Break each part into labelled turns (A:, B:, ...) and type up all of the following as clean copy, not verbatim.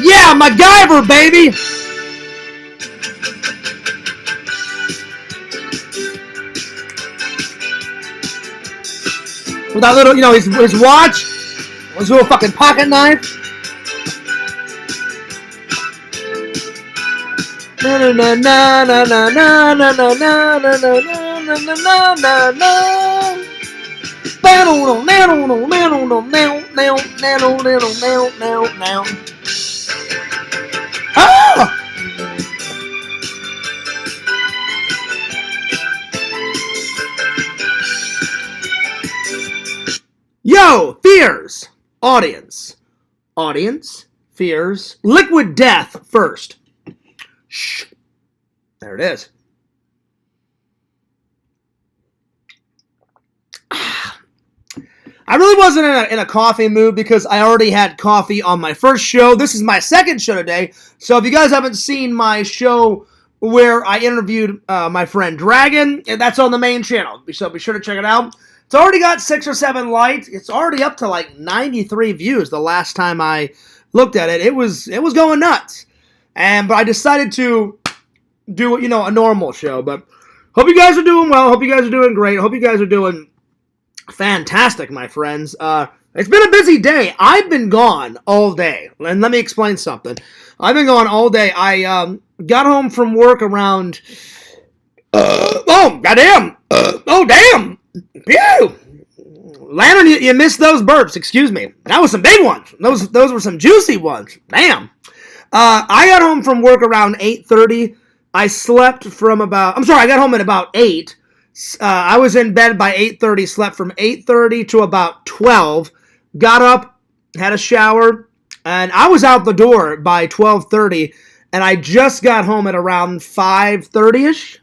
A: Yeah, MacGyver, baby! With that little, his watch, his little fucking pocket knife. Na na na na na na na na na na na na na na. Ah! Yo, fears, audience, fears, liquid death first. Shh. There it is. I really wasn't in a coffee mood because I already had coffee on my first show. This is my second show today. So if you guys haven't seen my show where I interviewed my friend Dragon, that's on the main channel. So be sure to check it out. It's already got 6 or 7 likes. It's already up to like 93 views the last time I looked at it. It was going nuts. But I decided to do, a normal show. But hope you guys are doing well. Hope you guys are doing great. Hope you guys are doing fantastic, my friends. It's been a busy day. I've been gone all day. And let me explain something. I've been gone all day. I got home from work around... oh, goddamn! Oh, damn! Phew! Lantern, you missed those burps. Excuse me. That was some big ones. Those were some juicy ones. Damn. I got home from work around 8:30. I slept from about... I'm sorry, I got home at about 8. I was in bed by 8:30, slept from 8:30 to about 12. Got up, had a shower, and I was out the door by 12:30, and I just got home at around 5:30ish.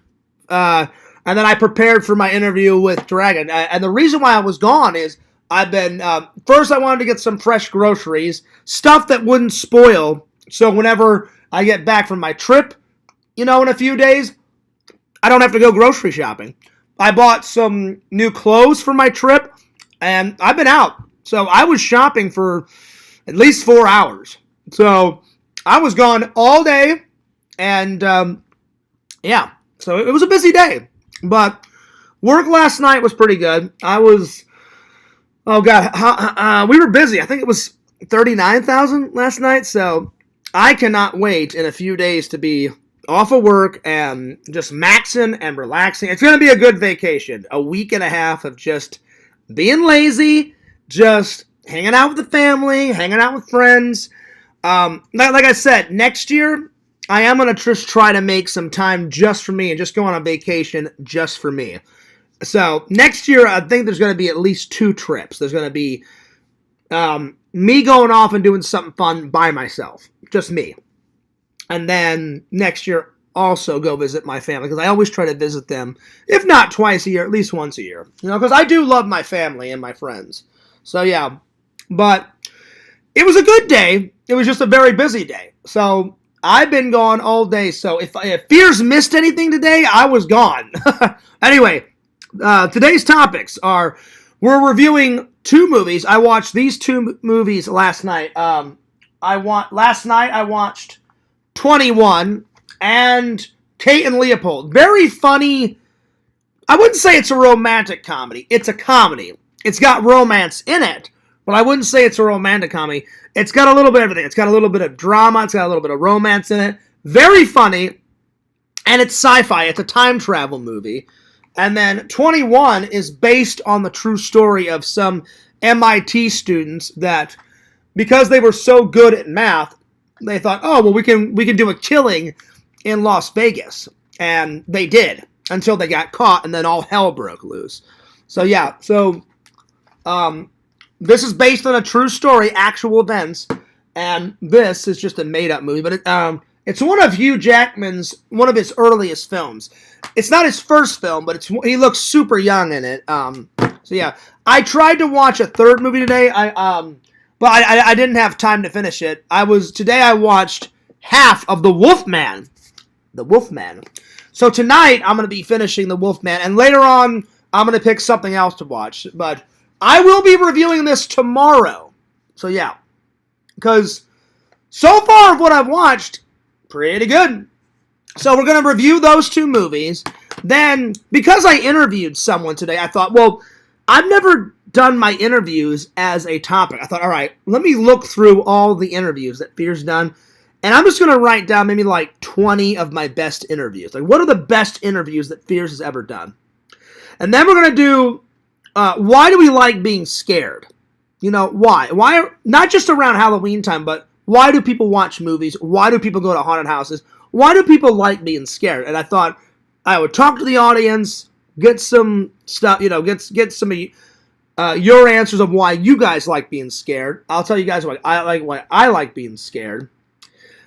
A: And then I prepared for my interview with Dragon. And the reason why I was gone is I've been... first, I wanted to get some fresh groceries, stuff that wouldn't spoil, so whenever I get back from my trip, in a few days, I don't have to go grocery shopping. I bought some new clothes for my trip, and I've been out. So I was shopping for at least 4 hours. So I was gone all day, and yeah, so it was a busy day. But work last night was pretty good. Oh God, we were busy. I think it was 39,000 last night, so I cannot wait in a few days to be off of work and just maxing and relaxing. It's going to be a good vacation. A week and a half of just being lazy, just hanging out with the family, hanging out with friends. Like I said, next year, I am going to just try to make some time just for me and just go on a vacation just for me. So next year, I think there's going to be at least 2 trips. There's going to be me going off and doing something fun by myself, just me. And then next year, also go visit my family, because I always try to visit them, if not twice a year, at least once a year. Because I do love my family and my friends. So yeah, but it was a good day. It was just a very busy day. So I've been gone all day. So if Fears missed anything today, I was gone. Anyway, today's topics are, we're reviewing 2 movies. I watched these 2 movies last night. Last night I watched 21 and Kate and Leopold. Very funny. I wouldn't say it's a romantic comedy. It's a comedy. It's got romance in it, but I wouldn't say it's a romantic comedy. It's got a little bit of everything. It's got a little bit of drama. It's got a little bit of romance in it. Very funny, and it's sci-fi. It's a time travel movie. And then 21 is based on the true story of some MIT students that, because they were so good at math, they thought, oh, well, we can do a killing in Las Vegas. And they did, until they got caught, and then all hell broke loose. So yeah, this is based on a true story, actual events, and this is just a made-up movie. But it's one of Hugh Jackman's, one of his earliest films. It's not his first film, but he looks super young in it. So yeah, I tried to watch a third movie today. But I didn't have time to finish it. Today I watched half of The Wolfman. The Wolfman. So tonight I'm going to be finishing The Wolfman, and later on I'm going to pick something else to watch. But I will be reviewing this tomorrow. So yeah, because So far, of what I've watched, pretty good. So we're going to review those two movies. Then, because I interviewed someone today, I thought, well, I've never done my interviews as a topic. I thought, all right, let me look through all the interviews that Fear's done, and I'm just going to write down maybe like 20 of my best interviews. Like, what are the best interviews that Fears has ever done? And then we're going to do, why do we like being scared? You know, why? Why, not just around Halloween time, but why do people watch movies? Why do people go to haunted houses? Why do people like being scared? And I thought I would talk to the audience, get some stuff, you know, get some of your answers of why you guys like being scared. I'll tell you guys why I like being scared.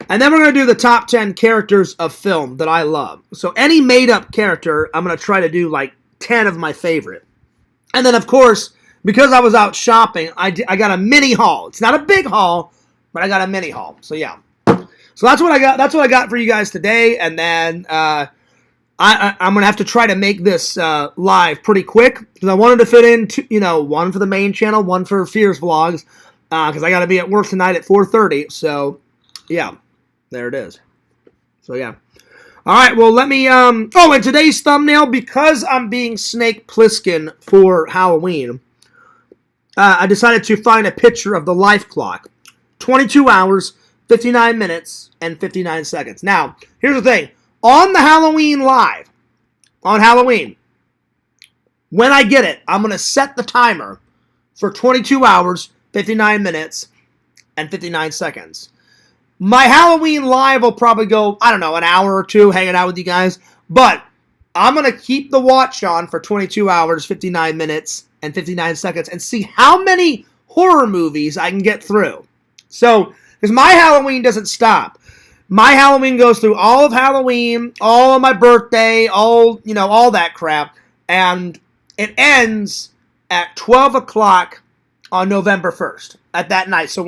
A: And then we're going to do the top 10 characters of film that I love. So any made-up character, I'm going to try to do like 10 of my favorite. And then, of course, because I was out shopping, I got a mini haul. It's not a big haul, but I got a mini haul. So, yeah. So that's what I got. That's what I got for you guys today. And then I'm going to have to try to make this live pretty quick because I wanted to fit in, one for the main channel, one for Fears Vlogs because I got to be at work tonight at 4:30. So, yeah. There it is. So, yeah. All right, well, let me, in today's thumbnail, because I'm being Snake Plissken for Halloween, I decided to find a picture of the life clock. 22 hours, 59 minutes, and 59 seconds. Now, here's the thing. On the Halloween live, on Halloween, when I get it, I'm going to set the timer for 22 hours, 59 minutes, and 59 seconds. My Halloween live will probably go, I don't know, an hour or two hanging out with you guys. But I'm going to keep the watch on for 22 hours, 59 minutes, and 59 seconds and see how many horror movies I can get through. So, because my Halloween doesn't stop. My Halloween goes through all of Halloween, all of my birthday, all that crap. And it ends at 12 o'clock on November 1st, at that night. So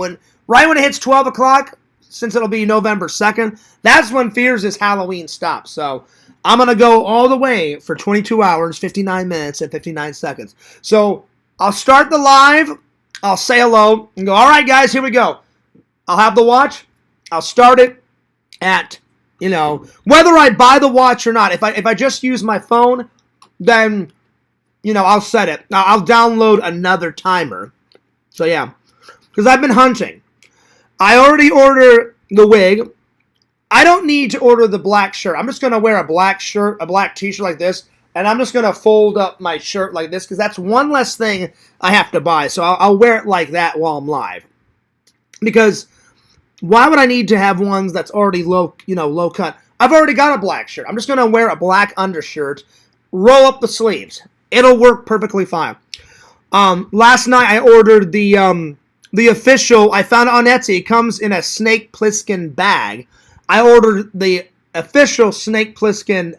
A: right when it hits 12 o'clock, since it'll be November 2nd, that's when Fears' Halloween stops. So I'm going to go all the way for 22 hours, 59 minutes, and 59 seconds. So I'll start the live, I'll say hello, and go, all right, guys, here we go. I'll have the watch. I'll start it at, whether I buy the watch or not. If I just use my phone, then, I'll set it. I'll download another timer. So, yeah, because I've been hunting. I already ordered the wig. I don't need to order the black shirt. I'm just going to wear a black shirt, a black t-shirt like this, and I'm just going to fold up my shirt like this because that's one less thing I have to buy. So I'll wear it like that while I'm live. Because why would I need to have ones that's already low cut? I've already got a black shirt. I'm just going to wear a black undershirt, roll up the sleeves. It'll work perfectly fine. Last night I ordered the official, I found it on Etsy. It comes in a Snake Plissken bag. I ordered the official Snake Plissken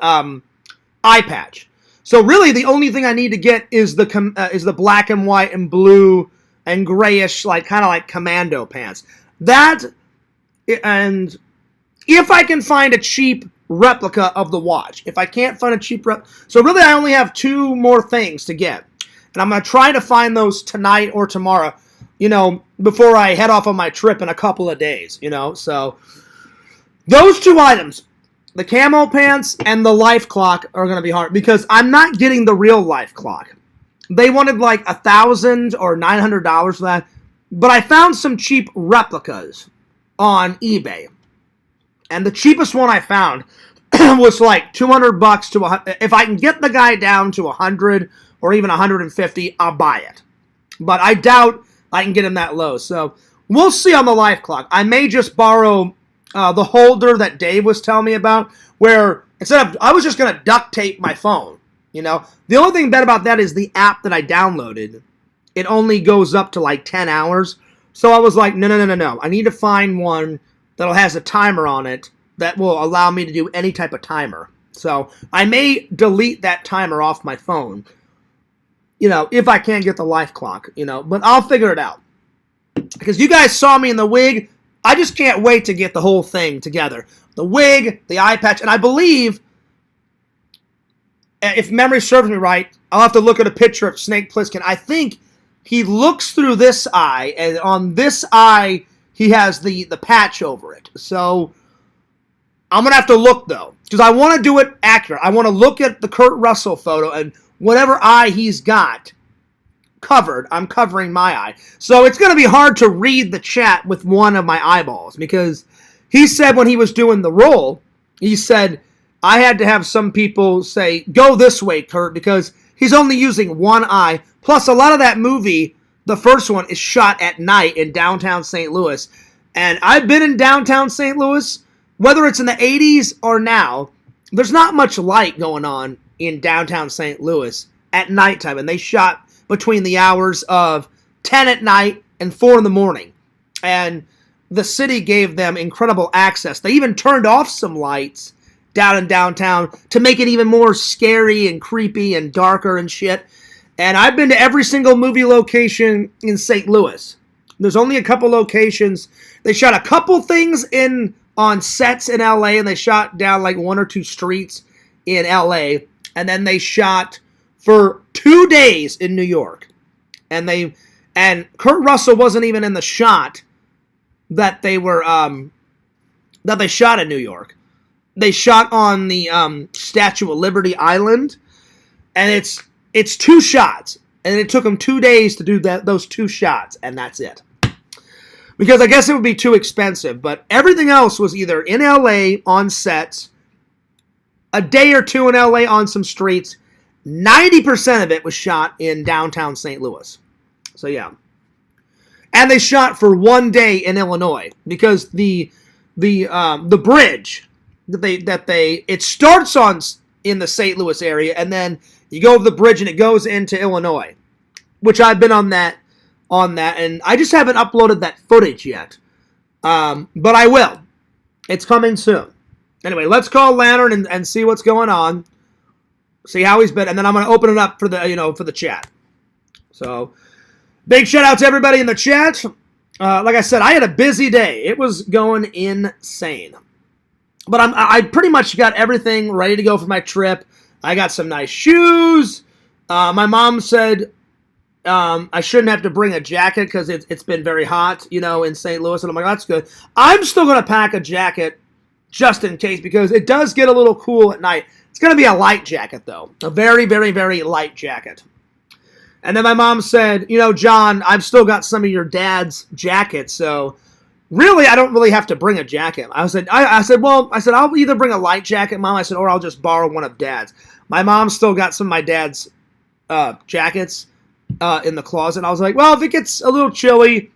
A: eye patch. So really, the only thing I need to get is the black and white and blue and grayish, kind of like commando pants. That, and if I can find a cheap replica of the watch. If I can't find a cheap so really, I only have 2 more things to get, and I'm gonna try to find those tonight or tomorrow. Before I head off on my trip in a couple of days, So, those 2 items, the camo pants and the life clock, are going to be hard because I'm not getting the real life clock. They wanted like $1,000 or $900 for that, but I found some cheap replicas on eBay. And the cheapest one I found was like $200 to if I can get the guy down to 100 or even 150, I'll buy it. But I doubt I can get him that low. So we'll see on the life clock. I may just borrow the holder that Dave was telling me about, where I was just going to duct tape my phone. The only thing bad about that is the app that I downloaded. It only goes up to like 10 hours. So I was like, no. I need to find one that has a timer on it that will allow me to do any type of timer. So I may delete that timer off my phone. If I can't get the life clock, but I'll figure it out. Because you guys saw me in the wig, I just can't wait to get the whole thing together. The wig, the eye patch, and I believe, if memory serves me right, I'll have to look at a picture of Snake Plissken. I think he looks through this eye, and on this eye, he has the patch over it. So I'm going to have to look, though, because I want to do it accurate. I want to look at the Kurt Russell photo, and whatever eye he's got covered, I'm covering my eye. So it's going to be hard to read the chat with one of my eyeballs, because he said when he was doing the role, he said, I had to have some people say, go this way, Kurt, because he's only using one eye. Plus, a lot of that movie, the first one, is shot at night in downtown St. Louis. And I've been in downtown St. Louis, whether it's in the 80s or now, there's not much light going on in downtown St. Louis at nighttime. And they shot between the hours of 10 at night and 4 in the morning. And the city gave them incredible access. They even turned off some lights down in downtown to make it even more scary and creepy and darker and shit. And I've been to every single movie location in St. Louis. There's only a couple locations. They shot a couple things on sets in LA, and they shot down like 1 or 2 streets in LA. And then they shot for 2 days in New York. And Kurt Russell wasn't even in the shot that they shot in New York. They shot on the Statue of Liberty Island, and it's 2 shots, and it took them 2 days to do those 2 shots, and that's it. Because I guess it would be too expensive, but everything else was either in LA on sets, a day or 2 in LA on some streets. 90% of it was shot in downtown St. Louis. So yeah. And they shot for 1 day in Illinois, because the bridge it starts in the St. Louis area, and then you go over the bridge and it goes into Illinois, which I've been on that, and I just haven't uploaded that footage yet. But I will. It's coming soon. Anyway, let's call Lantern and see what's going on. See how he's been, and then I'm going to open it up for the chat. So, big shout out to everybody in the chat. Like I said, I had a busy day. It was going insane. But I pretty much got everything ready to go for my trip. I got some nice shoes. My mom said I shouldn't have to bring a jacket because it's been very hot, in St. Louis. And I'm like, that's good. I'm still going to pack a jacket just in case, because it does get a little cool at night. It's going to be a light jacket, though. A very, very, very light jacket. And then my mom said, John, I've still got some of your dad's jackets, so really, I don't really have to bring a jacket. I said, I'll either bring a light jacket, Mom. I said, or I'll just borrow one of Dad's. My mom still got some of my dad's jackets in the closet. I was like, well, if it gets a little chilly,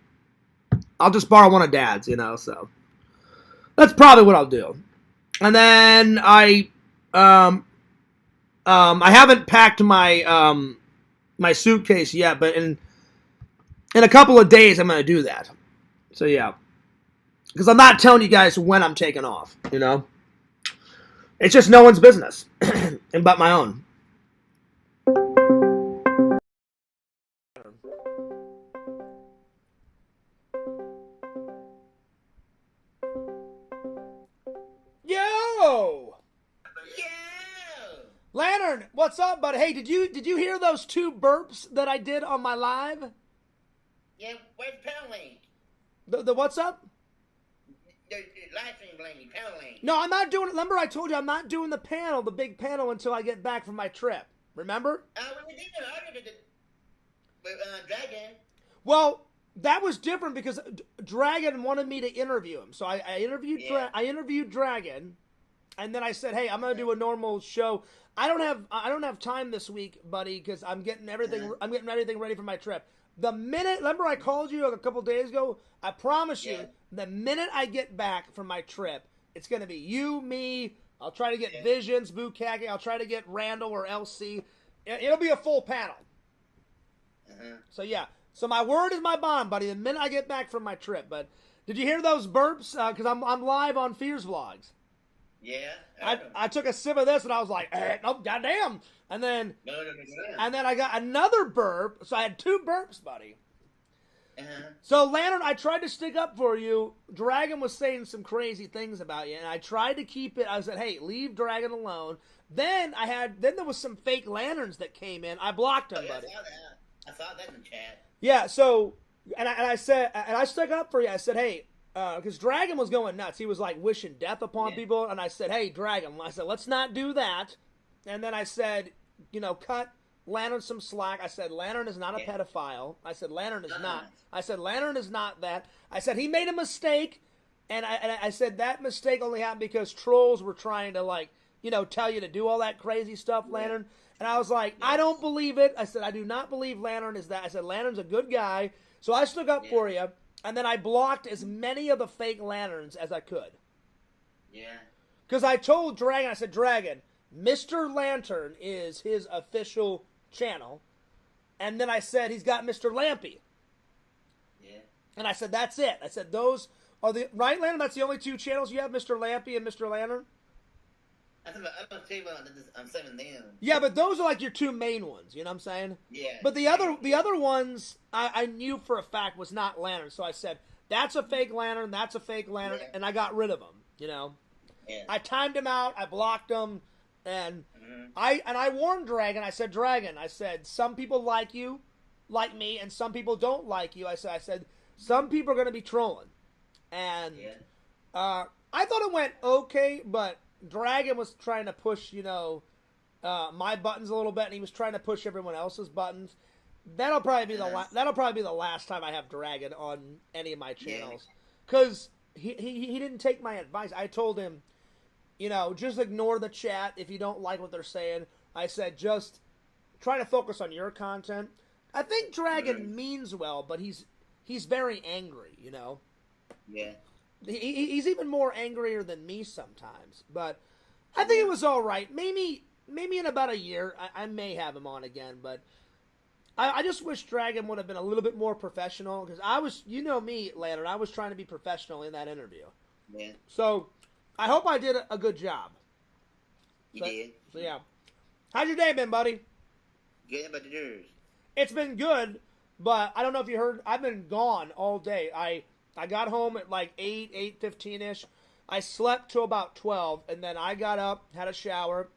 A: I'll just borrow one of Dad's, so that's probably what I'll do. And then I haven't packed my my suitcase yet, but in a couple of days, I'm going to do that. So, yeah. Because I'm not telling you guys when I'm taking off, It's just no one's business, and but my own. Yo!
B: Yeah!
A: Lantern, what's up, buddy? Hey, did you hear those 2 burps that I did on my live?
B: Yeah, where's the panel link?
A: The what's up?
B: The live stream link, panel link.
A: No, I'm not doing it. Remember, I told you I'm not doing the big panel, until I get back from my trip. Remember?
B: We did it earlier with Dragon.
A: Well, that was different because Dragon wanted me to interview him. So I interviewed interviewed Dragon, and then I said, "Hey, I'm going to do a normal show. I don't have time this week, buddy, because I'm getting everything ready for my trip." The minute, remember I called you a couple days ago? I promise you, the minute I get back from my trip, it's going to be you, me. I'll try to get Visions, Bukaki. I'll try to get Randall or LC. It'll be a full panel. So, yeah. So, my word is my bond, buddy, the minute I get back from my trip. But did you hear those burps? Because I'm live on Fears Vlogs.
B: Yeah.
A: I took a sip of this, and I was like, oh, goddamn. And then I got another burp. So I had 2 burps, buddy. So, Lantern, I tried to stick up for you. Dragon was saying some crazy things about you, and I tried to keep it. I said, hey, leave Dragon alone. Then there was some fake Lanterns that came in. I blocked them, buddy.
B: I saw that in the chat.
A: Yeah, so And I said, and I stuck up for you. I said, hey, because Dragon was going nuts. He was like wishing death upon people. And I said, hey, Dragon, I said, let's not do that. And then I said, cut Lantern some slack. I said, Lantern is not a pedophile. I said, Lantern is not. I said, Lantern is not that. I said, he made a mistake. And I said that mistake only happened because trolls were trying to, tell you to do all that crazy stuff, Lantern. And I was like, I don't believe it. I said, I do not believe Lantern is that. I said, Lantern's a good guy. So I stuck up for you. And then I blocked as many of the fake Lanterns as I could.
B: Yeah.
A: Because I told Dragon, I said, Dragon, Mr. Lantern is his official channel. And then I said, he's got Mr. Lampy.
B: Yeah.
A: And I said, that's it. I said, those are the, right, Lantern? That's the only two channels you have, Mr. Lampy and Mr. Lantern?
B: I'm saying them.
A: Yeah, but those are like your two main ones, you know what I'm saying?
B: Yeah.
A: But the other ones, I knew for a fact was not Lantern. So I said, that's a fake Lantern, that's a fake Lantern, and I got rid of them, Yeah. I timed him out, I blocked them, and I warned Dragon. I said, Dragon, some people like you, like me, and some people don't like you. I said, some people are going to be trolling. And I thought it went okay, but Dragon was trying to push, my buttons a little bit, and he was trying to push everyone else's buttons. That'll probably be the last time I have Dragon on any of my channels, because he didn't take my advice. I told him, just ignore the chat if you don't like what they're saying. I said, just try to focus on your content. I think Dragon means well, but he's very angry,
B: Yeah.
A: He's even more angrier than me sometimes, but I think it was all right. Maybe in about a year, I may have him on again, but I just wish Dragon would have been a little bit more professional, because I was, me, Lantern, I was trying to be professional in that interview.
B: Yeah.
A: So I hope I did a good job.
B: You did.
A: So yeah. How's your day been, buddy?
B: Good about yours.
A: It's been good, but I don't know if you heard, I've been gone all day. I got home at like 8:15-ish. I slept till about 12, and then I got up, had a shower,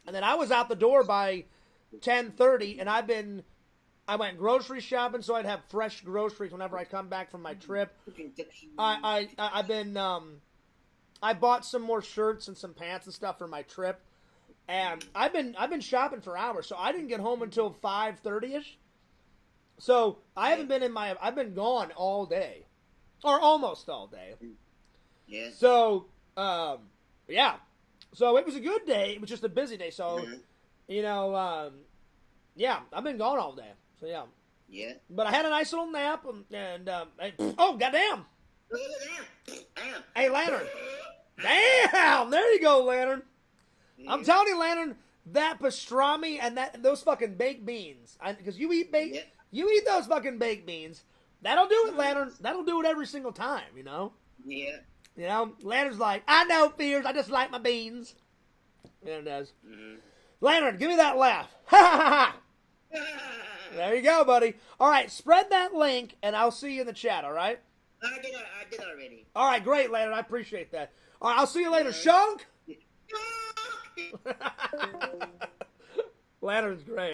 A: and then I was out the door by 10:30, and I went grocery shopping so I'd have fresh groceries whenever I come back from my trip. I bought some more shirts and some pants and stuff for my trip, and I've been shopping for hours, so I didn't get home until 5:30-ish. So I've been gone all day. Or almost all day.
B: Yeah.
A: So, yeah. So it was a good day. It was just a busy day. So, yeah, I've been gone all day. So, yeah.
B: Yeah.
A: But I had a nice little nap. Oh, goddamn.
B: Damn.
A: Hey, Lantern. Damn. There you go, Lantern. Yeah. I'm telling you, Lantern, that pastrami and those fucking baked beans. Because you eat you eat those fucking baked beans. That'll do it, Lantern. That'll do it every single time,
B: Yeah.
A: Lantern's like, I know, Fears. I just like my beans. Yeah, it does. Lantern, give me that laugh. Ha ha ha. There you go, buddy. All right, spread that link, and I'll see you in the chat, all right?
B: I did already.
A: All right, great, Lantern. I appreciate that. All right, I'll see you later, Shunk. Lantern's great.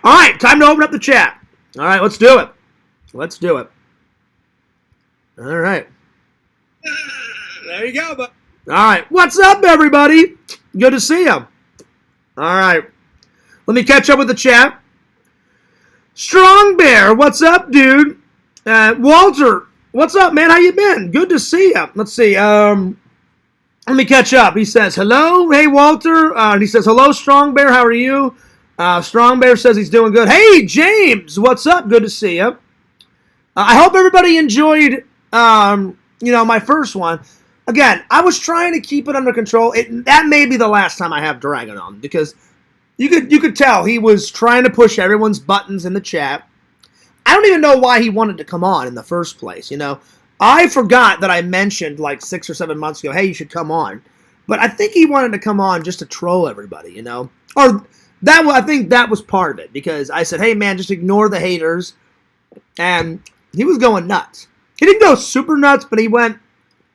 A: All right, time to open up the chat. All right, let's do it. Let's do it. All right. There you go, bud. All right. What's up, everybody? Good to see you. All right. Let me catch up with the chat. Strong Bear, what's up, dude? Walter, what's up, man? How you been? Good to see you. Let's see. Let me catch up. He says, hello. Hey, Walter. He says, hello, Strong Bear. How are you? Strong Bear says he's doing good. Hey, James, what's up? Good to see you. I hope everybody enjoyed, my first one. Again, I was trying to keep it under control. That may be the last time I have Dragon on, because you could tell he was trying to push everyone's buttons in the chat. I don't even know why he wanted to come on in the first place, I forgot that I mentioned like 6 or 7 months ago, hey, you should come on. But I think he wanted to come on just to troll everybody, Or I think that was part of it, because I said, hey, man, just ignore the haters. And he was going nuts. He didn't go super nuts, but he went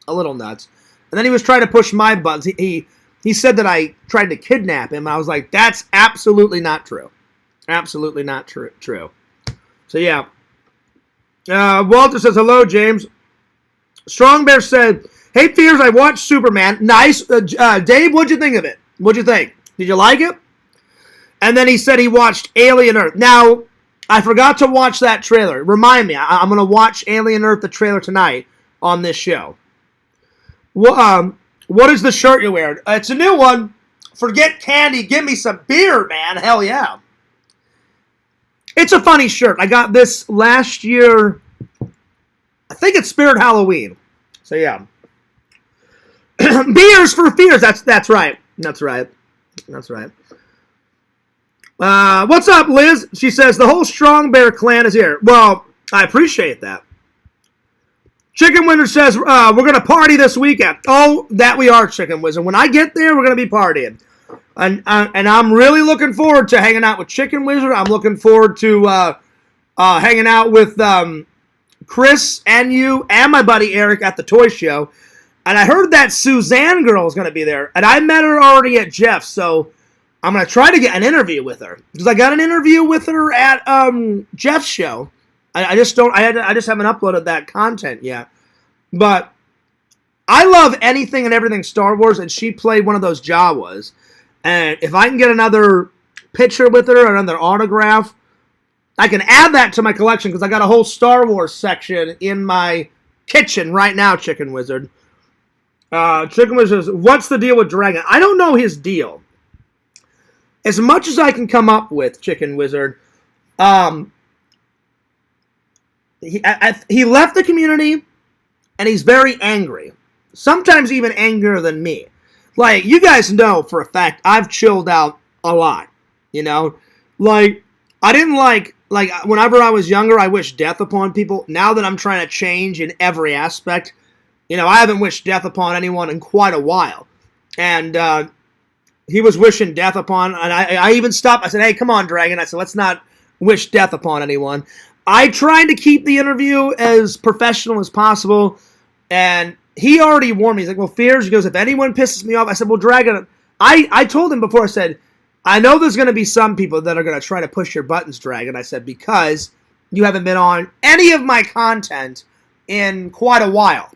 A: a little nuts. And then he was trying to push my buttons. He said that I tried to kidnap him. I was like, that's absolutely not true. Absolutely not true. So, yeah. Walter says, hello, James. Strong Bear said, hey, Fears, I watched Superman. Nice. Dave, what'd you think of it? What'd you think? Did you like it? And then he said he watched Alien Earth. Now, I forgot to watch that trailer. Remind me. I'm going to watch Alien Earth, the trailer, tonight on this show. What is the shirt you're wearing? It's a new one. Forget candy. Give me some beer, man. Hell yeah. It's a funny shirt. I got this last year. I think it's Spirit Halloween. So, yeah. Beers for Fears. That's right. That's right. That's right. What's up, Liz? She says, the whole Strong Bear clan is here. Well, I appreciate that. Chicken Wizard says, we're going to party this weekend. Oh, that we are, Chicken Wizard. When I get there, we're going to be partying. And I'm really looking forward to hanging out with Chicken Wizard. I'm looking forward to hanging out with Chris and you and my buddy Eric at the toy show. And I heard that Suzanne girl is going to be there. And I met her already at Jeff's, so I'm going to try to get an interview with her. Because I got an interview with her at Jeff's show. I just haven't uploaded that content yet. But I love anything and everything Star Wars, and she played one of those Jawas. And if I can get another picture with her, another autograph, I can add that to my collection because I got a whole Star Wars section in my kitchen right now, Chicken Wizard. Chicken Wizard says, what's the deal with Dragon? I don't know his deal. As much as I can come up with, Chicken Wizard, he left the community, and he's very angry. Sometimes even angrier than me. Like, you guys know for a fact, I've chilled out a lot, you know? Like, I didn't like, whenever I was younger, I wished death upon people. Now that I'm trying to change in every aspect, you know, I haven't wished death upon anyone in quite a while. And, he was wishing death upon, and I even stopped. I said, hey, come on, Dragon. I said, let's not wish death upon anyone. I tried to keep the interview as professional as possible, and he already warned me. He's like, well, Fears, he goes, if anyone pisses me off, I said, well, Dragon, I told him before, I said, I know there's going to be some people that are going to try to push your buttons, Dragon. I said, because you haven't been on any of my content in quite a while.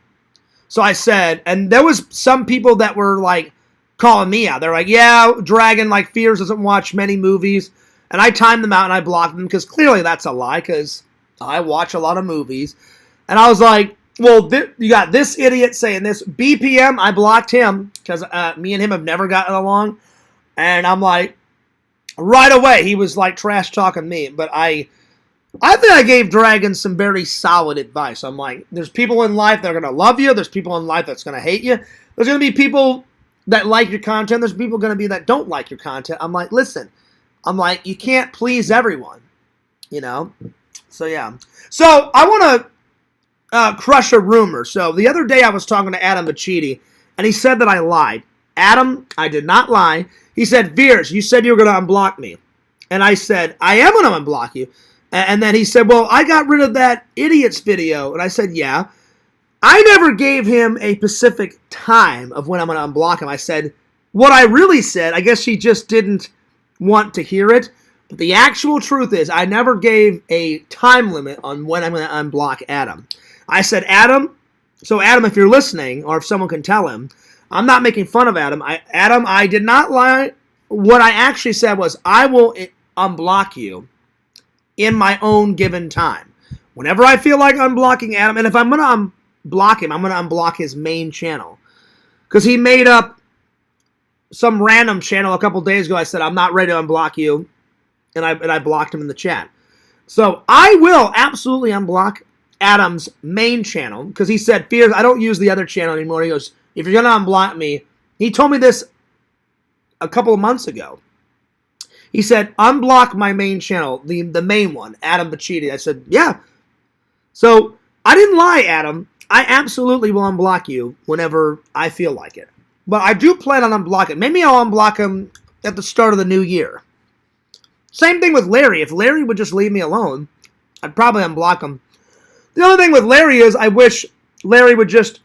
A: So I said, and there was some people that were like, calling me out. They're like, yeah, Dragon, like, Fears doesn't watch many movies. And I timed them out and I blocked them because clearly that's a lie because I watch a lot of movies. And I was like, well, you got this idiot saying this. BPM, I blocked him because me and him have never gotten along. And I'm like, right away, he was like trash talking me. But I think I gave Dragon some very solid advice. I'm like, there's people in life that are going to love you. There's people in life that's going to hate you. There's going to be people that like your content. There's people going to be that don't like your content. I'm like, listen. I'm like, you can't please everyone. You know? So, yeah. So, I want to crush a rumor. So, the other day I was talking to Adam Bachidi, and he said that I lied. Adam, I did not lie. He said, Veers, you said you were going to unblock me. And I said, I am going to unblock you. And then he said, well, I got rid of that idiot's video. And I said, yeah. I never gave him a specific time of when I'm going to unblock him. I said, what I really said, I guess he just didn't want to hear it. But the actual truth is, I never gave a time limit on when I'm going to unblock Adam. I said, Adam, so Adam, if you're listening, or if someone can tell him, I'm not making fun of Adam. Adam, I did not lie. What I actually said was, I will unblock you in my own given time. Whenever I feel like unblocking Adam, and if I'm going to block him, I'm going to unblock his main channel. Because he made up some random channel a couple days ago. I said, I'm not ready to unblock you. And I blocked him in the chat. So I will absolutely unblock Adam's main channel. Because he said, Fears, I don't use the other channel anymore. He goes, if you're going to unblock me, he told me this a couple of months ago. He said, unblock my main channel, the main one, Adam Bachidi. I said, yeah. So I didn't lie, Adam. I absolutely will unblock you whenever I feel like it. But I do plan on unblocking. Maybe I'll unblock him at the start of the new year. Same thing with Larry. If Larry would just leave me alone, I'd probably unblock him. The other thing with Larry is I wish Larry would just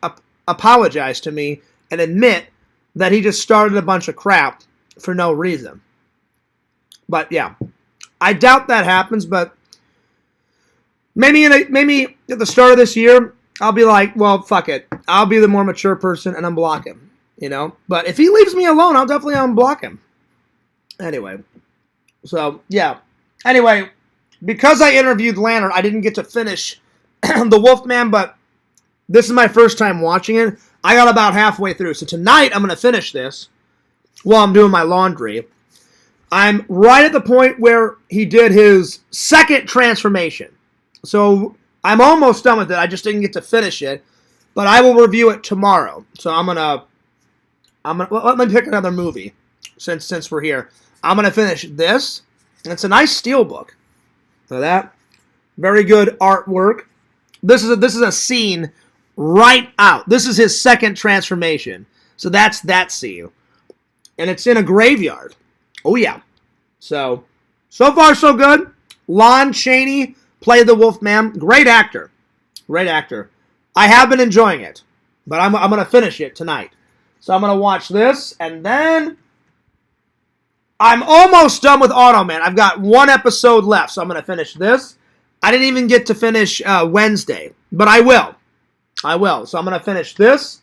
A: apologize to me and admit that he just started a bunch of crap for no reason. But yeah, I doubt that happens, but maybe at the start of this year, I'll be like, well, fuck it. I'll be the more mature person and unblock him, you know? But if he leaves me alone, I'll definitely unblock him. Anyway. So, yeah. Anyway, because I interviewed Lantern, I didn't get to finish The Wolfman, but this is my first time watching it. I got about halfway through. So tonight, I'm going to finish this while I'm doing my laundry. I'm right at the point where he did his second transformation. So I'm almost done with it. I just didn't get to finish it. But I will review it tomorrow. So I'm gonna let me pick another movie since we're here. I'm gonna finish this. And it's a nice steelbook. So that very good artwork. This is a scene right out. This is his second transformation. So that's that scene. And it's in a graveyard. Oh, yeah. So far, so good. Lon Chaney played the Wolfman. Great actor. Great actor. I have been enjoying it. But I'm going to finish it tonight. So I'm going to watch this. And then I'm almost done with Automan. I've got one episode left. So I'm going to finish this. I didn't even get to finish Wednesday. But I will. I will. So I'm going to finish this.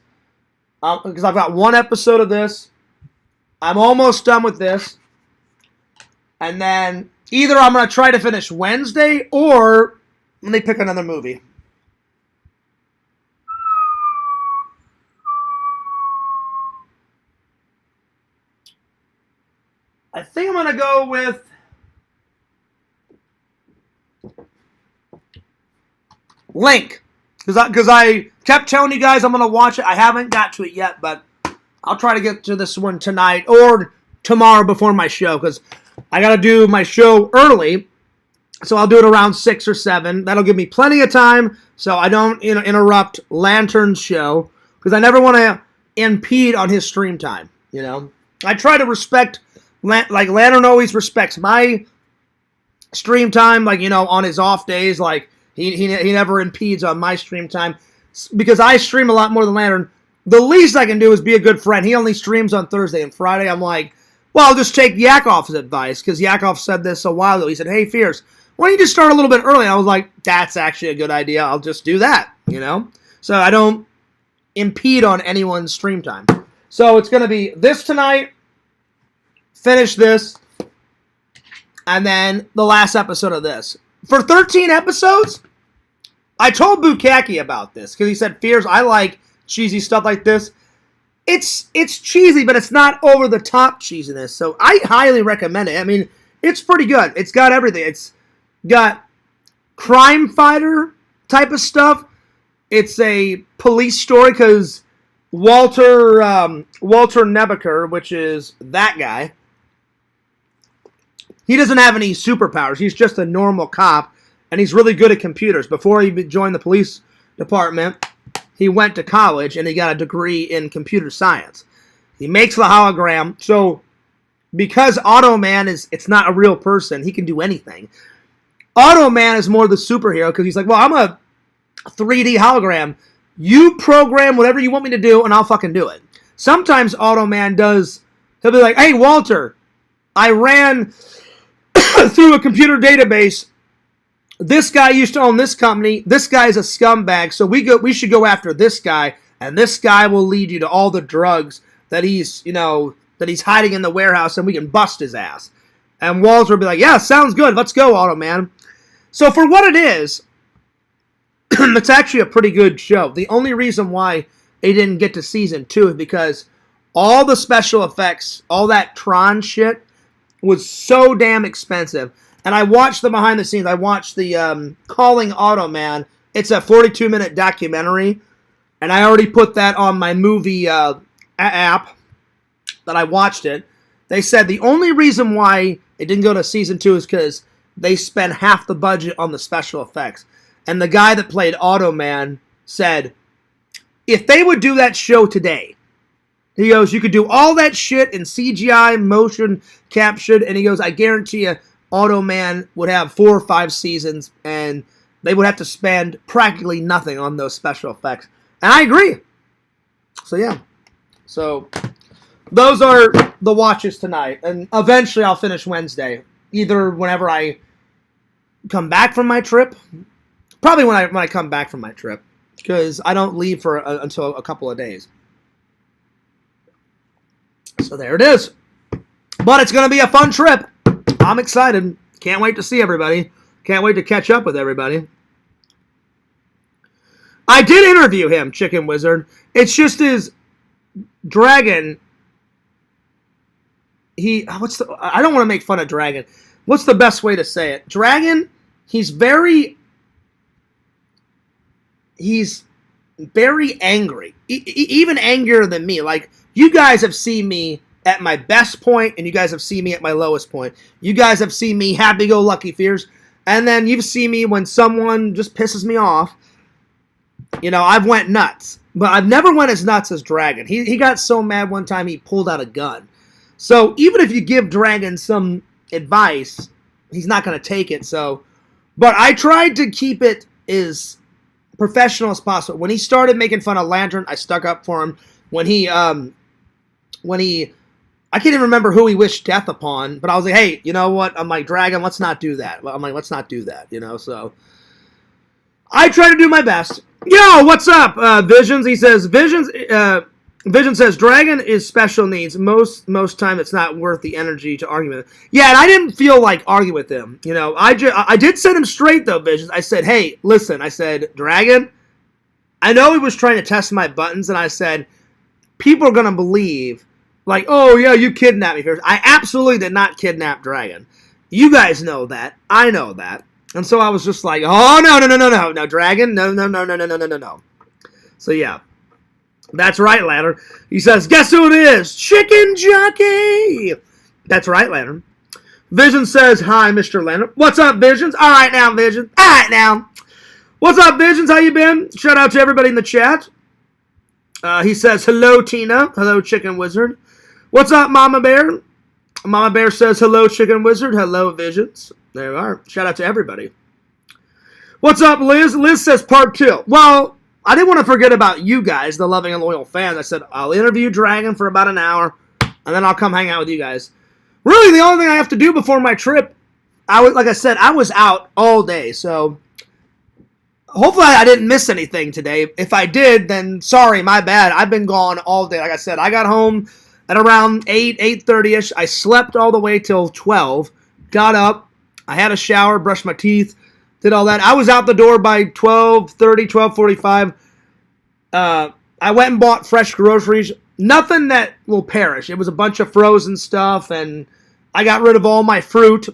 A: Because I've got one episode of this. I'm almost done with this. And then either I'm going to try to finish Wednesday or let me pick another movie. I think I'm going to go with Link. Because I kept telling you guys I'm going to watch it. I haven't got to it yet, but I'll try to get to this one tonight or tomorrow before my show. Because I got to do my show early. So I'll do it around 6 or 7. That'll give me plenty of time so I don't interrupt Lantern's show. Because I never want to impede on his stream time. You know, I try to respect, like Lantern always respects my stream time. Like, you know, on his off days, like he never impedes on my stream time. Because I stream a lot more than Lantern. The least I can do is be a good friend. He only streams on Thursday and Friday. I'm like, well, I'll just take Yakov's advice. Because Yakov said this a while ago. He said, hey, Fierce, why don't you just start a little bit early? And I was like, that's actually a good idea. I'll just do that, you know? So I don't impede on anyone's stream time. So it's going to be this tonight, finish this, and then the last episode of this. For 13 episodes, I told Bukaki about this. Because he said, Fierce, I like cheesy stuff like this. It's cheesy, but it's not over-the-top cheesiness. So I highly recommend it. I mean, it's pretty good. It's got everything. It's got crime fighter type of stuff. It's a police story because Walter Nebeker, which is that guy, he doesn't have any superpowers. He's just a normal cop, and he's really good at computers. Before he joined the police department, he went to college, and he got a degree in computer science. He makes the hologram, so because Automan it's not a real person, he can do anything. Automan is more the superhero, because he's like, well, I'm a 3D hologram. You program whatever you want me to do, and I'll fucking do it. Sometimes Automan he'll be like, hey, Walter, I ran through a computer database. This guy used to own this company. This guy's a scumbag, so we should go after this guy, and this guy will lead you to all the drugs that he's hiding in the warehouse, and we can bust his ass. And Walter will be like, yeah, sounds good. Let's go, Automan. So for what it is, it's actually a pretty good show. The only reason why they didn't get to season 2 is because all the special effects, all that Tron shit, was so damn expensive. And I watched the behind the scenes. I watched the Calling Automan. It's a 42-minute documentary. And I already put that on my movie app that I watched it. They said the only reason why it didn't go to season 2 is because they spent half the budget on the special effects. And the guy that played Automan said, if they would do that show today, he goes, you could do all that shit in CGI, motion captured, and he goes, I guarantee you, Automan would have 4 or 5 seasons, and they would have to spend practically nothing on those special effects. And I agree. So, yeah. So, those are the watches tonight. And eventually I'll finish Wednesday. Either whenever I come back from my trip, Probably when I come back from my trip, because I don't leave for until a couple of days. So there it is. But it's going to be a fun trip. I'm excited. Can't wait to see everybody. Can't wait to catch up with everybody. I did interview him, Chicken Wizard. It's just his Dragon. I don't want to make fun of Dragon. What's the best way to say it? Dragon, he's very angry. Even angrier than me. Like, you guys have seen me at my best point, and you guys have seen me at my lowest point. You guys have seen me happy-go-lucky fears, and then you've seen me when someone just pisses me off. You know, I've went nuts. But I've never went as nuts as Dragon. He got so mad one time he pulled out a gun. So even if you give Dragon some advice, he's not going to take it. But I tried to keep it as professional as possible. When he started making fun of Lantern, I stuck up for him. When he I can't even remember who he wished death upon, but I was like, hey, you know what? I'm like, Dragon, let's not do that. I'm like, let's not do that, you know, so I try to do my best. Yo, what's up, Visions? He says, Vision says, Dragon is special needs. Most time it's not worth the energy to argue with him. Yeah, and I didn't feel like arguing with him. You know, I did set him straight, though, Visions. I said, hey, listen, I said, Dragon, I know he was trying to test my buttons, and I said, people are going to believe, like, oh, yeah, you kidnapped me first. I absolutely did not kidnap Dragon. You guys know that. I know that. And so I was just like, oh, no, Dragon, no. So, yeah. That's right, Lantern. He says, guess who it is? Chicken Jockey. That's right, Lantern. Vision says, hi, Mr. Lantern. What's up, Visions? All right now, Vision. All right now. What's up, Visions? How you been? Shout out to everybody in the chat. He says, hello, Tina. Hello, Chicken Wizard. What's up, Mama Bear? Mama Bear says, hello, Chicken Wizard. Hello, Visions. There we are. Shout out to everybody. What's up, Liz? Liz says part 2. Well, I didn't want to forget about you guys, the loving and loyal fans. I said, I'll interview Dragon for about an hour, and then I'll come hang out with you guys. Really, the only thing I have to do before my trip, like I said, I was out all day, so hopefully I didn't miss anything today. If I did, then sorry, my bad. I've been gone all day. Like I said, I got home at around 8:30ish. I slept all the way till 12, got up, I had a shower, brushed my teeth, did all that. I was out the door by 12:30, 12:45. I went and bought fresh groceries. Nothing that will perish. It was a bunch of frozen stuff, and I got rid of all my fruit,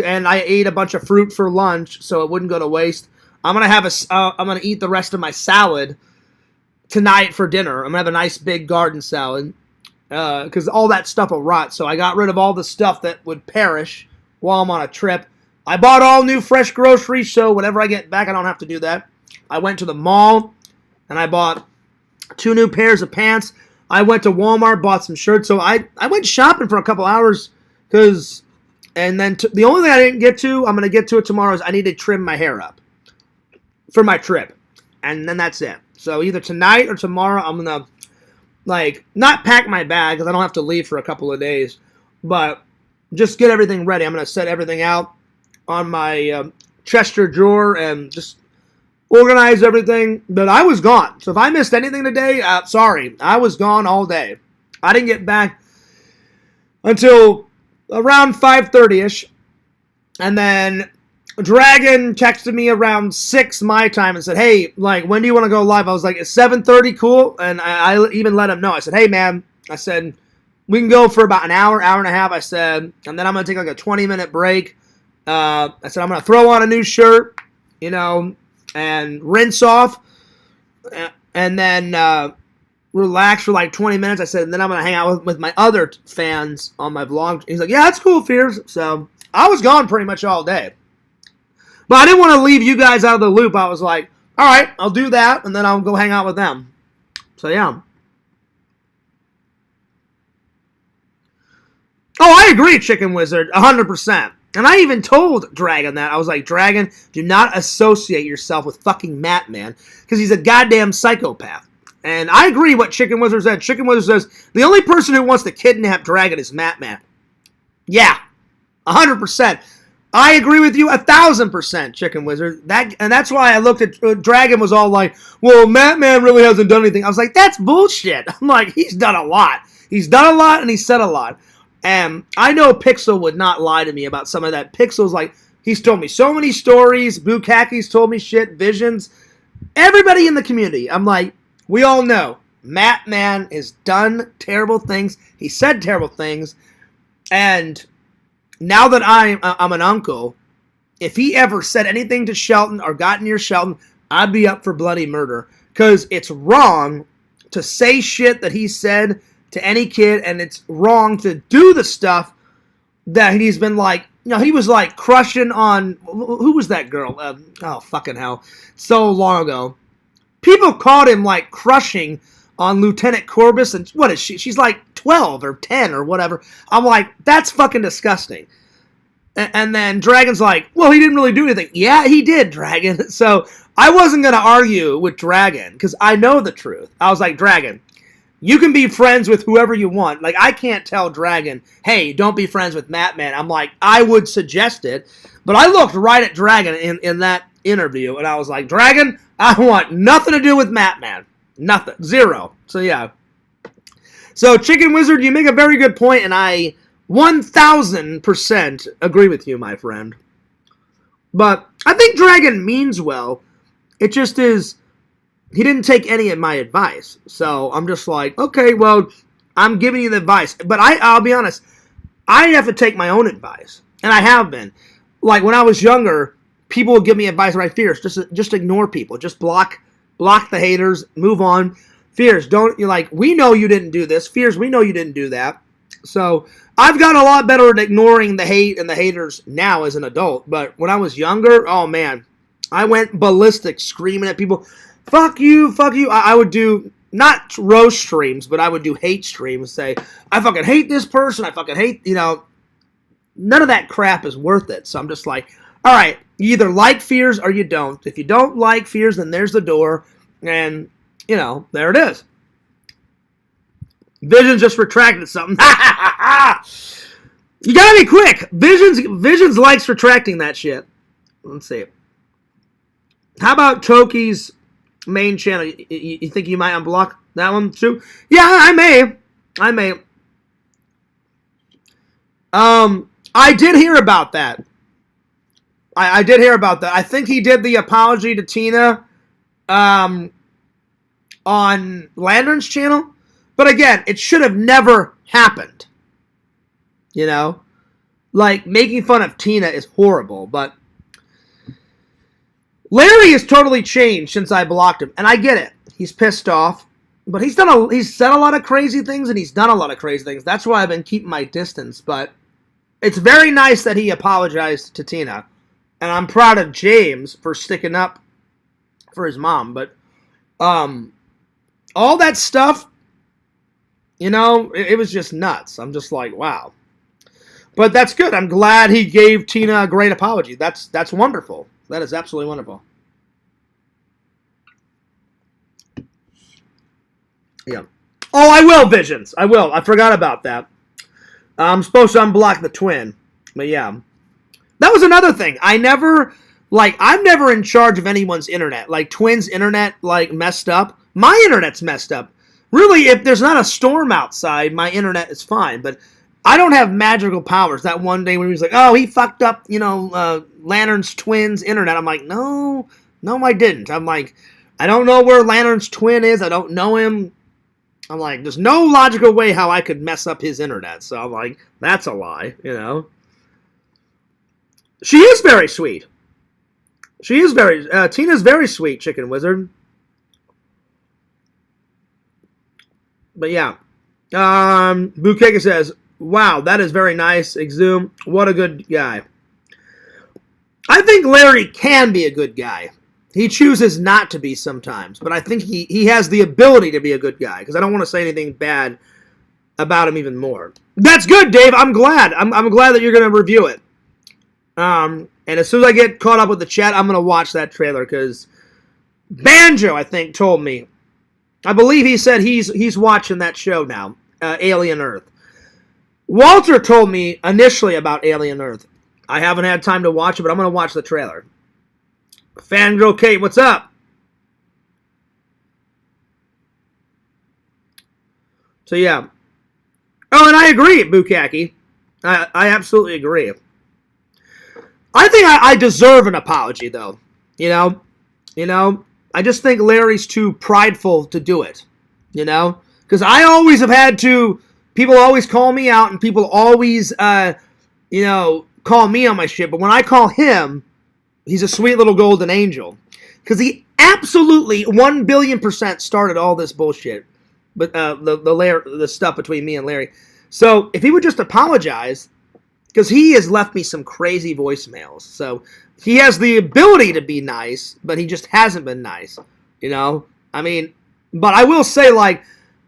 A: and I ate a bunch of fruit for lunch so it wouldn't go to waste. I'm gonna eat the rest of my salad tonight for dinner. I'm gonna have a nice big garden salad because all that stuff will rot. So I got rid of all the stuff that would perish while I'm on a trip. I bought all new fresh groceries, so whenever I get back, I don't have to do that. I went to the mall, and I bought 2 new pairs of pants. I went to Walmart, bought some shirts. So I went shopping for a couple hours, and then the only thing I didn't get to, I'm going to get to it tomorrow, is I need to trim my hair up for my trip. And then that's it. So either tonight or tomorrow, I'm going to, not pack my bag, because I don't have to leave for a couple of days, but just get everything ready. I'm going to set everything out on my Chester drawer and just organize everything. But I was gone. So if I missed anything today, sorry. I was gone all day. I didn't get back until around 5:30ish. And then Dragon texted me around 6 my time and said, hey, when do you want to go live? I was like, is 7:30 cool? And I even let him know. I said, hey, man. I said, we can go for about an hour, hour and a half, I said, and then I'm going to take a 20-minute break. I said, I'm going to throw on a new shirt, and rinse off, and then relax for 20 minutes. I said, and then I'm going to hang out with my other fans on my vlog. He's like, yeah, that's cool, Fears. So I was gone pretty much all day. But I didn't want to leave you guys out of the loop. I was like, all right, I'll do that, and then I'll go hang out with them. So, yeah. Oh, I agree, Chicken Wizard, 100%. And I even told Dragon that. I was like, Dragon, do not associate yourself with fucking Matt, man, because he's a goddamn psychopath. And I agree what Chicken Wizard said. Chicken Wizard says, the only person who wants to kidnap Dragon is Matt, man. Yeah, 100%. I agree with you 1,000%, Chicken Wizard. That's why I looked at Dragon was all like, well, Matt Man really hasn't done anything. I was like, that's bullshit. I'm like, he's done a lot. He's done a lot and he said a lot. And I know Pixel would not lie to me about some of that. Pixel's like, he's told me so many stories. Bukaki's told me shit, Visions. Everybody in the community. I'm like, we all know Matt Man has done terrible things. He said terrible things. And now that I'm an uncle, if he ever said anything to Shelton or got near Shelton, I'd be up for bloody murder. Because it's wrong to say shit that he said to any kid, and it's wrong to do the stuff that he's been like, he was like crushing on, who was that girl? Oh, fucking hell. So long ago. People called him like crushing on Lieutenant Corbus, and what is she? She's like 12 or 10 or whatever. I'm like, that's fucking disgusting. And then Dragon's like, well, he didn't really do anything. Yeah, he did, Dragon. So I wasn't going to argue with Dragon because I know the truth. I was like, Dragon, you can be friends with whoever you want. Like, I can't tell Dragon, hey, don't be friends with Matt Man. I'm like, I would suggest it. But I looked right at Dragon in that interview, and I was like, Dragon, I want nothing to do with Matt Man. Nothing. Zero. So, yeah. So, Chicken Wizard, you make a very good point, and I 1,000% agree with you, my friend. But I think Dragon means well. It just is, he didn't take any of my advice. So, I'm just like, okay, well, I'm giving you the advice. But I'll be honest, I have to take my own advice. And I have been. Like, when I was younger, people would give me advice right, Fierce, just ignore people. Just block the haters, move on. Fierce, you're like, we know you didn't do this. Fierce, we know you didn't do that. So, I've gotten a lot better at ignoring the hate and the haters now as an adult. But when I was younger, oh man, I went ballistic screaming at people. Fuck you, fuck you. I would do, not roast streams, but I would do hate streams. Say, I fucking hate this person. I fucking hate, none of that crap is worth it. So I'm just like, all right, you either like Fears or you don't. If you don't like Fears, then there's the door. And, there it is. Visions just retracted something. You gotta be quick. Visions likes retracting that shit. Let's see. How about Toki's main channel? You think you might unblock that one too? Yeah, I may. I did hear about that. I did hear about that. I think he did the apology to Tina on Lantern's channel. But again, it should have never happened. Like, making fun of Tina is horrible, but Larry has totally changed since I blocked him, and I get it. He's pissed off, but he's said a lot of crazy things, and he's done a lot of crazy things. That's why I've been keeping my distance, but it's very nice that he apologized to Tina, and I'm proud of James for sticking up for his mom, but all that stuff, it was just nuts. I'm just like, wow. But that's good. I'm glad he gave Tina a great apology. That's wonderful. That is absolutely wonderful. Yeah. Oh, I will, Visions. I will. I forgot about that. I'm supposed to unblock the twin. But yeah. That was another thing. I'm never in charge of anyone's internet. Like, Twin's internet, messed up. My internet's messed up. Really, if there's not a storm outside, my internet is fine. But I don't have magical powers. That one day when he was like, oh, he fucked up, Lantern's twin's internet. I'm like, no, I didn't. I'm like, I don't know where Lantern's twin is. I don't know him. I'm like, there's no logical way how I could mess up his internet. So I'm like, that's a lie, She is very sweet. Tina's very sweet, Chicken Wizard. But yeah. Bukeka says, wow, that is very nice, Exum. What a good guy. I think Larry can be a good guy. He chooses not to be sometimes, but I think he has the ability to be a good guy, because I don't want to say anything bad about him even more. That's good, Dave. I'm glad. I'm glad that you're going to review it. And as soon as I get caught up with the chat, I'm going to watch that trailer, because Banjo, I think, told me. I believe he said he's watching that show now, Alien Earth. Walter told me initially about Alien Earth. I haven't had time to watch it, but I'm going to watch the trailer. Fangirl Kate, what's up? So, yeah. Oh, and I agree, Bukaki. I absolutely agree. I think I deserve an apology, though. You know, I just think Larry's too prideful to do it. You know, because I always have had to. People always call me out, and people always, call me on my shit. But when I call him, he's a sweet little golden angel, because he absolutely 1,000,000,000% started all this bullshit. But the stuff between me and Larry. So if he would just apologize, because he has left me some crazy voicemails. So he has the ability to be nice, but he just hasn't been nice. You know? I mean, but I will say, like,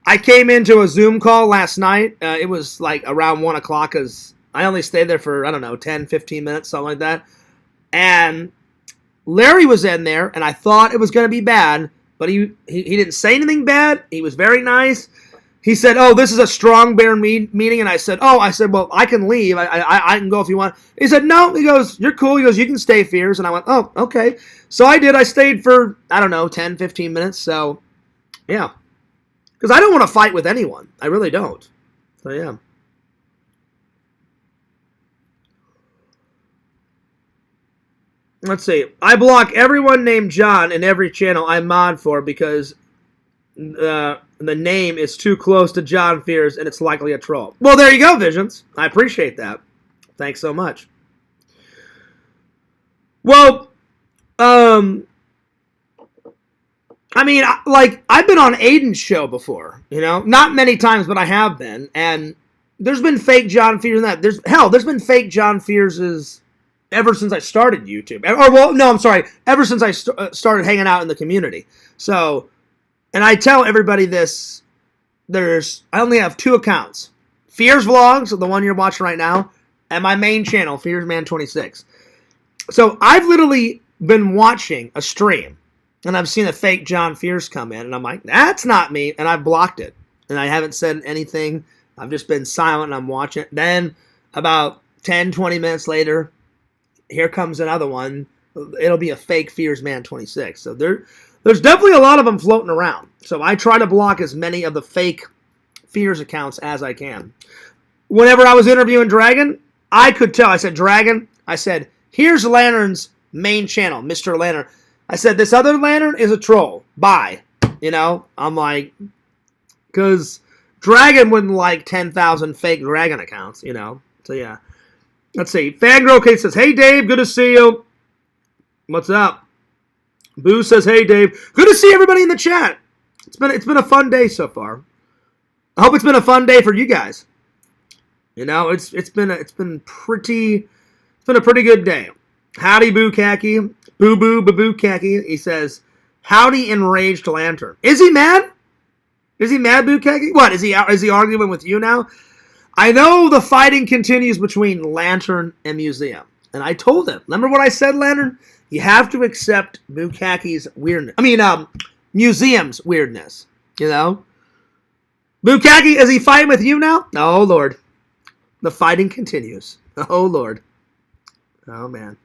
A: I came into a Zoom call last night. It was like around 1 o'clock because I only stayed there for, 10, 15 minutes, something like that. And Larry was in there, and I thought it was going to be bad, but he didn't say anything bad. He was very nice. He said, "Oh, this is a strong bear meeting," and I said, "Well, I can leave. I can go if you want." He said, "No." He goes, "You're cool." He goes, "You can stay, Fears." And I went, "Oh, okay." So I did. I stayed for 10, 15 minutes. So yeah, because I don't want to fight with anyone. I really don't. So yeah. Let's see. I block everyone named John in every channel I mod for because the name is too close to John Fears and it's likely a troll. Well, there you go, Visions. I appreciate that. Thanks so much. Well, I mean, like, I've been on Aiden's show before, not many times, but I have been, and there's been fake John Fears in that. There's been fake John Fearses ever since I started YouTube. Ever since I started hanging out in the community. So, and I tell everybody this, I only have 2 accounts. Fears Vlogs, the one you're watching right now, and my main channel, FearsMan26. So I've literally been watching a stream, and I've seen a fake John Fears come in, and I'm like, that's not me, and I've blocked it. And I haven't said anything. I've just been silent, and I'm watching it. Then, about 10, 20 minutes later, here comes another one. It'll be a fake FearsMan26. So there's definitely a lot of them floating around. So I try to block as many of the fake Fears accounts as I can. Whenever I was interviewing Dragon, I could tell. I said, Dragon, here's Lantern's main channel, Mr. Lantern. I said, this other Lantern is a troll. Bye. I'm like, because Dragon wouldn't like 10,000 fake Dragon accounts, So yeah. Let's see. Fangirl Kate says, "Hey Dave, good to see you." What's up? Boo says, "Hey Dave, good to see everybody in the chat." It's been a fun day so far. I hope it's been a fun day for you guys. It's been a pretty good day. Howdy, Boo Khaki. Boo Khaki. He says, "Howdy, enraged Lantern." Is he mad? Is he mad, Boo Khaki? What is he arguing with you now? I know the fighting continues between Lantern and Museum. And I told him, remember what I said, Lantern? You have to accept Bukaki's weirdness. Museum's weirdness. Bukaki, is he fighting with you now? Oh, Lord. The fighting continues. Oh, Lord. Oh, man.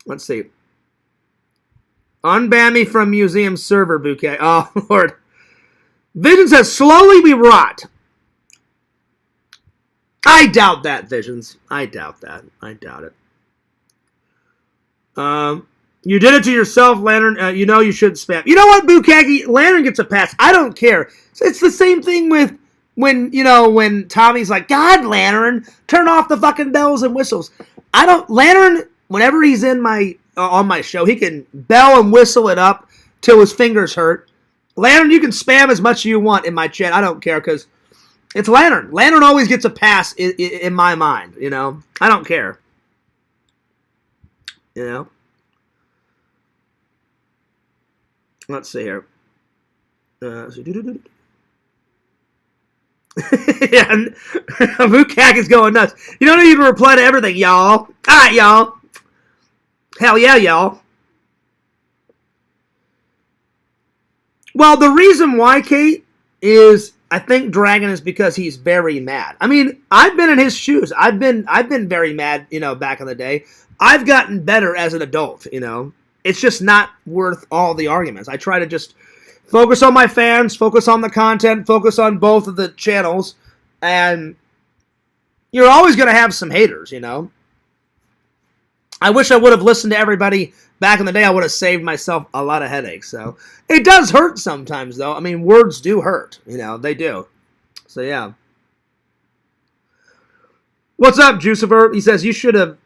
A: Let's see. Unban me from Museum server, Bukaki. Oh, Lord. Vision says, slowly we rot. I doubt that, Visions. I doubt that. I doubt it. You did it to yourself, Lantern. You should spam. You know what, Bukaki? Lantern gets a pass. I don't care. It's the same thing with when Tommy's like, God, Lantern, turn off the fucking bells and whistles. Lantern, whenever he's in on my show, he can bell and whistle it up till his fingers hurt. Lantern, you can spam as much as you want in my chat. I don't care, because it's Lantern. Lantern always gets a pass in my mind, I don't care. Let's see here. Yeah, Vukak is going nuts. You don't need to reply to everything, y'all. All right, y'all. Hell yeah, y'all. Well, the reason why, Kate, is I think Dragon is because he's very mad. I mean, I've been in his shoes. I've been very mad, back in the day. I've gotten better as an adult, It's just not worth all the arguments. I try to just focus on my fans, focus on the content, focus on both of the channels, and you're always going to have some haters, I wish I would have listened to everybody back in the day. I would have saved myself a lot of headaches. So it does hurt sometimes, though. I mean, words do hurt. They do. So, yeah. What's up, Jucifer? He says, you should have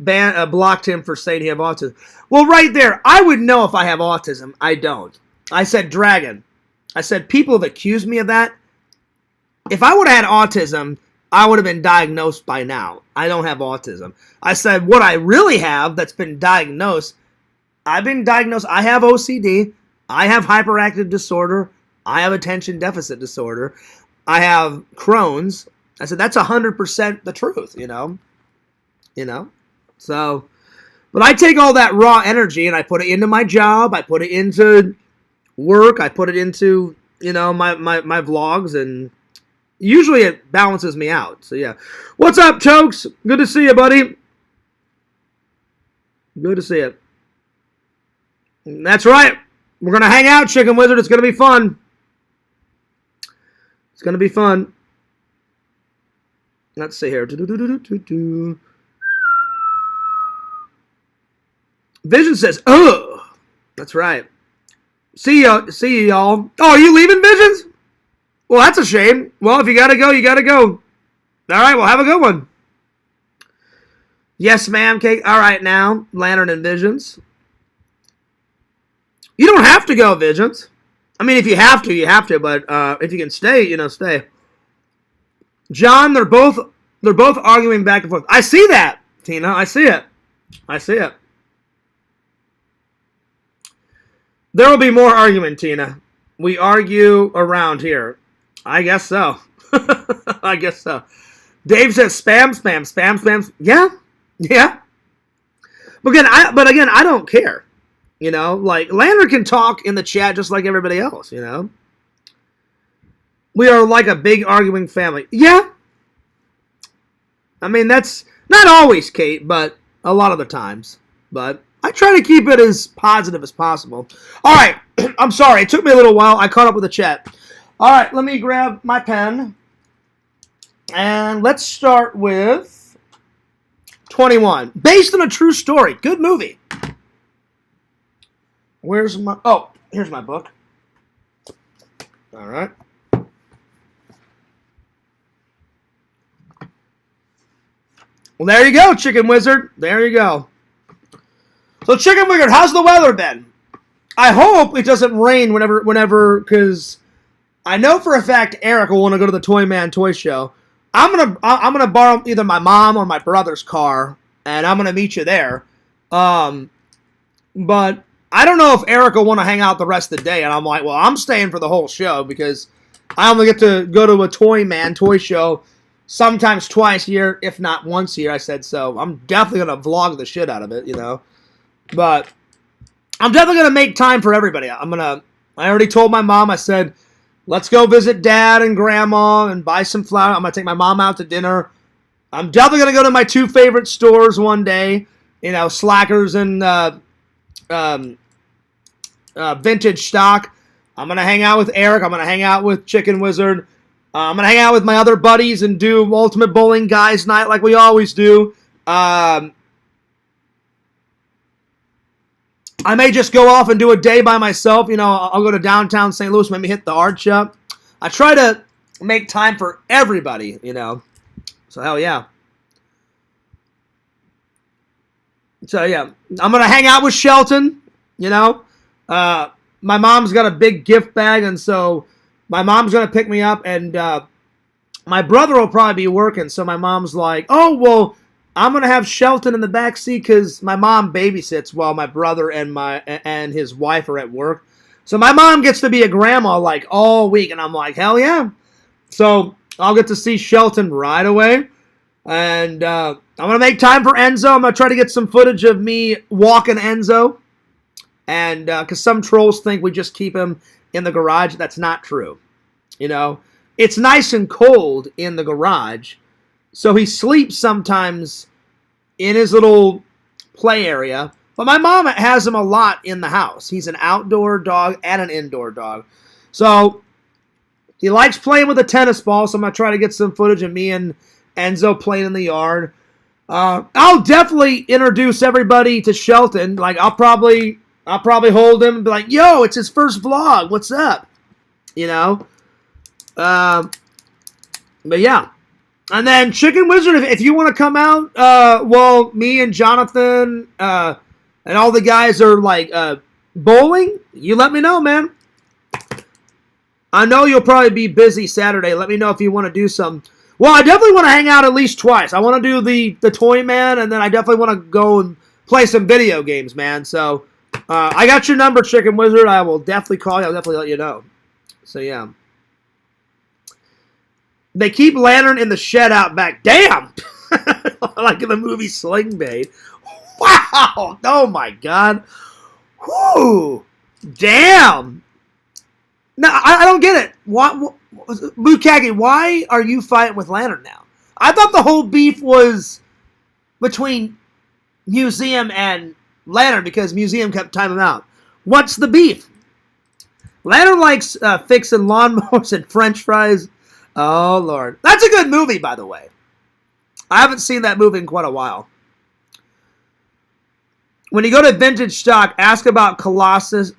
A: blocked him for saying he have autism. Well, right there, I would know if I have autism. I don't. I said Dragon. I said people have accused me of that. If I would have had autism, I would have been diagnosed by now. I don't have autism. I said what I really have that's been diagnosed, I've been diagnosed. I have OCD. I have hyperactive disorder. I have attention deficit disorder. I have Crohn's. I said that's 100% the truth, So, but I take all that raw energy and I put it into my job. I put it into work. I put it into, my vlogs, and usually it balances me out. So, yeah. What's up, Chokes? Good to see you, buddy. Good to see you. That's right. We're going to hang out, Chicken Wizard. It's going to be fun. It's going to be fun. Let's see here. Vision says, "Ugh." That's right. See you, y'all. Oh, are you leaving, Visions? Well, that's a shame. Well, if you gotta go, you gotta go. All right, well, have a good one. Yes, ma'am, Kate. All right, now, Lantern and Visions. You don't have to go, Visions. I mean, if you have to, you have to. But if you can stay, stay. John, they're both arguing back and forth. I see that, Tina. I see it. There will be more argument, Tina. We argue around here. I guess so. I guess so. Dave says spam. Yeah. But again, I don't care. Like Lander can talk in the chat just like everybody else. We are like a big arguing family. Yeah. I mean, that's not always, Kate, but a lot of the times. But I try to keep it as positive as possible. All right. I'm sorry. It took me a little while. I caught up with the chat. All right. Let me grab my pen. And let's start with 21. Based on a true story. Good movie. Where's my... Oh, here's my book. All right. Well, there you go, Chicken Wizard. There you go. So, Chicken Wizard, how's the weather been? I hope it doesn't rain whenever, because I know for a fact Eric will want to go to the Toy Man Toy Show. I'm gonna borrow either my mom or my brother's car, and I'm gonna meet you there. But I don't know if Eric will want to hang out the rest of the day, and I'm like, well, I'm staying for the whole show because I only get to go to a Toy Man Toy Show sometimes twice a year, if not once a year. I said so. I'm definitely gonna vlog the shit out of it, But I'm definitely gonna make time for everybody. I already told my mom. I said, let's go visit Dad and Grandma and buy some flowers. I'm gonna take my mom out to dinner. I'm definitely gonna go to my two favorite stores one day. Slackers and Vintage Stock. I'm gonna hang out with Eric. I'm gonna hang out with Chicken Wizard. I'm going to hang out with my other buddies and do Ultimate Bowling Guys Night like we always do. I may just go off and do a day by myself. I'll go to downtown St. Louis, maybe hit the Arch up. I try to make time for everybody, So, hell yeah. So, yeah. I'm going to hang out with Shelton, My mom's got a big gift bag, and so... my mom's going to pick me up, and my brother will probably be working. So my mom's like, oh, well, I'm going to have Shelton in the back seat because my mom babysits while my brother and his wife are at work. So my mom gets to be a grandma like all week, and I'm like, hell yeah. So I'll get to see Shelton right away. And I'm going to make time for Enzo. I'm going to try to get some footage of me walking Enzo. And because some trolls think we just keep him in the garage. That's not true. it's nice and cold in the garage. So he sleeps sometimes in his little play area. But my mom has him a lot in the house. He's an outdoor dog and an indoor dog. So he likes playing with a tennis ball, so I'm going to try to get some footage of me and Enzo playing in the yard. I'll definitely introduce everybody to Shelton. Like, I'll probably hold him and be like, yo, it's his first vlog. What's up? You know? But yeah. And then Chicken Wizard, if you want to come out, well, me and Jonathan and all the guys are like bowling, you let me know, man. I know you'll probably be busy Saturday. Let me know if you want to do some. Well, I definitely want to hang out at least twice. I want to do the Toy Man, and then I definitely want to go and play some video games, man. So I got your number, Chicken Wizard. I will definitely call you. I'll definitely let you know. So, yeah. They keep Lantern in the shed out back. Damn! Like in the movie Sling Blade. Wow! Oh, my God. Whoo! Damn! No, I don't get it. Bukaki, why are you fighting with Lantern now? I thought the whole beef was between Museum and Lantern because Museum kept timing out. What's the beef? Lantern likes fixing lawnmowers and French fries. Oh, Lord. That's a good movie, by the way. I haven't seen that movie in quite a while. When you go to Vintage Stock, ask about Colossus,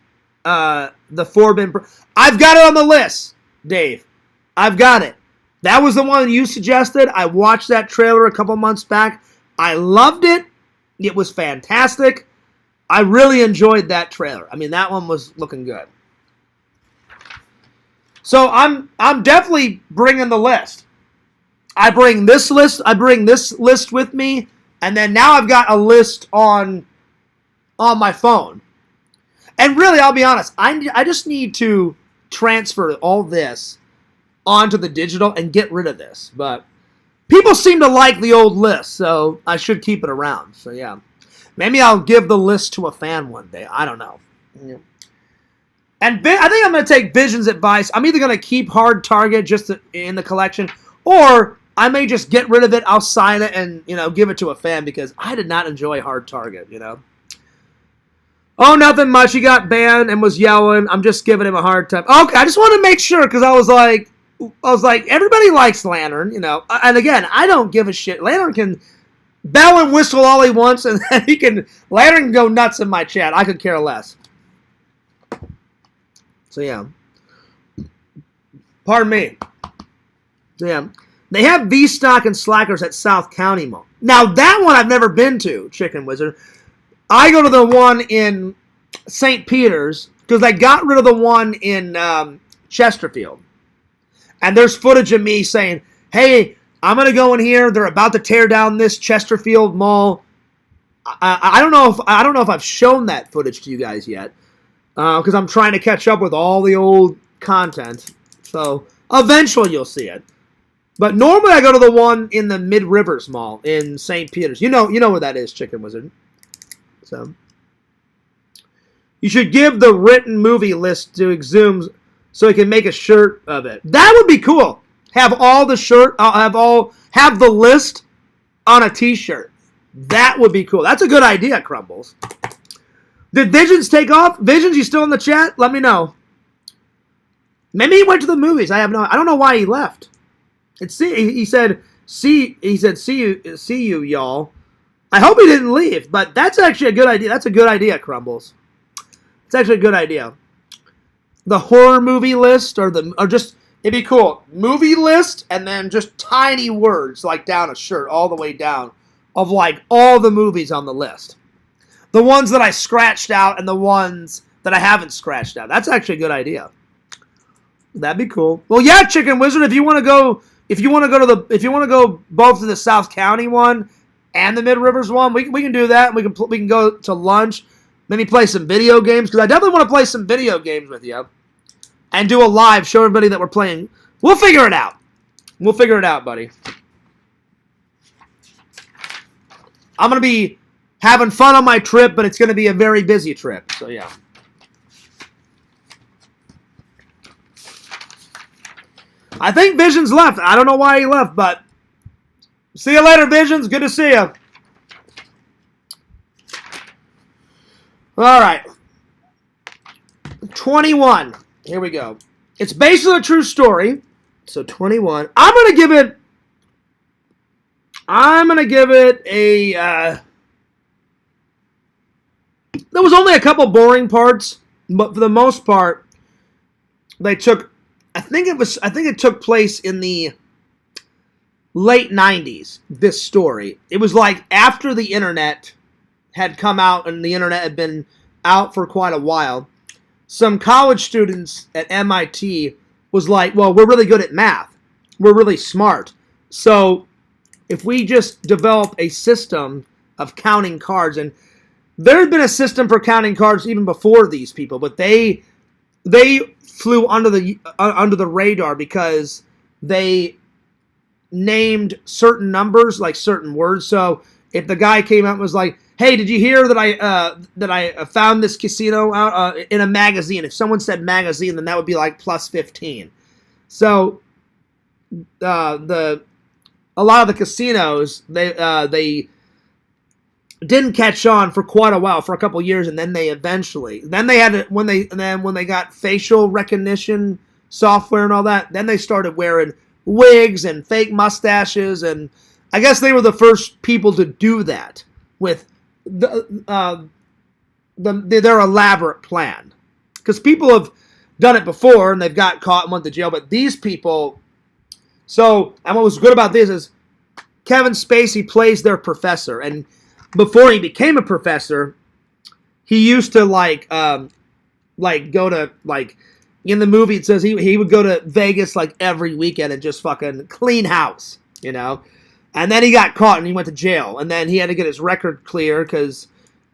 A: the Forbidden. I've got it on the list, Dave. I've got it. That was the one you suggested. I watched that trailer a couple months back. I loved it. It was fantastic. I really enjoyed that trailer. I mean, that one was looking good. So I'm definitely bringing the list. I bring this list with me, and then now I've got a list on my phone. And really, I'll be honest, I just need to transfer all this onto the digital and get rid of this. But people seem to like the old list, so I should keep it around. So yeah, maybe I'll give the list to a fan one day. I don't know. Yeah. And I think I'm going to take Vision's advice. I'm either going to keep Hard Target just in the collection, or I may just get rid of it. I'll sign it and, give it to a fan because I did not enjoy Hard Target, Oh, nothing much. He got banned and was yelling. I'm just giving him a hard time. Okay, I just want to make sure because I was like, everybody likes Lantern, And again, I don't give a shit. Lantern can bell and whistle all he wants, and then Lantern can go nuts in my chat. I could care less. So, yeah. Pardon me. So, yeah. They have V-Stock and Slackers at South County Mall. Now, that one I've never been to, Chicken Wizard. I go to the one in St. Peter's because they got rid of the one in Chesterfield. And there's footage of me saying, hey, I'm going to go in here. They're about to tear down this Chesterfield mall. I don't know if I've shown that footage to you guys yet. Because I'm trying to catch up with all the old content. So, eventually you'll see it. But normally I go to the one in the Mid-Rivers Mall in St. Peter's. You know where that is, Chicken Wizard. So, you should give the written movie list to Exhumes so he can make a shirt of it. That would be cool. Have all the shirt, have the list on a t-shirt. That would be cool. That's a good idea, Crumbles. Did Visions take off? Visions, you still in the chat? Let me know. Maybe he went to the movies. I don't know why he left. He said, see you, y'all. I hope he didn't leave, but that's actually a good idea. That's a good idea, Crumbles. It's actually a good idea. The horror movie list or just it'd be cool. Movie list and then just tiny words like down a shirt all the way down of like all the movies on the list. The ones that I scratched out and the ones that I haven't scratched out. That's actually a good idea. That'd be cool. Well, yeah, Chicken Wizard, if you want to go both to the South County one and the Mid Rivers one, we can do that. We can go to lunch, maybe play some video games because I definitely want to play some video games with you and do a live, show everybody that we're playing. We'll figure it out. We'll figure it out, buddy. I'm gonna be having fun on my trip, but it's going to be a very busy trip. So, yeah. I think Visions left. I don't know why he left, but see you later, Visions. Good to see you. All right. 21. Here we go. It's based on a true story. So 21. I'm going to give it a... there was only a couple boring parts, but for the most part, they took... I think it took place in the late 90s, this story. It was like after the internet had come out, and the internet had been out for quite a while. Some college students at MIT was like, well, we're really good at math. We're really smart. So if we just develop a system of counting cards, and there had been a system for counting cards even before these people, but they flew under the radar because they named certain numbers, like certain words. So if the guy came out and was like, hey, did you hear that I found this casino out in a magazine? If someone said magazine, then that would be like plus 15. So a lot of the casinos, they didn't catch on for quite a while, for a couple years, and then they eventually, when they got facial recognition software and all that, then they started wearing wigs and fake mustaches, and I guess they were the first people to do that with their elaborate plan. Because people have done it before, and they've got caught and went to jail, but these people... So, and what was good about this is Kevin Spacey plays their professor, and before he became a professor, he used to go to, in the movie it says he would go to Vegas like every weekend and just fucking clean house, you know? And then he got caught and he went to jail, and then he had to get his record clear because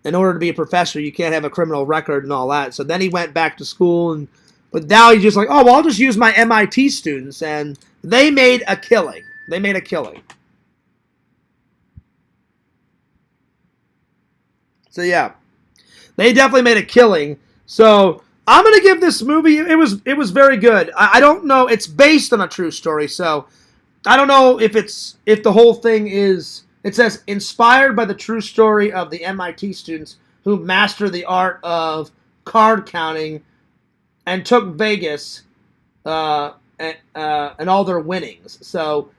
A: in order to be a professor, you can't have a criminal record and all that. So then he went back to school, but now he's just like, oh, well, I'll just use my MIT students, and they made a killing. So yeah, they definitely made a killing. So I'm gonna give this movie. It was very good. I don't know. It's based on a true story, so I don't know if the whole thing is. It says inspired by the true story of the MIT students who master the art of card counting and took Vegas and all their winnings. So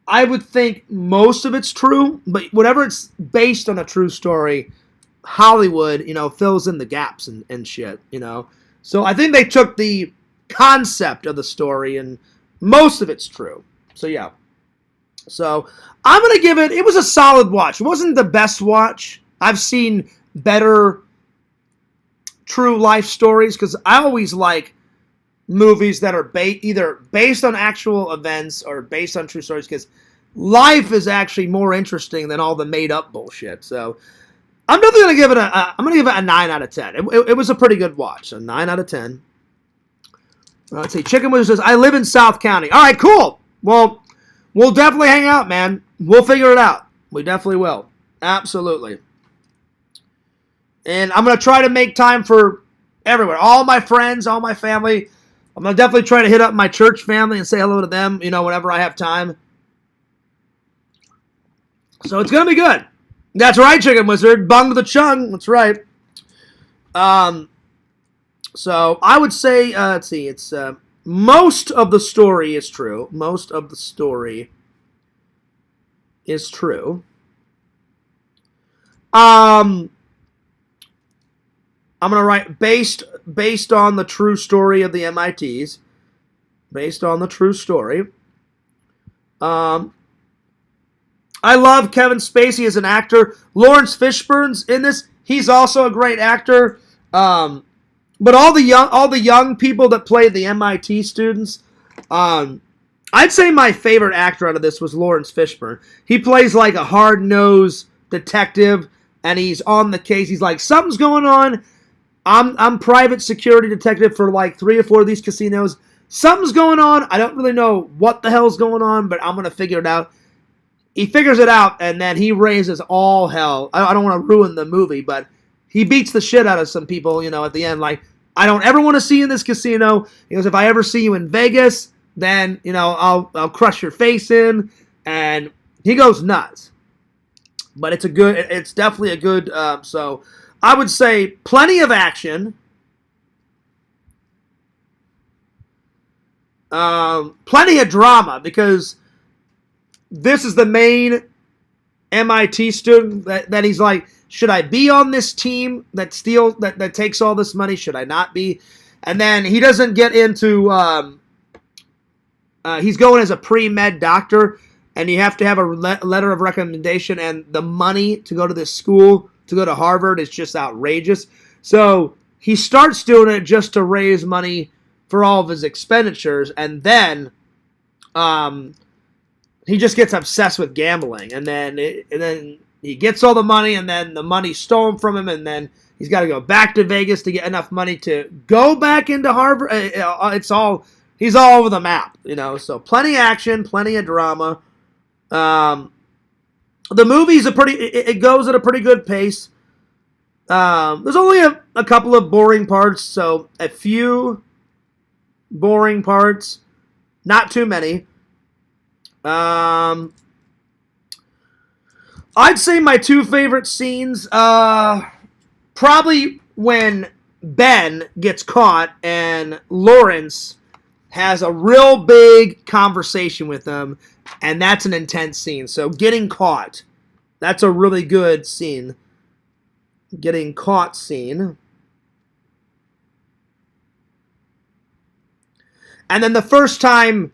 A: I would think most of it's true, but whatever it's based on a true story, Hollywood, fills in the gaps and shit, So I think they took the concept of the story and most of it's true. So yeah. So I'm going to give it was a solid watch. It wasn't the best watch. I've seen better true life stories because I always like movies that are either based on actual events or based on true stories because life is actually more interesting than all the made up bullshit. So I'm definitely going to give it a 9 out of 10. It was a pretty good watch. A 9 out of 10. Let's see. Chicken Wizard says, I live in South County. All right, cool. Well, we'll definitely hang out, man. We'll figure it out. We definitely will. Absolutely. And I'm going to try to make time for everyone. All my friends, all my family. I'm going to definitely try to hit up my church family and say hello to them, whenever I have time. So it's going to be good. That's right, Chicken Wizard. Bung the chung. That's right. So I would say, let's see, it's most of the story is true. Most of the story is true. I'm gonna write based on the true story of the MITs. Based on the true story. I love Kevin Spacey as an actor. Lawrence Fishburne's in this. He's also a great actor. But all the young people that play the MIT students, I'd say my favorite actor out of this was Lawrence Fishburne. He plays like a hard-nosed detective, and he's on the case. He's like, something's going on. I'm private security detective for like 3 or 4 of these casinos. Something's going on. I don't really know what the hell's going on, but I'm going to figure it out. He figures it out, and then he raises all hell. I don't want to ruin the movie, but he beats the shit out of some people, at the end. Like, I don't ever want to see you in this casino. He goes, if I ever see you in Vegas, then I'll crush your face in, and he goes nuts. But it's definitely a good. So I would say plenty of action, plenty of drama, because this is the main MIT student that he's like, should I be on this team that takes all this money? Should I not be? And then he doesn't get into. He's going as a pre-med doctor, and you have to have a letter of recommendation, and the money to go to this school, to go to Harvard, is just outrageous. So he starts doing it just to raise money for all of his expenditures, and then he just gets obsessed with gambling, and then he gets all the money, and then the money's stolen from him, and then he's got to go back to Vegas to get enough money to go back into Harvard. He's all over the map, So plenty of action, plenty of drama. The movie's it goes at a pretty good pace. There's only a couple of boring parts, so a few boring parts, not too many. I'd say my two favorite scenes, probably when Ben gets caught and Lawrence has a real big conversation with him, and that's an intense scene. So getting caught, that's a really good scene. Getting caught scene. And then the first time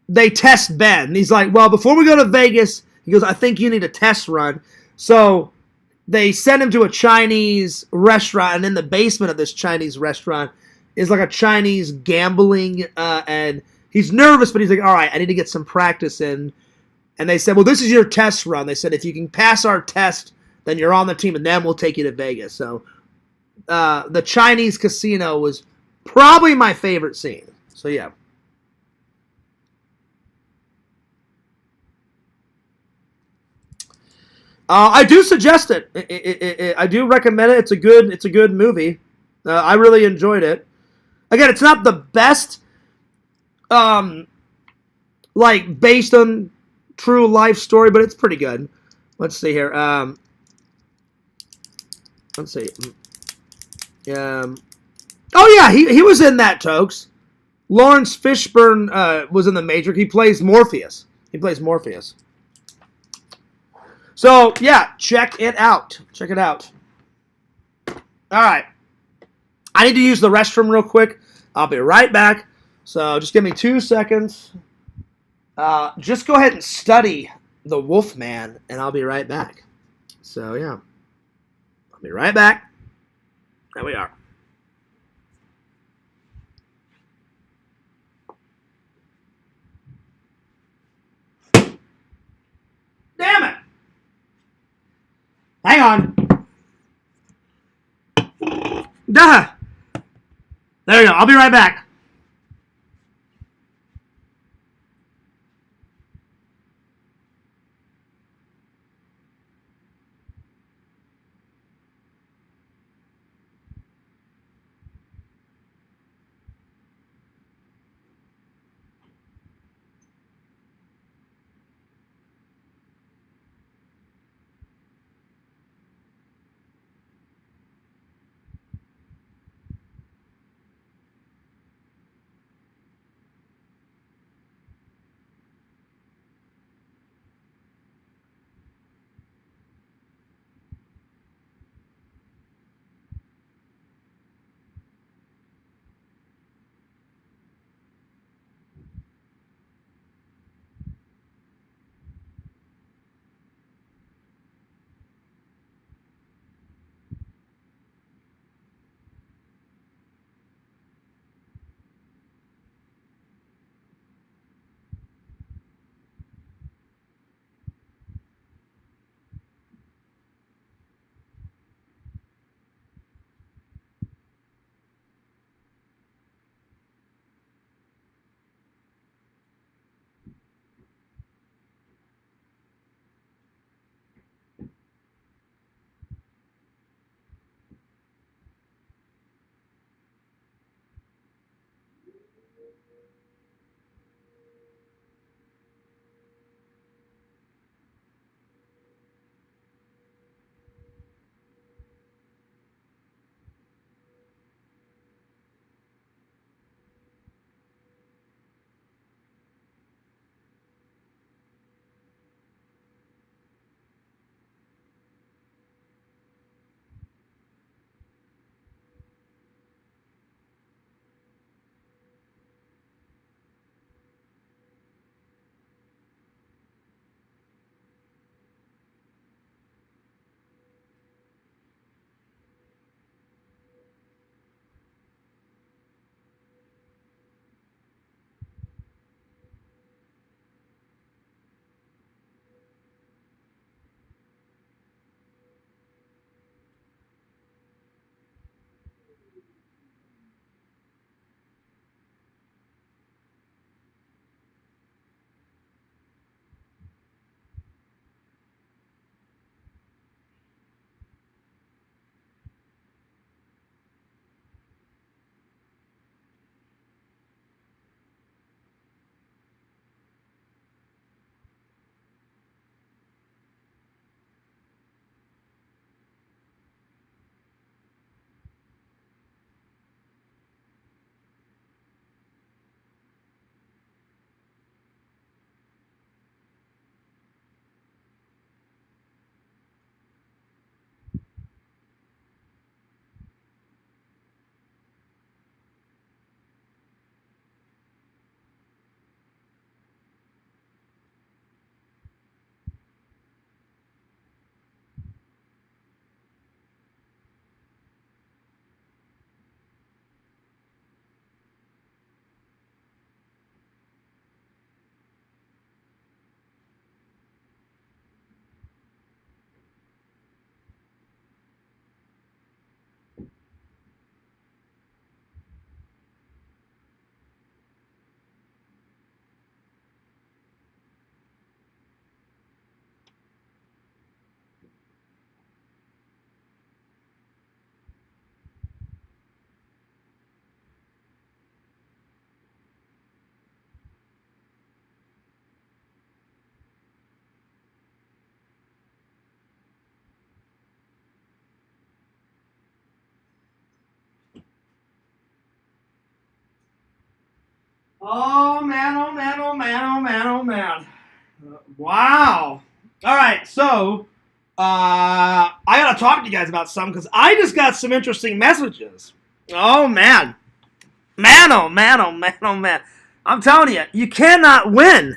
A: they test Ben, he's like, well, before we go to Vegas, he goes, I think you need a test run. So they send him to a Chinese restaurant, and in the basement of this Chinese restaurant is like a Chinese gambling, and he's nervous, but he's like, all right, I need to get some practice in. And they said, well, this is your test run. They said, if you can pass our test, then you're on the team, and then we'll take you to Vegas. So the Chinese casino was probably my favorite scene. So, yeah. I do suggest it. I do recommend it. It's a good movie. I really enjoyed it. Again, it's not the best, based on true life story, but it's pretty good. Let's see here. Let's see. Oh yeah, he was in that, Tokes. Lawrence Fishburne was in The Matrix. He plays Morpheus. So yeah, check it out. All right. I need to use the restroom real quick. I'll be right back. So just give me 2 seconds. Just go ahead and study the Wolfman, and I'll be right back. So yeah, I'll be right back. There we are. Damn it! Hang on. Duh. There we go. I'll be right back. Oh man, oh man, oh man, oh man, oh man. Wow. All right, so I gotta talk to you guys about something because I just got some interesting messages. Oh man, man, oh man, oh man, oh man. I'm telling you, you cannot win.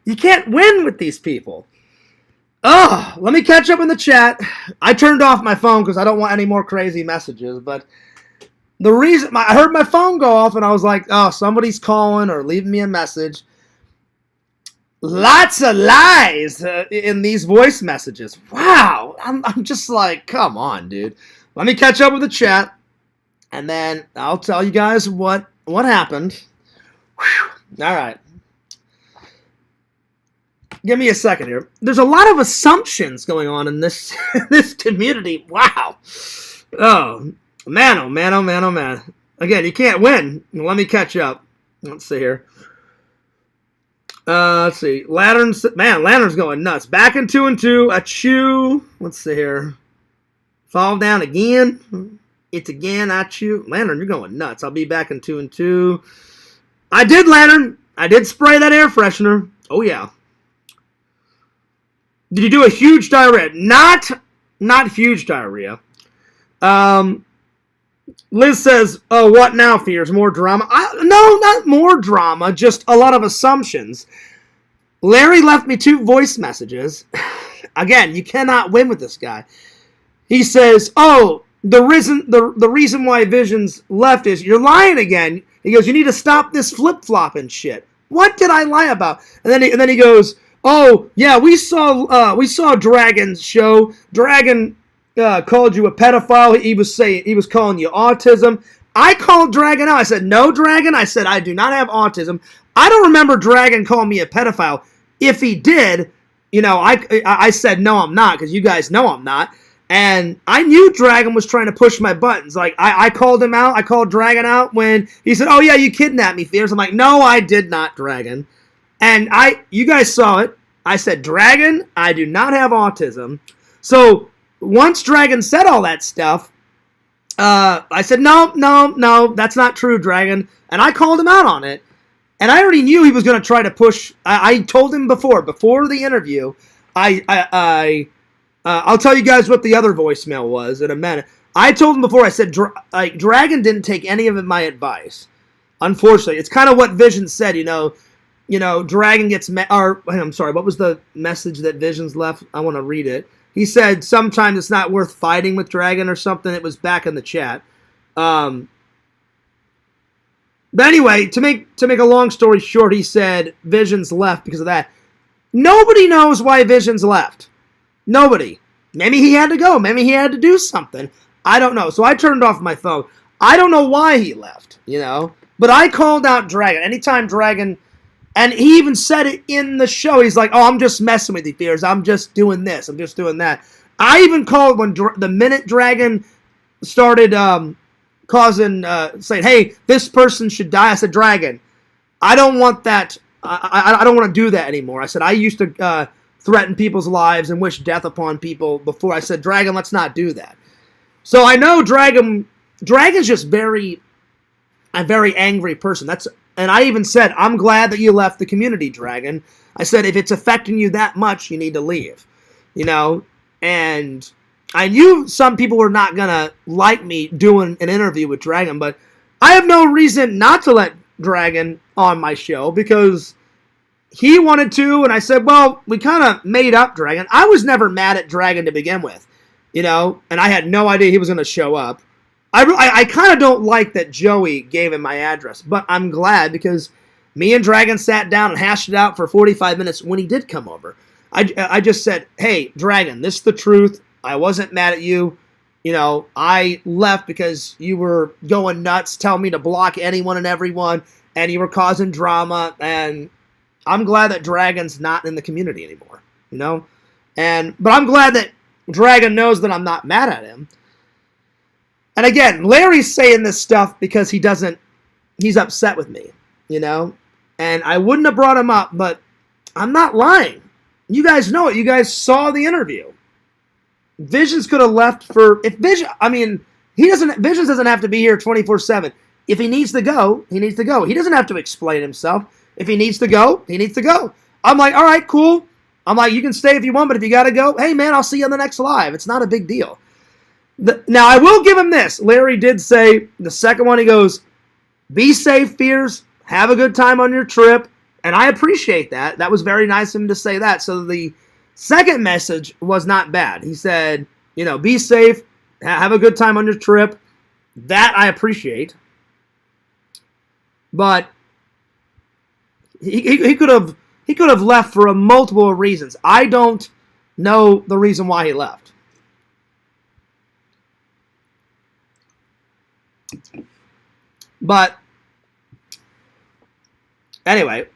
A: You can't win with these people. Oh, let me catch up in the chat. I turned off my phone because I don't want any more crazy messages. But the reason I heard my phone go off and I was like, oh, somebody's calling or leaving me a message. Lots of lies in these voice messages. Wow. I'm just like, come on, dude. Let me catch up with the chat, and then I'll tell you guys what happened. Whew. All right. Give me a second here. There's a lot of assumptions going on in this this community. Wow. Oh, man, oh, man, oh, man, oh, man. Again, you can't win. Let me catch up. Let's see here. Let's see. Lantern's going nuts. Back in 2-2. A chew. Let's see here. Fall down again. It's again. I chew. Lantern, you're going nuts. I'll be back in 2-2. I did, Lantern. I did spray that air freshener. Oh, yeah. Did you do a huge diarrhea? Not huge diarrhea. Liz says, oh, what now, Fears? More drama? No, not more drama, just a lot of assumptions. Larry left me 2 voice messages. Again, you cannot win with this guy. He says, oh, the reason why Visions left is you're lying again. He goes, you need to stop this flip-flopping shit. What did I lie about? And then he goes, oh, yeah, we saw Dragon's show. Dragon called you a pedophile. He was calling you autism. I called Dragon out. I said, no, Dragon. I said, I do not have autism. I don't remember Dragon calling me a pedophile. If he did, I said, no, I'm not, because you guys know I'm not. And I knew Dragon was trying to push my buttons. Like, I called him out. I called Dragon out when he said, oh, yeah, you kidnapped me, Fears. I'm like, no, I did not, Dragon. And you guys saw it. I said, Dragon, I do not have autism. So once Dragon said all that stuff, I said, no, that's not true, Dragon. And I called him out on it. And I already knew he was going to try to push. I told him before the interview. I'll tell you guys what the other voicemail was in a minute. I told him before. I said, Dragon didn't take any of my advice. Unfortunately, it's kind of what Vision said. Dragon gets. I'm sorry. What was the message that Visions left? I want to read it. He said sometimes it's not worth fighting with Dragon or something. It was back in the chat. But anyway, to make a long story short, he said Visions left because of that. Nobody knows why Visions left. Nobody. Maybe he had to go. Maybe he had to do something. I don't know. So I turned off my phone. I don't know why he left, But I called out Dragon. Anytime Dragon... And he even said it in the show. He's like, oh, I'm just messing with you, Fears. I'm just doing this. I'm just doing that. I even called when the minute Dragon started saying, hey, this person should die. I said, Dragon, I don't want that. I don't want to do that anymore. I said, I used to threaten people's lives and wish death upon people before. I said, Dragon, let's not do that. So I know Dragon's just a very angry person. And I even said, I'm glad that you left the community, Dragon. I said, if it's affecting you that much, you need to leave. And I knew some people were not going to like me doing an interview with Dragon, but I have no reason not to let Dragon on my show because he wanted to, and I said, well, we kind of made up Dragon. I was never mad at Dragon to begin with, and I had no idea he was going to show up. I kind of don't like that Joey gave him my address, but I'm glad because me and Dragon sat down and hashed it out for 45 minutes when he did come over. I just said, hey, Dragon, this is the truth. I wasn't mad at you. I left because you were going nuts, telling me to block anyone and everyone, and you were causing drama, and I'm glad that Dragon's not in the community anymore, But I'm glad that Dragon knows that I'm not mad at him. And again, Larry's saying this stuff because he's upset with me, And I wouldn't have brought him up, but I'm not lying. You guys know it. You guys saw the interview. Visions could have left Visions doesn't have to be here 24/7. if he needs to go, he needs to go. He doesn't have to explain himself. If he needs to go, he needs to go. I'm like, all right, cool. I'm like, you can stay if you want, but if you got to go, hey, man, I'll see you on the next live. It's not a big deal. Now, I will give him this. Larry did say, the second one, he goes, be safe, Fears. Have a good time on your trip. And I appreciate that. That was very nice of him to say that. So the second message was not bad. He said, be safe. Have a good time on your trip. That I appreciate. But he could have left for multiple reasons. I don't know the reason why he left. But anyway,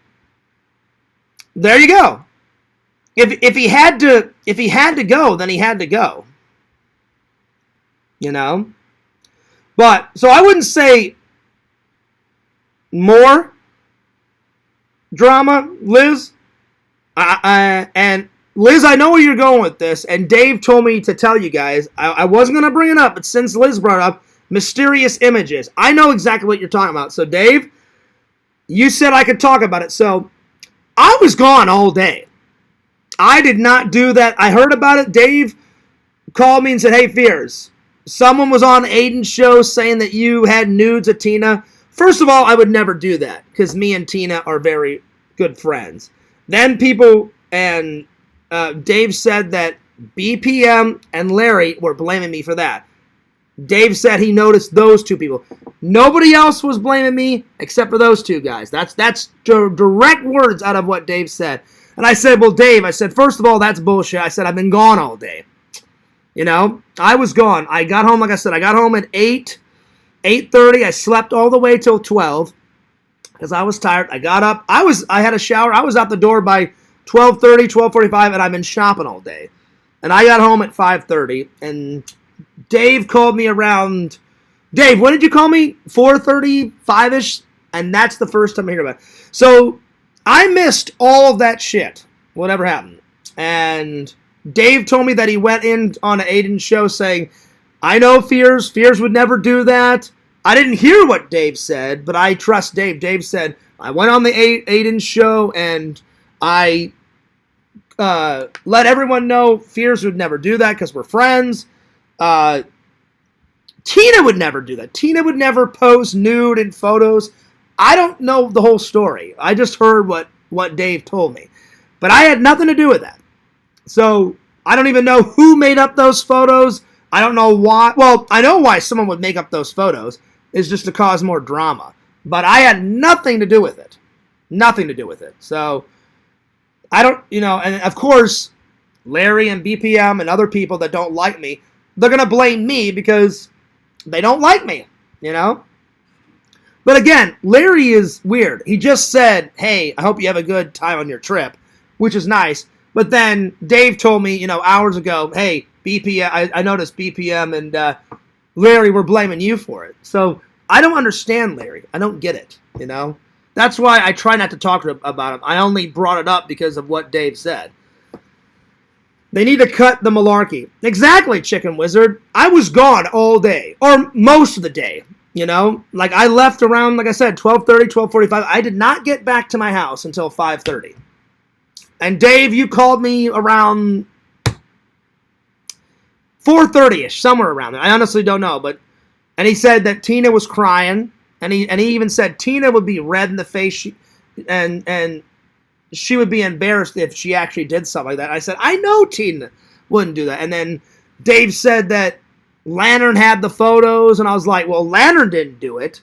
A: there you go. If he had to go, then he had to go. But so I wouldn't say more drama, Liz. And Liz, I know where you're going with this, and Dave told me to tell you guys. I wasn't going to bring it up, but since Liz brought it up, mysterious images. I know exactly what you're talking about. So, Dave, you said I could talk about it. So, I was gone all day. I did not do that. I heard about it. Dave called me and said, hey, Fears, someone was on Aiden's show saying that you had nudes of Tina. First of all, I would never do that because me and Tina are very good friends. Then people and Dave said that BPM and Larry were blaming me for that. Dave said he noticed those two people. Nobody else was blaming me except for those two guys. That's direct words out of what Dave said. And I said, well, Dave, I said, first of all, that's bullshit. I said, I've been gone all day. I was gone. I got home, like I said, I got home at 8:30. I slept all the way till 12 because I was tired. I got up. I had a shower. I was out the door by 12:30, 12:45, and I've been shopping all day. And I got home at 5:30, and Dave called me around. Dave, when did you call me? 4:35-ish, and that's the first time I hear about it. So I missed all of that shit, whatever happened. And Dave told me that he went in on an Aiden show saying, I know Fears would never do that. I didn't hear what Dave said, but I trust Dave. Dave said, I went on the Aiden show and I let everyone know Fears would never do that because we're friends. Tina would never do that. Tina would never post nude in photos. I don't know the whole story. I just heard what Dave told me. But I had nothing to do with that. So I don't even know who made up those photos. I don't know why. Well, I know why someone would make up those photos. Is just to cause more drama. But I had nothing to do with it. Nothing to do with it. So I don't, and of course, Larry and BPM and other people that don't like me, they're going to blame me because they don't like me, But again, Larry is weird. He just said, hey, I hope you have a good time on your trip, which is nice. But then Dave told me, hours ago, hey, BPM, I noticed BPM and Larry were blaming you for it. So I don't understand Larry. I don't get it, That's why I try not to talk about him. I only brought it up because of what Dave said. They need to cut the malarkey. Exactly, Chicken Wizard. I was gone all day, or most of the day, Like, I left around, like I said, 12:30, 12:45. I did not get back to my house until 5:30. And Dave, you called me around 4:30-ish, somewhere around there. I honestly don't know, and he said that Tina was crying, and he even said Tina would be red in the face, and she would be embarrassed if she actually did something like that. I said, I know Tina wouldn't do that. And then Dave said that Lantern had the photos, and I was like, well, Lantern didn't do it,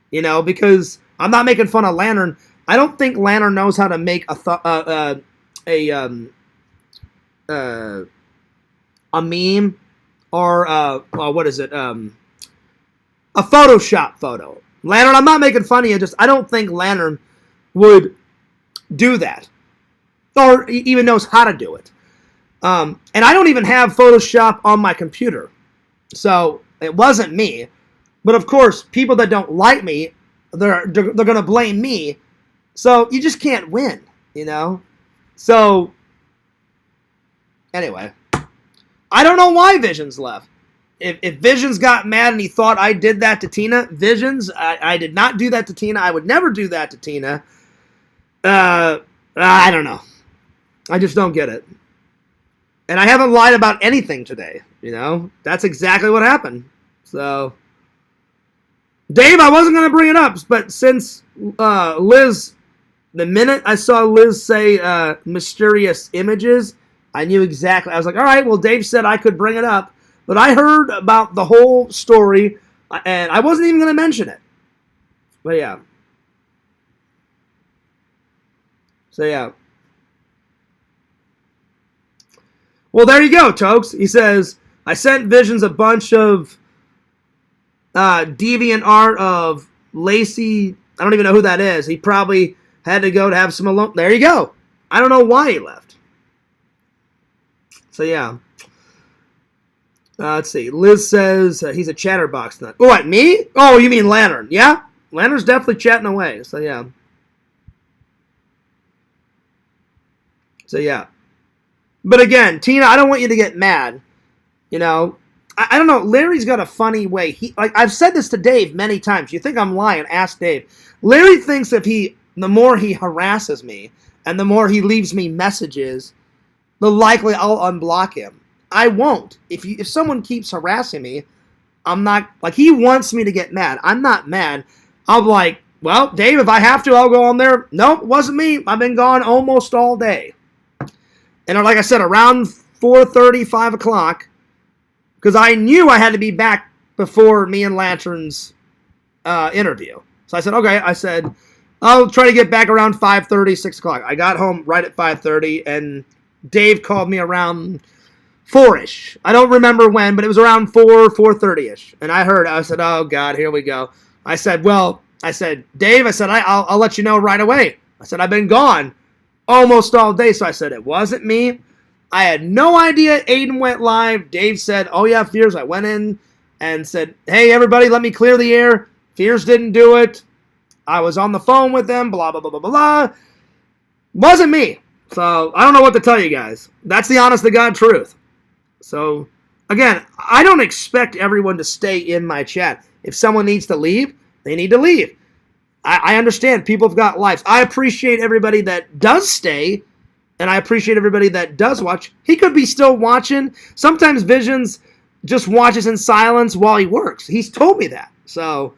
A: because I'm not making fun of Lantern. I don't think Lantern knows how to make a meme or what is it? A Photoshop photo. Lantern, I'm not making fun of you. I don't think Lantern would do that, or even knows how to do it. And I don't even have Photoshop on my computer, so it wasn't me. But of course, people that don't like me, they're gonna blame me. So you just can't win, So anyway, I don't know why Visions left. if Visions got mad and he thought I did that to Tina, Visions, I did not do that to Tina. I would never do that to Tina. I don't know. I just don't get it. And I haven't lied about anything today. That's exactly what happened. So, Dave, I wasn't going to bring it up, but since Liz, the minute I saw Liz say mysterious images, I knew exactly. I was like, all right, well, Dave said I could bring it up. But I heard about the whole story, and I wasn't even going to mention it. But yeah. So yeah. Well, there you go, Tokes. He says, I sent Visions a bunch of deviant art of Lacey. I don't even know who that is. He probably had to go to have some alone. There you go. I don't know why he left. So yeah. Let's see. Liz says he's a chatterbox nut. Oh, what, me? Oh, you mean Lantern. Yeah? Lantern's definitely chatting away. So yeah. So yeah. But again, Tina, I don't want you to get mad. I don't know. Larry's got a funny way. I've said this to Dave many times. You think I'm lying? Ask Dave. Larry thinks the more he harasses me and the more he leaves me messages, the likely I'll unblock him. I won't. If someone keeps harassing me, I'm not, he wants me to get mad. I'm not mad. I'll be like, well, Dave, if I have to, I'll go on there. Nope, it wasn't me. I've been gone almost all day. And like I said, around 4:30, 5 o'clock, because I knew I had to be back before me and Lantern's interview. So I said, okay. I said, I'll try to get back around 5:30, 6 o'clock. I got home right at 5:30, and Dave called me around 4-ish. I don't remember when, but it was around 4:30-ish. And I said, oh, God, here we go. I said, Dave, I'll let you know right away. I said, I've been gone almost all day. So I said, it wasn't me. I had no idea Aiden went live. Dave said, oh, yeah, Fears. I went in and said, hey, everybody, let me clear the air. Fears didn't do it. I was on the phone with them, blah, blah, blah, blah, blah. Wasn't me. So I don't know what to tell you guys. That's the honest to God truth. So, again, I don't expect everyone to stay in my chat. If someone needs to leave, they need to leave. I understand people have got lives. I appreciate everybody that does stay, and I appreciate everybody that does watch. He could be still watching. Sometimes Visions just watches in silence while he works. He's told me that. So,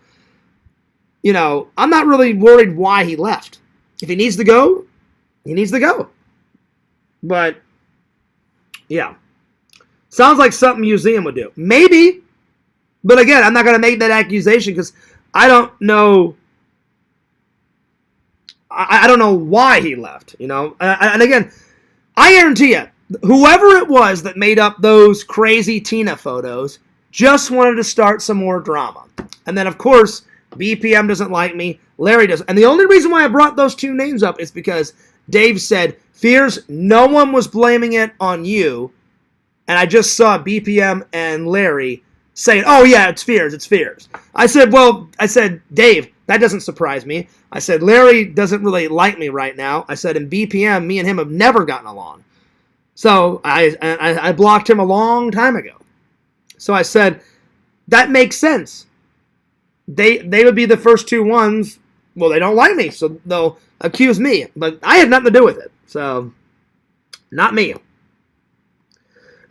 A: I'm not really worried why he left. If he needs to go, he needs to go. But, yeah. Sounds like something Museum would do. Maybe. But again, I'm not going to make that accusation because I don't know. I don't know why he left, And again, I guarantee you, whoever it was that made up those crazy Tina photos just wanted to start some more drama. And then, of course, BPM doesn't like me. Larry doesn't. And the only reason why I brought those two names up is because Dave said, Fears, no one was blaming it on you. And I just saw BPM and Larry saying, oh, yeah, it's Fears. I said, Dave, that doesn't surprise me. I said, Larry doesn't really like me right now. I said, in BPM, me and him have never gotten along. So I blocked him a long time ago. So I said, that makes sense. They would be the first two ones. Well, they don't like me, so they'll accuse me. But I had nothing to do with it. So, not me.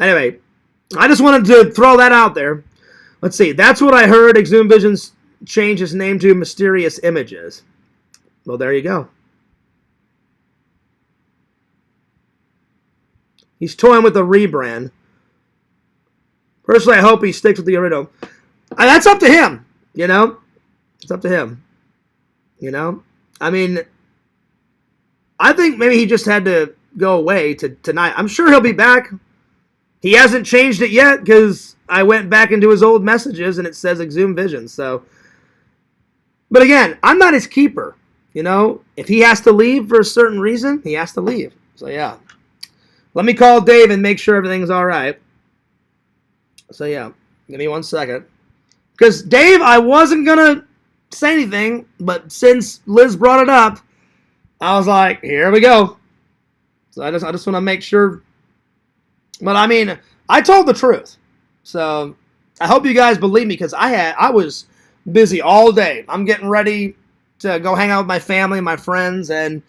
A: Anyway, I just wanted to throw that out there. Let's see. That's what I heard. Exhumed Visions changed his name to Mysterious Images. Well, there you go. He's toying with the rebrand. Personally, I hope he sticks with the original. And that's up to him, It's up to him, I mean, I think maybe he just had to go away tonight. I'm sure he'll be back. He hasn't changed it yet because I went back into his old messages and it says Exhumed Visions. So, but again, I'm not his keeper. If he has to leave for a certain reason, he has to leave. So yeah, let me call Dave and make sure everything's all right. So yeah, give me 1 second. Because Dave, I wasn't gonna say anything, but since Liz brought it up, I was like, here we go. So I just want to make sure. But I mean, I told the truth. So I hope you guys believe me because I was busy all day. I'm getting ready to go hang out with my family, my friends, and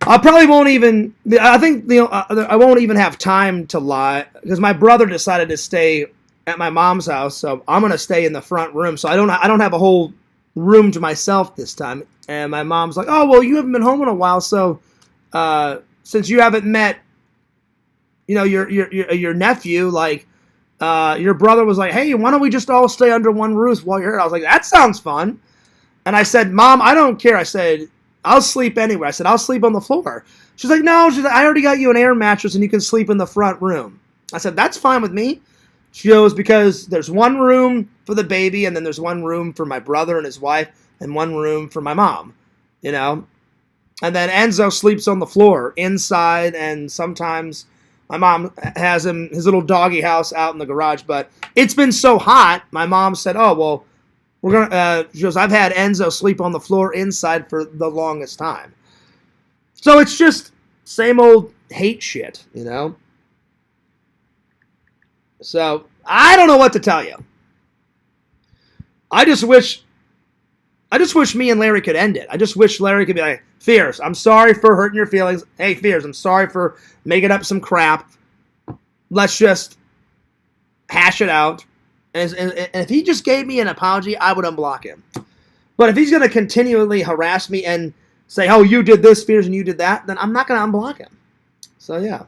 A: I probably won't even. I think I won't even have time to lie because my brother decided to stay at my mom's house, so I'm gonna stay in the front room. So I don't have a whole room to myself this time. And my mom's like, "Oh well, you haven't been home in a while, so since you haven't met, your nephew, like." Your brother was like, "Hey, why don't we just all stay under one roof while you're here?" I was like, "That sounds fun." And I said, "Mom, I don't care." I said, "I'll sleep anywhere." I said, "I'll sleep on the floor." She's like, "No." She's like, "I already got you an air mattress and you can sleep in the front room." I said, "That's fine with me." She goes, "Because there's one room for the baby and then there's one room for my brother and his wife and one room for my mom, And then Enzo sleeps on the floor inside, and sometimes my mom has him his little doggy house out in the garage. But it's been so hot, my mom said, "Oh well, we're gonna." She goes, "I've had Enzo sleep on the floor inside for the longest time." So it's just same old hate shit, So I don't know what to tell you. I just wish me and Larry could end it. I just wish Larry could be like, "Fierce, I'm sorry for hurting your feelings. Hey, Fierce, I'm sorry for making up some crap. Let's just hash it out." And if he just gave me an apology, I would unblock him. But if he's going to continually harass me and say, "Oh, you did this, Fierce, and you did that," then I'm not going to unblock him. So, yeah.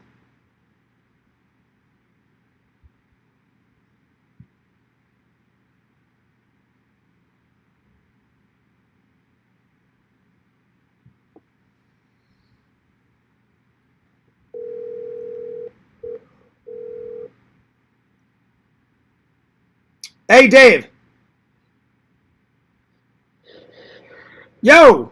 A: Hey, Dave. Yo.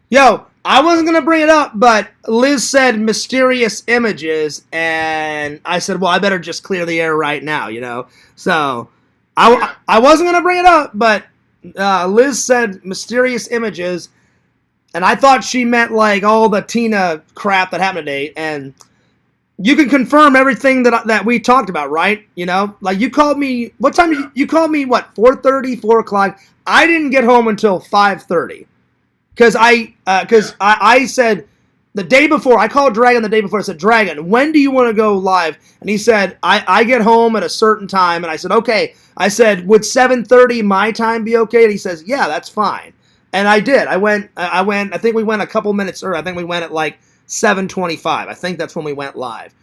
A: Yo, I wasn't going to bring it up, but Liz said mysterious images, and I said, well, I better just clear the air right now, So I wasn't going to bring it up, but Liz said mysterious images, and I thought she meant like all the Tina crap that happened today, and you can confirm everything that we talked about, right? Like you called me, what time you called me, what, 4:30, 4 o'clock? I didn't get home until 5:30. Because I said the day before, I called Dragon the day before. I said, "Dragon, when do you want to go live?" And he said, I get home at a certain time. And I said, "Okay." I said, "Would 7:30 my time be okay?" And he says, "Yeah, that's fine." And I did. I went, I think we went a couple minutes early. I think we went at like 7:25. I think that's when we went live.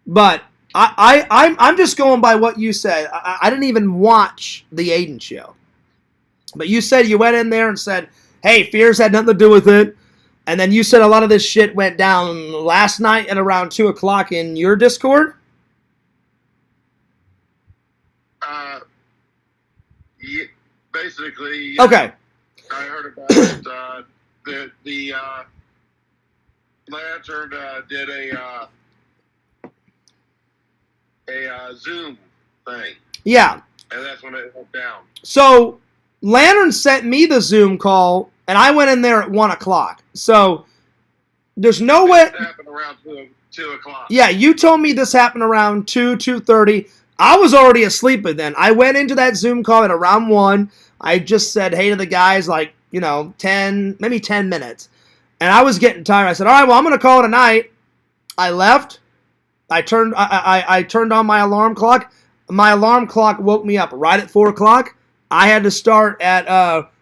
A: But I'm just going by what you said. I didn't even watch the Aiden show. But you said you went in there and said, "Hey, Fears had nothing to do with it." And then you said a lot of this shit went down last night at around 2 o'clock in your Discord?
C: Yeah, basically.
A: Okay.
C: I heard about it. The Lantern did a Zoom thing.
A: Yeah.
C: And that's when it went down.
A: So Lantern sent me the Zoom call, and I went in there at 1 o'clock. So there's no way.
C: It happened around 2 o'clock.
A: Yeah, you told me this happened around 2:30. I was already asleep by then. I went into that Zoom call at around 1. I just said hey to the guys, like, 10 minutes. And I was getting tired. I said, "All right, well, I'm going to call it a night." I left. I turned on my alarm clock. My alarm clock woke me up right at 4 o'clock. I had to start at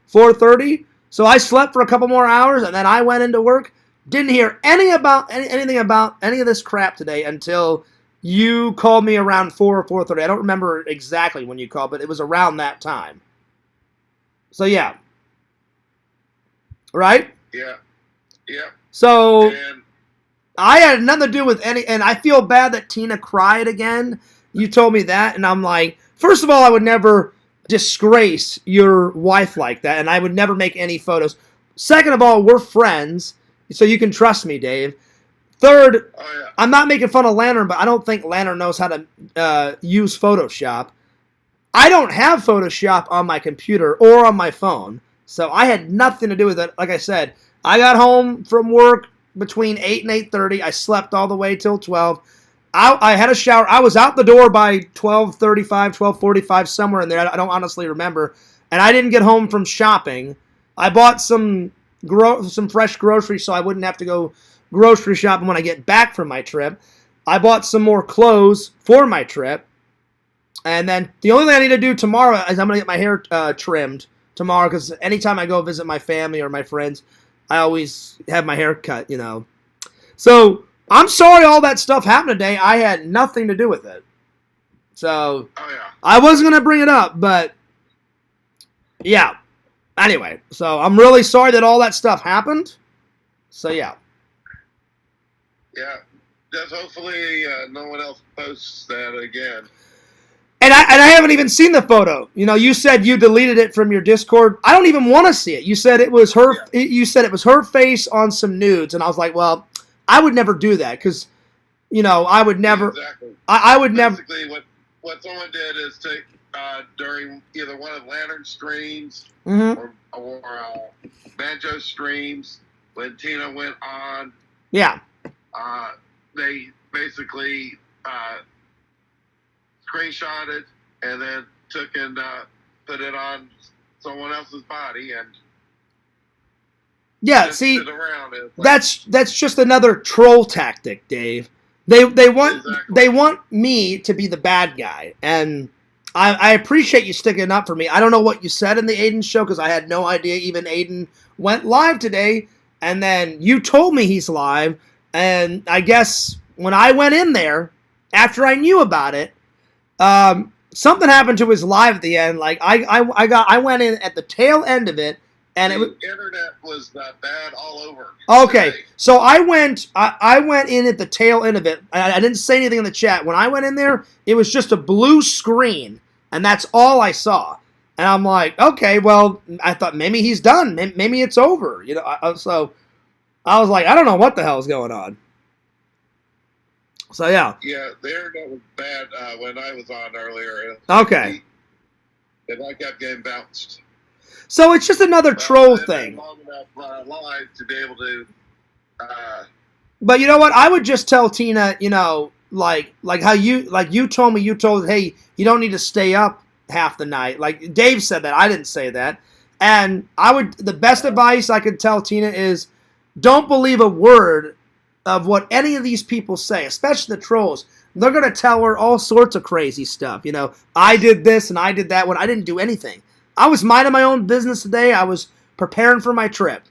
A: 4:30. So I slept for a couple more hours, and then I went into work. Didn't hear anything about any of this crap today until you called me around 4 or 4:30. I don't remember exactly when you called, but it was around that time. So, yeah. Right?
C: Yeah.
A: So,
C: And
A: I had nothing to do with and I feel bad that Tina cried again. You told me that, and I'm like, first of all, I would never disgrace your wife like that, and I would never make any photos. Second of all, we're friends, so you can trust me, Dave. Third, I'm not making fun of Lantern, but I don't think Lantern knows how to use Photoshop. I don't have Photoshop on my computer or on my phone, so I had nothing to do with it. Like I said, I got home from work between 8 and 8:30. I slept all the way till 12. I had a shower. I was out the door by 12:35, 12:45, somewhere in there. I don't honestly remember. And I didn't get home from shopping. I bought some fresh groceries so I wouldn't have to go grocery shopping when I get back from my trip. I bought some more clothes for my trip. And then the only thing I need to do tomorrow is I'm going to get my hair trimmed tomorrow, because anytime I go visit my family or my friends, I always have my hair cut, you know. So I'm sorry all that stuff happened today. I had nothing to do with it. So I wasn't going to bring it up, but yeah. Anyway, so I'm really sorry that all that stuff happened. So yeah.
C: Yeah. Just hopefully no one else posts that again.
A: And I haven't even seen the photo. You know, you said you deleted it from your Discord. I don't even want to see it. You said it was her. Yeah. You said it was her face on some nudes, and I was like, well, I would never do that, because, you know, I would never.
C: Exactly.
A: I would never.
C: Basically, what someone did is take during either one of Lantern streams or Banjo streams, when Tina went on.
A: Yeah.
C: They basically screenshot it and then took and put it on someone else's body and
A: see,
C: like,
A: that's just another troll tactic, Dave. They want me to be the bad guy, and I appreciate you sticking up for me. I don't know what you said in the Aiden show, because I had no idea even Aiden went live today, and then you told me he's live, and I guess when I went in there after I knew about it, something happened to his live at the end. Like I went in at the tail end of it, and
C: the internet was bad all over.
A: Okay, so I went in at the tail end of it. I didn't say anything in the chat. When I went in there, it was just a blue screen, and that's all I saw. And I'm like, okay, well, I thought maybe he's done. Maybe it's over. You know, so I was like, I don't know what the hell's going on. So yeah.
C: Yeah, the internet was bad when I was on earlier.
A: Okay.
C: And I kept getting bounced.
A: So it's just another troll thing.
C: Long enough live to be able to.
A: But you know what? I would just tell Tina, you know, like how you told me. You told, hey, you don't need to stay up half the night. Like Dave said that. I didn't say that. And the best advice I could tell Tina is, don't believe a word of what any of these people say, especially the trolls. They're going to tell her all sorts of crazy stuff. You know, I did this and I did that when I didn't do anything. I was minding my own business today. I was preparing for my trip.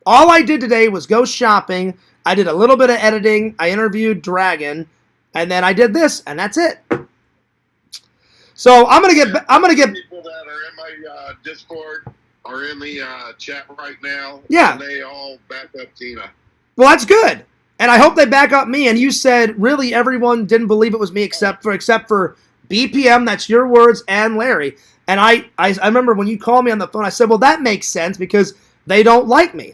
A: All I did today was go shopping. I did a little bit of editing. I interviewed Dragon, and then I did this, and that's it. So I'm gonna get.
C: People that are in my Discord are in the chat right now.
A: Yeah.
C: And they all back up Tina.
A: Well, that's good, and I hope they back up me. And you said really everyone didn't believe it was me except for BPM. That's your words, and Larry. And I remember when you called me on the phone, I said, well, that makes sense because they don't like me.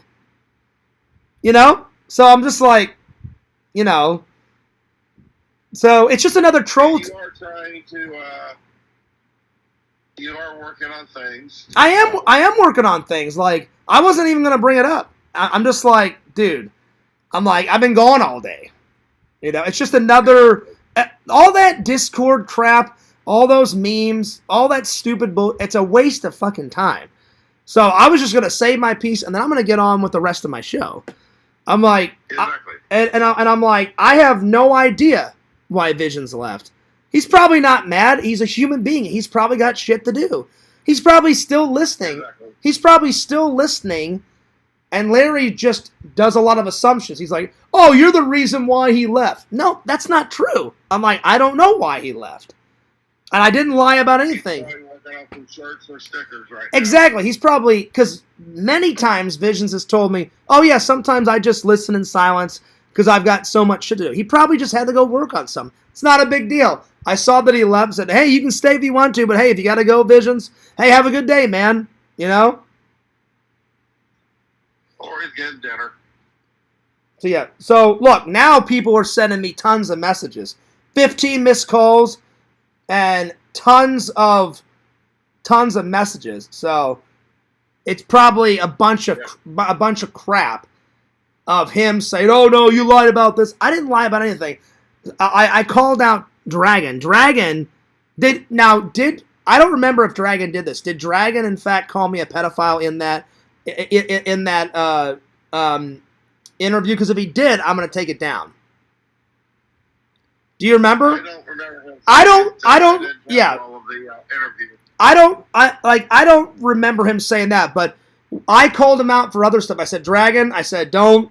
A: You know? So I'm just like, you know. So it's just another troll.
C: You are trying to, you are working on things.
A: I am working on things. Like, I wasn't even going to bring it up. I'm just like, dude, I'm like, I've been gone all day. You know, it's just another, all that Discord crap, all those memes, all that stupid bull, it's a waste of fucking time. So I was just going to save my piece, and then I'm going to get on with the rest of my show. I'm like,
C: exactly.
A: And I'm like, I have no idea why Vision's left. He's probably not mad. He's a human being. He's probably got shit to do. He's probably still listening.
C: Exactly.
A: He's probably still listening, and Larry just does a lot of assumptions. He's like, oh, you're the reason why he left. No, that's not true. I'm like, I don't know why he left. And I didn't lie about anything.
C: He's working on some shirts or stickers right
A: Exactly. Now. He's probably, because many times Visions has told me, oh yeah, sometimes I just listen in silence because I've got so much shit to do. He probably just had to go work on some. It's not a big deal. I saw that he left, said, hey, you can stay if you want to, but hey, if you got to go, Visions, hey, have a good day, man. You know?
C: Or he's getting dinner.
A: So yeah. So look, now people are sending me tons of messages. 15 missed calls. And tons of messages. So it's probably a bunch of crap of him saying, "Oh no, you lied about this." I didn't lie about anything. I called out Dragon. Dragon did I don't remember if Dragon did this. Did Dragon in fact call me a pedophile in that interview? Because if he did, I'm going to take it down. Do you remember?
C: I don't remember him.
A: I don't. Yeah.
C: All of the interview.
A: I don't remember him saying that, but I called him out for other stuff. I said, Dragon, I said, don't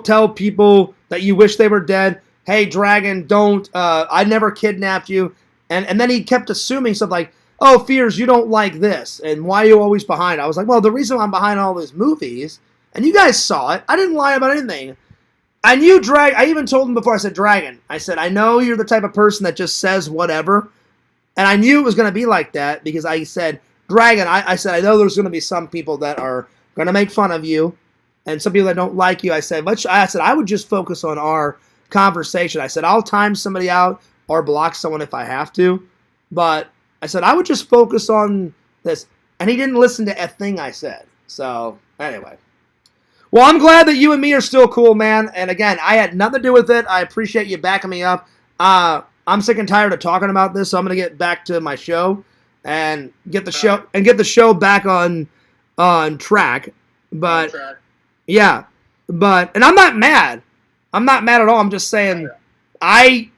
A: tell people that you wish they were dead. Hey, Dragon, don't, I never kidnapped you. And then he kept assuming stuff like, oh, Fears, you don't like this, and why are you always behind? I was like, well, the reason I'm behind all these movies, and you guys saw it, I didn't lie about anything. I knew I even told him before, I said, Dragon, I said, I know you're the type of person that just says whatever, and I knew it was going to be like that, because I said, Dragon, I said, I know there's going to be some people that are going to make fun of you, and some people that don't like you. I said, I would just focus on our conversation. I said, I'll time somebody out or block someone if I have to, but I said, I would just focus on this, and he didn't listen to a thing I said. So, anyway. Well, I'm glad that you and me are still cool, man, and again, I had nothing to do with it. I appreciate you backing me up. I'm sick and tired of talking about this, so I'm going to get back to my show and get the show back on track. But yeah, and I'm not mad. I'm not mad at all. I'm just saying I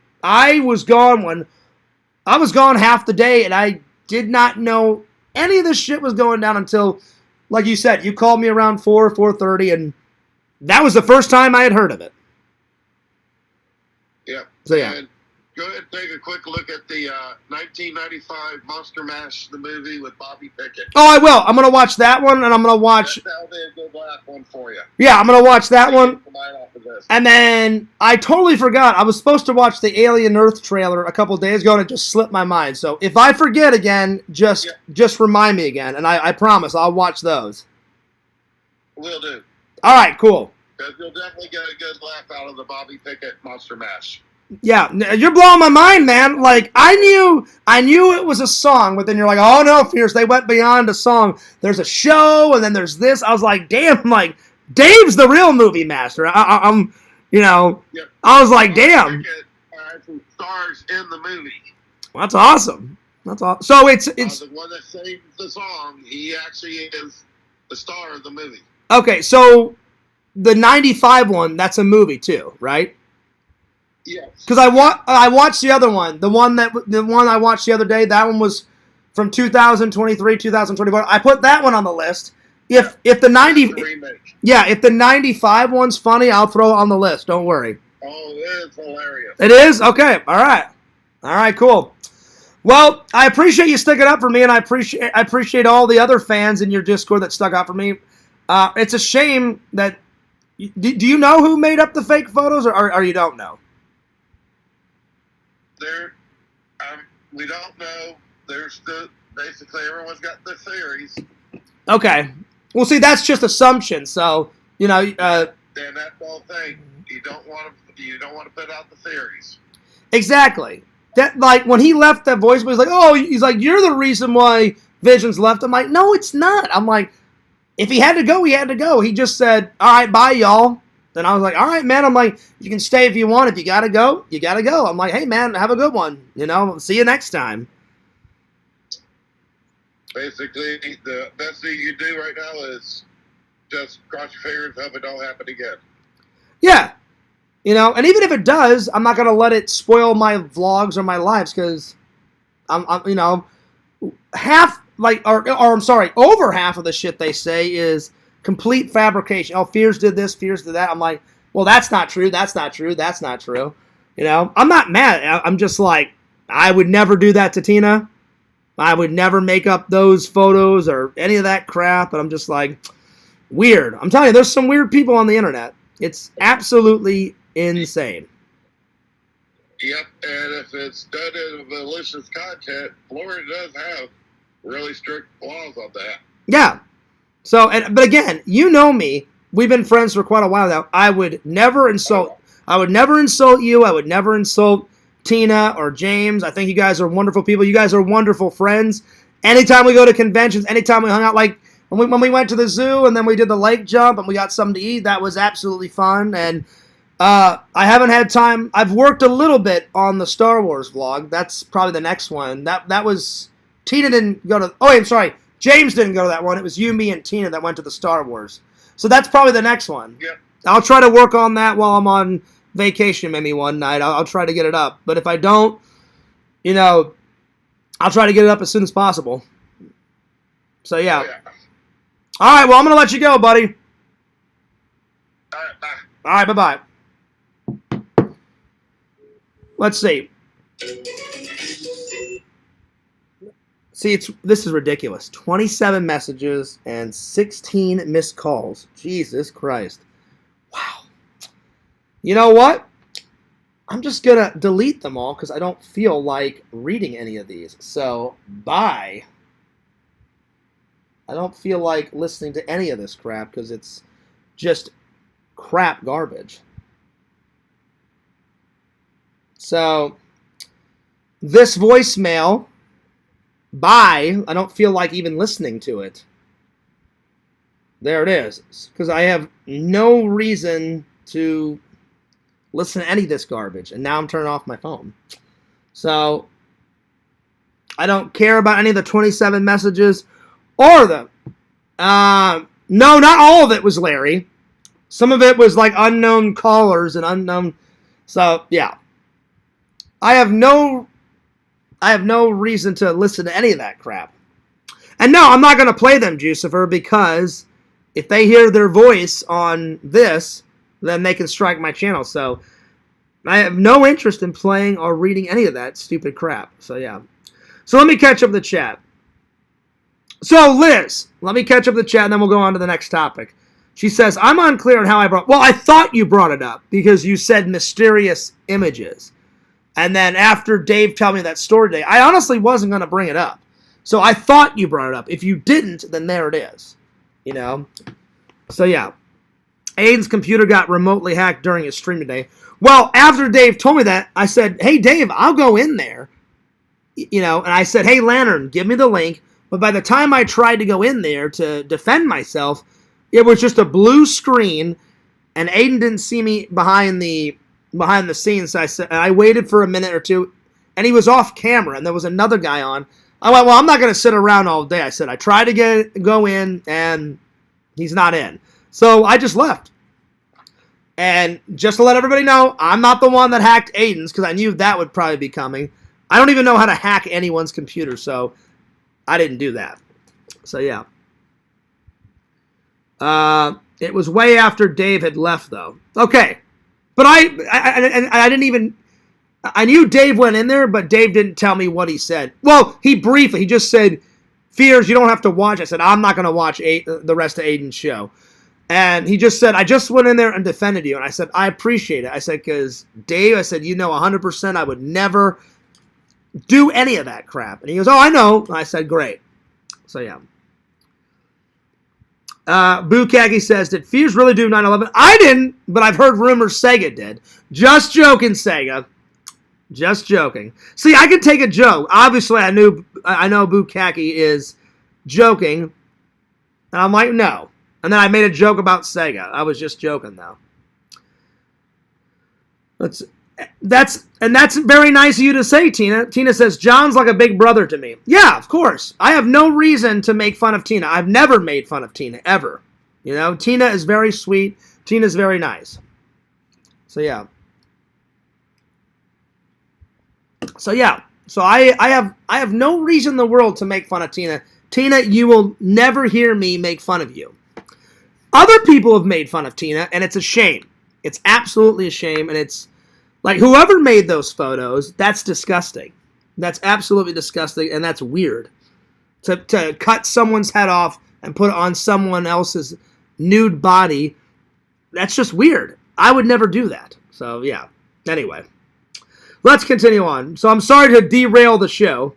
A: was gone half the day, and I did not know any of this shit was going down until, like you said, you called me around 4:30, and that was the first time I had heard of it.
C: Yeah.
A: So yeah.
C: And go ahead and take a quick look at the 1995 Monster Mash, the movie with Bobby Pickett.
A: Oh, I will. I'm going to watch that one, and I'm going to watch...
C: That'll be a good laugh one for you.
A: Yeah, I'm going to watch that one. And then I totally forgot. I was supposed to watch the Alien Earth trailer a couple days ago, and it just slipped my mind. So if I forget again, just remind me again, and I promise I'll watch those.
C: Will do.
A: All right, cool.
C: Because you'll definitely get a good laugh out of the Bobby Pickett Monster Mash.
A: Yeah, you're blowing my mind, man. Like, I knew it was a song, but then you're like, oh no, Fierce, they went beyond a song. There's a show, and then there's this. I was like, damn, like, Dave's the real movie master. I'm, I was like, damn.
C: Some stars in the movie.
A: Well, that's awesome. That's awesome. So it's
C: the one that sings the song. He actually is the star of the movie.
A: Okay, so the 95 one, that's a movie too, right?
C: Yes.
A: Because I watched the other one, the one I watched the other day. That one was from 2023, 2024. I put that one on the list. If the 95 one's funny, I'll throw it on the list. Don't worry.
C: Oh, it is hilarious.
A: It is? Okay. All right. Cool. Well, I appreciate you sticking up for me, and I appreciate all the other fans in your Discord that stuck up for me. It's a shame that. Do you know who made up the fake photos, or you don't know?
C: We don't know. Basically everyone's got their theories.
A: Okay. Well, see, that's just assumption. So
C: and that's the whole thing. You don't want to put out the theories.
A: Exactly. That, like, when he left that voicemail, he's like, you're the reason why Vision's left. I'm like, no, it's not. I'm like, if he had to go, he had to go. He just said, all right, bye, y'all. Then I was like, all right, man. I'm like, you can stay if you want. If you got to go, you got to go. I'm like, hey, man, have a good one. See you next time.
C: Basically, the best thing you can do right now is just cross your fingers, hope it don't happen again.
A: Yeah. And even if it does, I'm not going to let it spoil my vlogs or my lives, because I'm over half of the shit they say is complete fabrication. Oh, Fears did this, Fears did that. I'm like, well, that's not true. That's not true. That's not true. I'm not mad. I'm just like, I would never do that to Tina. I would never make up those photos or any of that crap. But I'm just like, weird. I'm telling you, there's some weird people on the internet. It's absolutely insane.
C: Yep, and if it's done in malicious content, Florida does have really strict laws on that.
A: Yeah. So, but again, you know me. We've been friends for quite a while now. I would never insult. I would never insult you. I would never insult Tina or James. I think you guys are wonderful people. You guys are wonderful friends. Anytime we go to conventions, anytime we hung out, like when we went to the zoo and then we did the lake jump and we got something to eat, that was absolutely fun. And I haven't had time. I've worked a little bit on the Star Wars vlog. That's probably the next one. That was Tina didn't go to. Oh, wait, I'm sorry. James didn't go to that one. It was you, me, and Tina that went to the Star Wars. So that's probably the next one.
C: Yep.
A: I'll try to work on that while I'm on vacation maybe one night. I'll try to get it up. But if I don't, I'll try to get it up as soon as possible. So, yeah.
C: Oh, yeah.
A: All right, well, I'm going to let you go, buddy.
C: All right, bye.
A: All right, bye-bye. Let's see. See, this is ridiculous. 27 messages and 16 missed calls. Jesus Christ. Wow. You know what? I'm just going to delete them all because I don't feel like reading any of these. So, bye. I don't feel like listening to any of this crap because it's just crap garbage. So, this voicemail, bye. I don't feel like even listening to it. There it is. Because I have no reason to listen to any of this garbage. And now I'm turning off my phone. So, I don't care about any of the 27 messages or the... no, not all of it was Larry. Some of it was like unknown callers and unknown... So, yeah. I have no reason to listen to any of that crap. And no, I'm not going to play them, Jucifer, because if they hear their voice on this, then they can strike my channel. So I have no interest in playing or reading any of that stupid crap. So yeah. So let me catch up the chat. So Liz, let me catch up the chat and then we'll go on to the next topic. She says, I'm unclear on how I brought... Well, I thought you brought it up because you said mysterious images. And then after Dave told me that story today, I honestly wasn't going to bring it up. So I thought you brought it up. If you didn't, then there it is. So yeah. Aiden's computer got remotely hacked during his stream today. Well, after Dave told me that, I said, hey, Dave, I'll go in there. And I said, hey, Lantern, give me the link. But by the time I tried to go in there to defend myself, it was just a blue screen, and Aiden didn't see me behind the scenes. So I waited for a minute or two, and he was off camera, and there was another guy on. I went, well, I'm not going to sit around all day. I said, I tried to go in, and he's not in. So I just left. And just to let everybody know, I'm not the one that hacked Aiden's, because I knew that would probably be coming. I don't even know how to hack anyone's computer, so I didn't do that. So, yeah. It was way after Dave had left, though. Okay. But I didn't even... I knew Dave went in there, but Dave didn't tell me what he said. Well, he just said, Fears, you don't have to watch. I said, I'm not going to watch the rest of Aiden's show. And he just said, I just went in there and defended you. And I said, I appreciate it. I said, because Dave, I said, 100% I would never do any of that crap. And he goes, oh, I know. And I said, great. So, yeah. Bukagi says, did Fears really do 9/11? I didn't, but I've heard rumors Sega did. Just joking, Sega. Just joking. See, I can take a joke. Obviously, I know Bukaki is joking. And I'm like, no. And then I made a joke about Sega. I was just joking, though. That's very nice of you to say, Tina. Tina says, John's like a big brother to me. Yeah, of course. I have no reason to make fun of Tina. I've never made fun of Tina, ever. Tina is very sweet. Tina's very nice. So, yeah. So I have no reason in the world to make fun of Tina. Tina, you will never hear me make fun of you. Other people have made fun of Tina, and it's a shame. It's absolutely a shame, and it's like whoever made those photos, that's disgusting. That's absolutely disgusting, and that's weird. To cut someone's head off and put it on someone else's nude body, that's just weird. I would never do that. So, yeah. Anyway. Let's continue on. So I'm sorry to derail the show,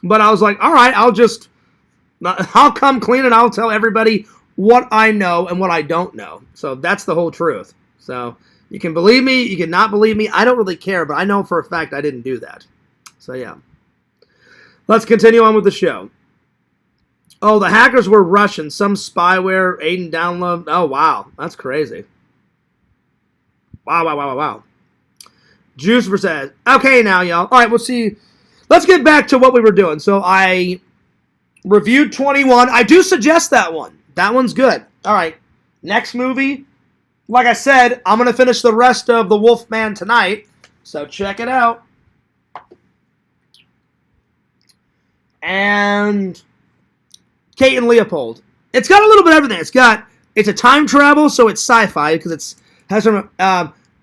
A: but I was like, all right, I'll come clean and I'll tell everybody what I know and what I don't know. So that's the whole truth. So you can believe me, you can not believe me. I don't really care, but I know for a fact I didn't do that. So yeah. Let's continue on with the show. Oh, the hackers were Russian. Some spyware, Aiden download. Oh, wow. That's crazy. Wow. Juice says, okay now, y'all. All right, we'll see. Let's get back to what we were doing. So I reviewed 21. I do suggest that one. That one's good. All right, next movie. Like I said, I'm going to finish the rest of The Wolfman tonight. So check it out. And Kate and Leopold. It's got a little bit of everything. It's a time travel, so it's sci-fi because has some.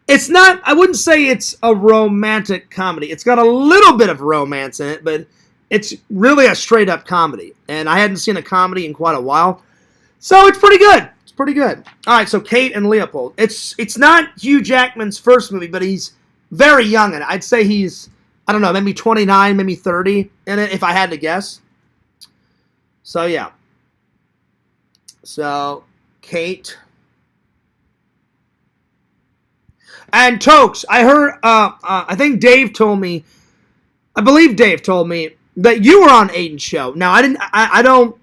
A: It's not. I wouldn't say it's a romantic comedy. It's got a little bit of romance in it, but it's really a straight up comedy. And I hadn't seen a comedy in quite a while, so it's pretty good. It's pretty good. All right, so Kate and Leopold. It's not Hugh Jackman's first movie, but he's very young in it. I'd say he's, I don't know, maybe 29, maybe 30 in it, if I had to guess. So yeah. So Kate. And Tokes, I heard, I think Dave told me, I believe Dave told me that you were on Aiden's show. Now, I don't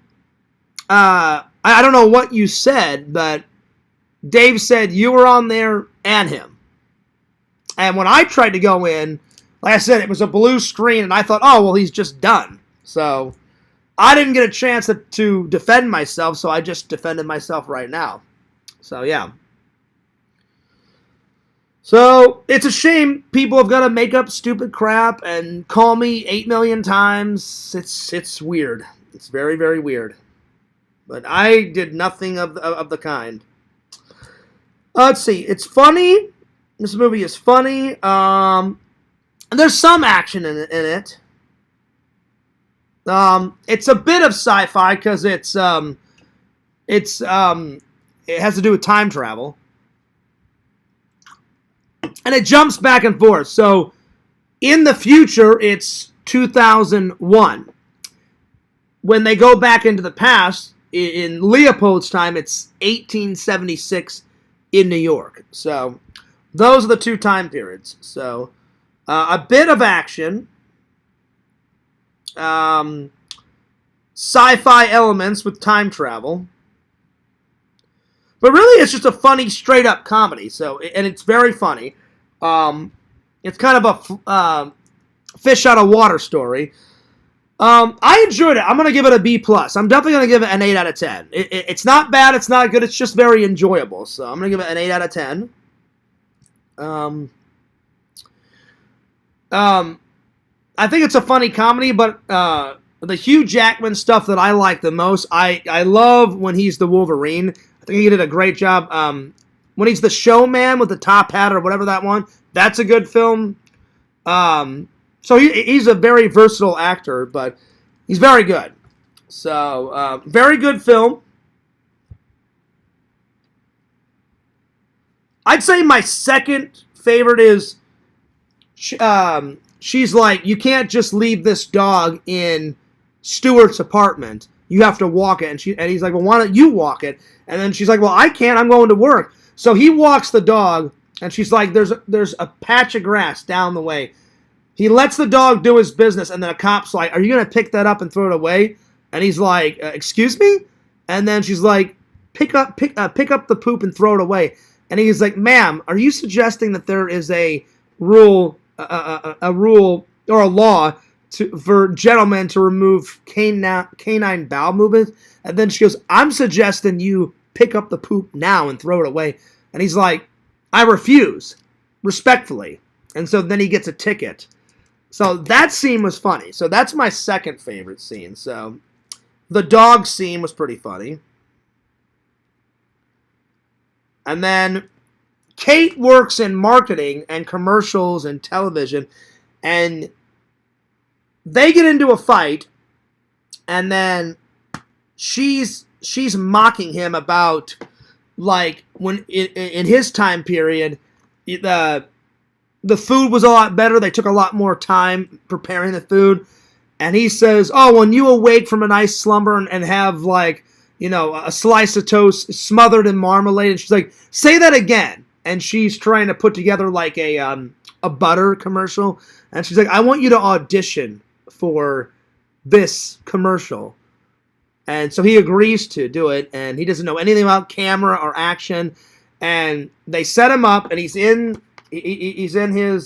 A: know what you said, but Dave said you were on there and him. And when I tried to go in, like I said, it was a blue screen, and I thought, oh, well, he's just done. So I didn't get a chance to defend myself, so I just defended myself right now. So, yeah. So, it's a shame people have got to make up stupid crap and call me 8 million times. It's weird. It's very, very weird. But I did nothing of the kind. Let's see. It's funny. This movie is funny. There's some action in it. It's a bit of sci-fi because it has to do with time travel. And it jumps back and forth. So, in the future, it's 2001. When they go back into the past, in Leopold's time, it's 1876 in New York. So, those are the two time periods. So, a bit of action. Sci-fi elements with time travel. But really, it's just a funny, straight-up comedy. So, and it's very funny. It's kind of a fish out of water story. I enjoyed it. I'm going to give it a B+. I'm definitely going to give it an 8 out of 10. It's not bad. It's not good. It's just very enjoyable. So I'm going to give it an 8 out of 10. I think it's a funny comedy, but the Hugh Jackman stuff that I like the most, I love when he's the Wolverine. I think he did a great job. When he's the showman with the top hat or whatever that one, that's a good film. So he's a very versatile actor, but he's very good. So, very good film. I'd say my second favorite is, she's like, you can't just leave this dog in Stuart's apartment. You have to walk it. And he's like, well, why don't you walk it? And then she's like, well, I can't. I'm going to work. So he walks the dog, and she's like, there's a patch of grass down the way. He lets the dog do his business, and then a cop's like, are you going to pick that up and throw it away? And he's like, excuse me? And then she's like, pick up the poop and throw it away. And he's like, ma'am, are you suggesting that there is a rule or a law for gentlemen to remove canine bowel movements? And then she goes, I'm suggesting you pick up the poop now and throw it away. And he's like, I refuse, respectfully. And so then he gets a ticket. So that scene was funny. So that's my second favorite scene. So the dog scene was pretty funny. And then Kate works in marketing and commercials and television. And they get into a fight. And then she's mocking him about, like, when in his time period, the food was a lot better. They took a lot more time preparing the food. And he says, oh, when you awake from a nice slumber and have, like, you know, a slice of toast smothered in marmalade. And she's like, say that again. And she's trying to put together, like, a butter commercial. And she's like, I want you to audition for this commercial. And so he agrees to do it, and he doesn't know anything about camera or action. and they set him up, and he's in his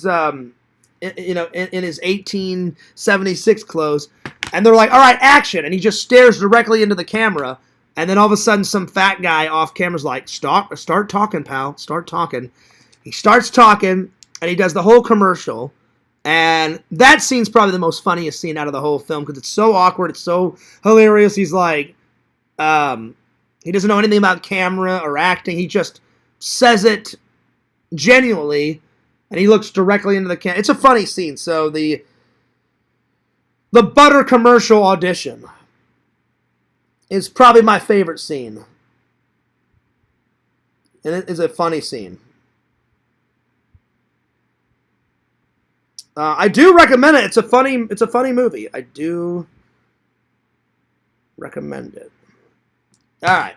A: in his 1876 clothes, and they're like, all right, action, and he just stares directly into the camera, and then all of a sudden some fat guy off camera's like, start talking, pal, start talking. He starts talking, and he does the whole commercial, and that scene's probably the most funniest scene out of the whole film because it's so awkward, it's so hilarious. He's like, he doesn't know anything about camera or acting, he just says it genuinely, and he looks directly into the camera. It's a funny scene. So the butter commercial audition is probably my favorite scene. And it is a funny scene. I do recommend it. It's a funny movie. I do recommend it. All right.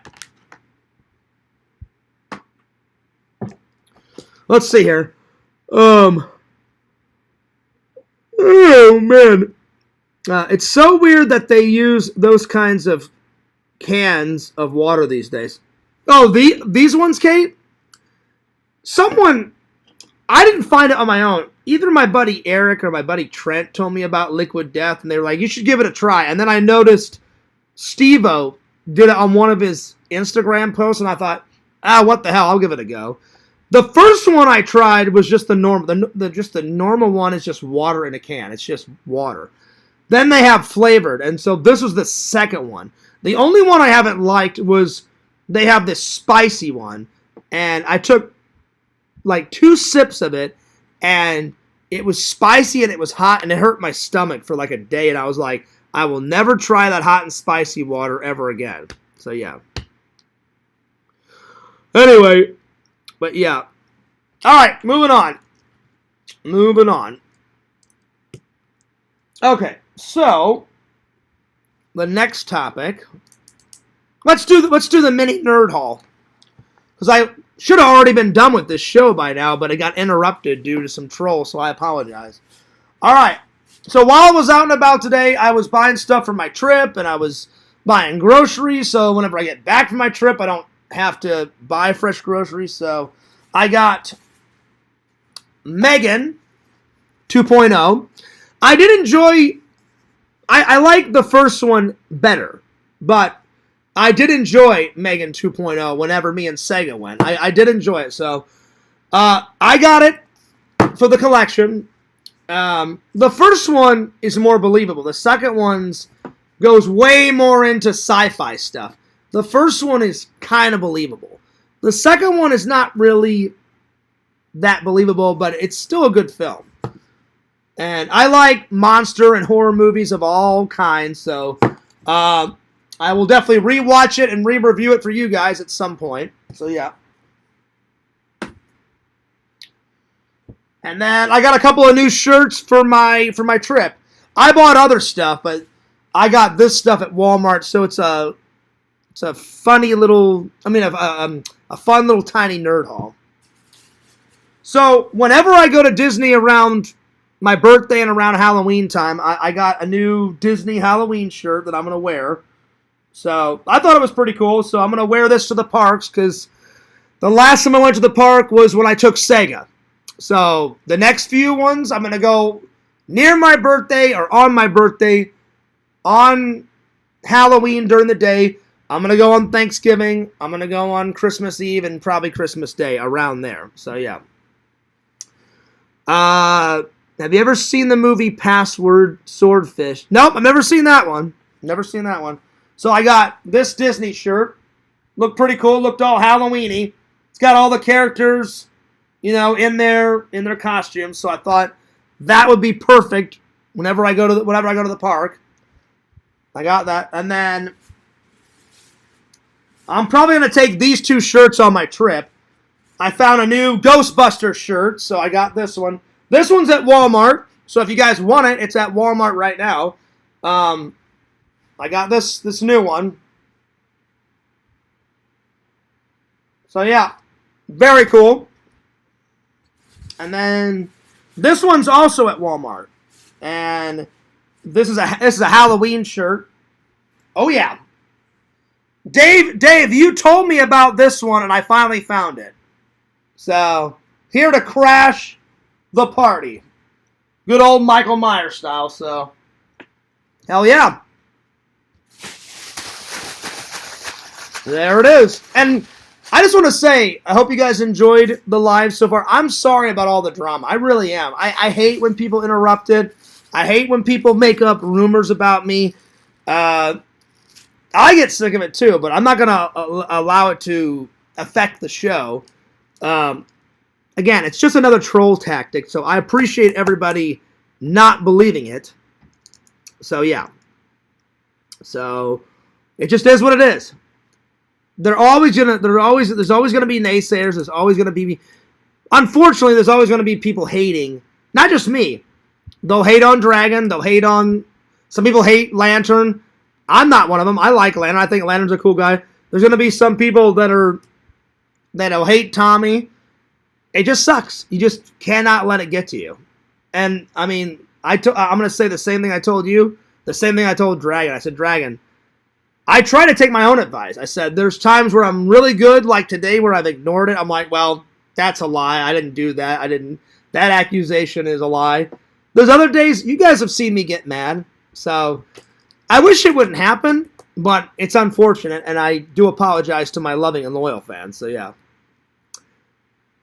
A: Let's see here. Oh man, it's so weird that they use those kinds of cans of water these days. Oh, these ones, Kate? I didn't find it on my own. Either my buddy Eric or my buddy Trent told me about Liquid Death, and they were like, you should give it a try. And then I noticed Steve-O did it on one of his Instagram posts, and I thought, what the hell, I'll give it a go. The first one I tried was just the normal. The normal one is just water in a can. It's just water. Then they have flavored, and so this was the second one. The only one I haven't liked was they have this spicy one, and I took like 2 sips of it, and it was spicy and it was hot, and it hurt my stomach for like a day, and I was like, I will never try that hot and spicy water ever again. So yeah. Anyway. But yeah. All right, moving on. Okay, so the next topic. Let's do the mini nerd haul, because I should have already been done with this show by now, but it got interrupted due to some trolls, so I apologize. All right. So while I was out and about today, I was buying stuff for my trip, and I was buying groceries, so whenever I get back from my trip, I don't have to buy fresh groceries. So I got Megan 2.0. I did enjoy, I like the first one better, but I did enjoy Megan 2.0 whenever me and Sega went. I did enjoy it, so I got it for the collection. The first one is more believable. The second one's goes way more into sci-fi stuff. The first one is kind of believable. The second one is not really that believable, but it's still a good film. And I like monster and horror movies of all kinds, so I will definitely rewatch it and re-review it for you guys at some point. So yeah. And then I got a couple of new shirts for my trip. I bought other stuff, but I got this stuff at Walmart, so it's a funny little, a fun little tiny nerd haul. So whenever I go to Disney around my birthday and around Halloween time, I got a new Disney Halloween shirt that I'm going to wear. So I thought it was pretty cool, so I'm going to wear this to the parks, because the last time I went to the park was when I took Sega. So the next few ones, I'm going to go near my birthday or on my birthday, on Halloween during the day. I'm going to go on Thanksgiving. I'm going to go on Christmas Eve and probably Christmas Day, around there. So yeah. Have you ever seen the movie Password Swordfish? Nope, I've never seen that one. So I got this Disney shirt. Looked pretty cool. Looked all Halloween-y. It's got all the characters, in their costumes. So I thought that would be perfect whenever I go to the park. I got that, and then I'm probably gonna take these 2 shirts on my trip. I found a new Ghostbusters shirt, so I got this one. This one's at Walmart, so if you guys want it, it's at Walmart right now. I got this new one. So yeah, very cool. And then this one's also at Walmart, and this is a Halloween shirt. Oh yeah, Dave, you told me about this one, and I finally found it. So, here to crash the party. Good old Michael Myers style, so. Hell yeah. There it is. And I just want to say, I hope you guys enjoyed the live so far. I'm sorry about all the drama. I really am. I hate when people interrupt it. I hate when people make up rumors about me. I get sick of it too, but I'm not going to allow it to affect the show. Again, it's just another troll tactic, so I appreciate everybody not believing it. So, yeah. So, it just is what it is. There's always gonna be naysayers. There's always gonna be, unfortunately, there's always gonna be people hating. Not just me. They'll hate on Dragon. They'll hate on. Some people hate Lantern. I'm not one of them. I like Lantern. I think Lantern's a cool guy. There's gonna be some people that'll hate Tommy. It just sucks. You just cannot let it get to you. And I mean, I'm gonna say the same thing I told you. The same thing I told Dragon. I said, Dragon, I try to take my own advice. I said, there's times where I'm really good, like today where I've ignored it. I'm like, well, that's a lie. I didn't do that. That accusation is a lie. There's other days, you guys have seen me get mad. So, I wish it wouldn't happen, but it's unfortunate, and I do apologize to my loving and loyal fans. So, yeah.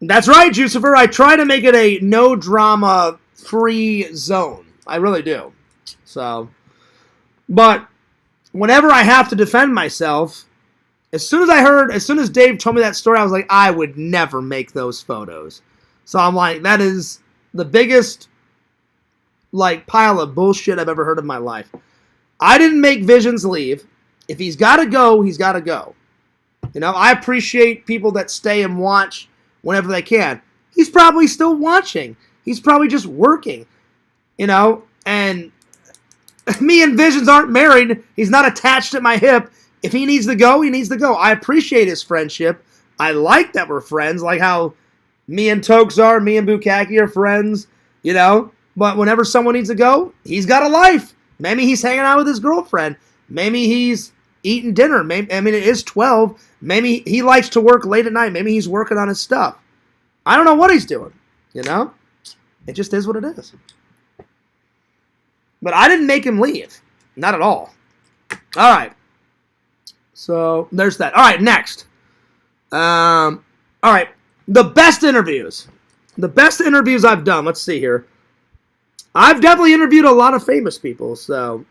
A: That's right, Jucifer. I try to make it a no-drama free zone. I really do. So, but whenever I have to defend myself, as soon as Dave told me that story, I was like, I would never make those photos. So I'm like, that is the biggest, like, pile of bullshit I've ever heard in my life. I didn't make Visions leave. If he's got to go, he's got to go. You know, I appreciate people that stay and watch whenever they can. He's probably still watching. He's probably just working. You know, and me and Visions aren't married. He's not attached at my hip. If he needs to go, he needs to go. I appreciate his friendship. I like that we're friends, like how me and Tokes are, me and Bukaki are friends, you know. But whenever someone needs to go, he's got a life. Maybe he's hanging out with his girlfriend. Maybe he's eating dinner. Maybe, I mean, it is 12. Maybe he likes to work late at night. Maybe he's working on his stuff. I don't know what he's doing, you know. It just is what it is. But I didn't make him leave. Not at all. All right. So, there's that. All right, next. All right. The best interviews. The best interviews I've done. Let's see here. I've definitely interviewed a lot of famous people, so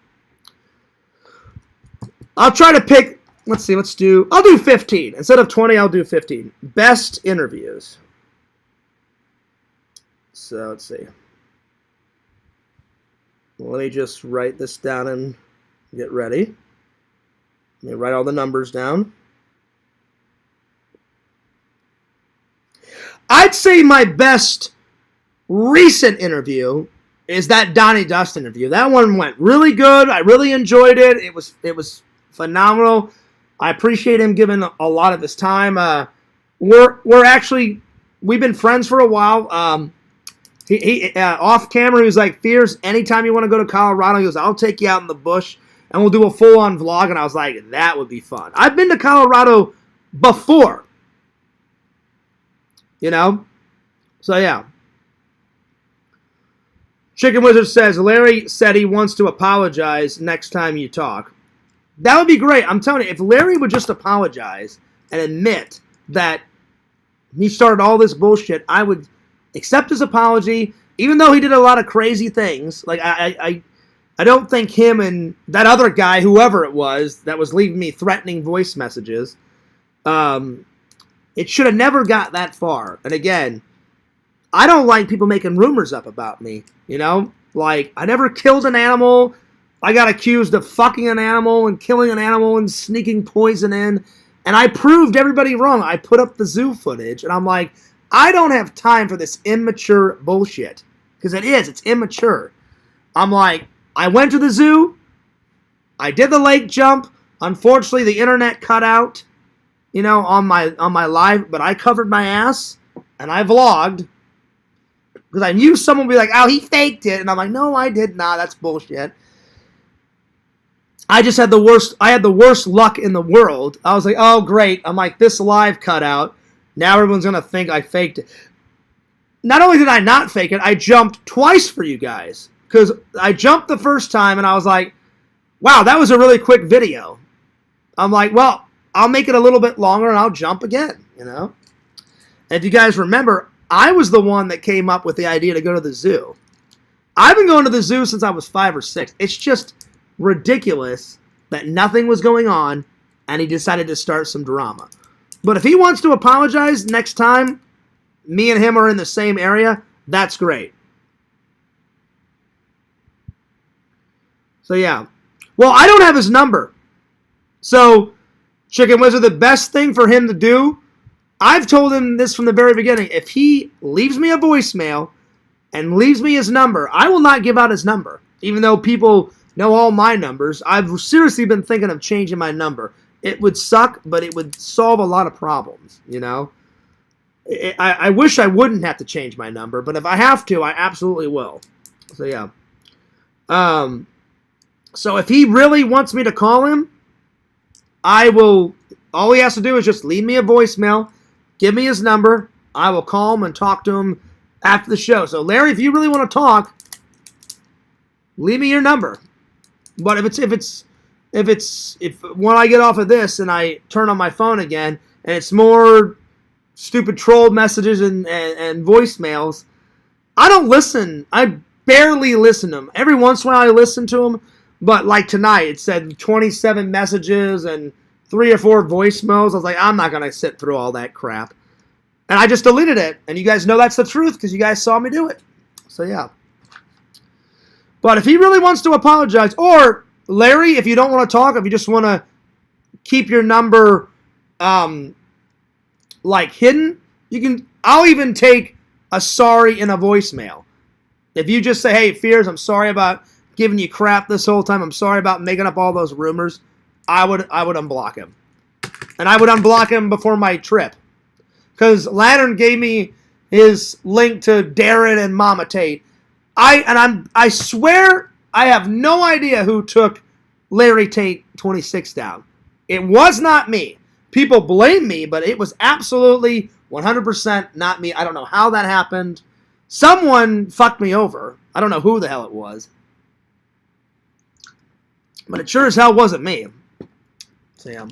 A: I'll try to pick, let's see, I'll do 15. Instead of 20, I'll do 15. Best interviews. So, let's see. Let me just write this down and get ready. Let me write all the numbers down. I'd say my best recent interview is that Donnie Dust interview. That one went really good. I really enjoyed it. It was phenomenal. I appreciate him giving a lot of his time. We've been friends for a while. He off camera, he was like, Fierce, anytime you want to go to Colorado, he goes, I'll take you out in the bush, and we'll do a full-on vlog. And I was like, that would be fun. I've been to Colorado before. You know? So, yeah. Chicken Wizard says, Larry said he wants to apologize next time you talk. That would be great. I'm telling you, if Larry would just apologize and admit that he started all this bullshit, I would accept his apology, even though he did a lot of crazy things. Like, I don't think him and that other guy, whoever it was, that was leaving me threatening voice messages, it should have never got that far. And again, I don't like people making rumors up about me, you know? Like, I never killed an animal. I got accused of fucking an animal and killing an animal and sneaking poison in. And I proved everybody wrong. I put up the zoo footage, and I'm like, I don't have time for this immature bullshit. Because it's immature. I'm like, I went to the zoo. I did the lake jump. Unfortunately, the internet cut out, you know, on my live. But I covered my ass, and I vlogged. Because I knew someone would be like, oh, he faked it. And I'm like, no, I did not. That's bullshit. I just had the worst luck in the world. I was like, oh, great. I'm like, this live cut out. Now everyone's going to think I faked it. Not only did I not fake it, I jumped twice for you guys. Because I jumped the first time and I was like, wow, that was a really quick video. I'm like, well, I'll make it a little bit longer and I'll jump again, you know? And if you guys remember, I was the one that came up with the idea to go to the zoo. I've been going to the zoo since I was 5 or 6. It's just ridiculous that nothing was going on and he decided to start some drama. But if he wants to apologize next time me and him are in the same area, that's great. So yeah. Well, I don't have his number. So, Chicken Wizard, the best thing for him to do, I've told him this from the very beginning. If he leaves me a voicemail and leaves me his number, I will not give out his number. Even though people know all my numbers, I've seriously been thinking of changing my number. It would suck, but it would solve a lot of problems, you know? I wish I wouldn't have to change my number, but if I have to, I absolutely will. So, yeah. So if he really wants me to call him, I will, all he has to do is just leave me a voicemail, give me his number, I will call him and talk to him after the show. So, Larry, if you really want to talk, leave me your number. But if when I get off of this and I turn on my phone again and it's more stupid troll messages and voicemails, I don't listen. I barely listen to them. Every once in a while I listen to them, but like tonight it said 27 messages and 3 or 4 voicemails. I was like, I'm not going to sit through all that crap. And I just deleted it. And you guys know that's the truth because you guys saw me do it. So yeah. But if he really wants to apologize, or Larry, if you don't want to talk, if you just want to keep your number like hidden, you can. I'll even take a sorry in a voicemail. If you just say, hey, Fears, I'm sorry about giving you crap this whole time. I'm sorry about making up all those rumors. I would unblock him. And I would unblock him before my trip. Because Lantern gave me his link to Darren and Mama Tate. I swear I have no idea who took Larry Tate 26 down. It was not me. People blame me, but it was absolutely 100% not me. I don't know how that happened. Someone fucked me over. I don't know who the hell it was. But it sure as hell wasn't me. Sam.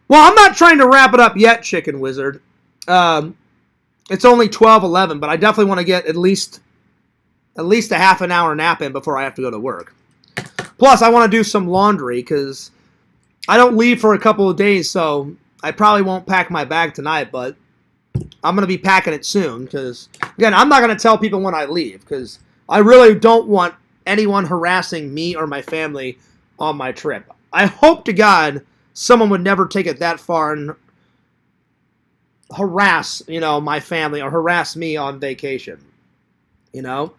A: Well, I'm not trying to wrap it up yet, Chicken Wizard. It's only 12:11, but I definitely want to get at least a half an hour nap in before I have to go to work. Plus, I want to do some laundry because I don't leave for a couple of days, so I probably won't pack my bag tonight, but I'm going to be packing it soon because, again, I'm not going to tell people when I leave because I really don't want anyone harassing me or my family on my trip. I hope to God someone would never take it that far and harass, my family or harass me on vacation.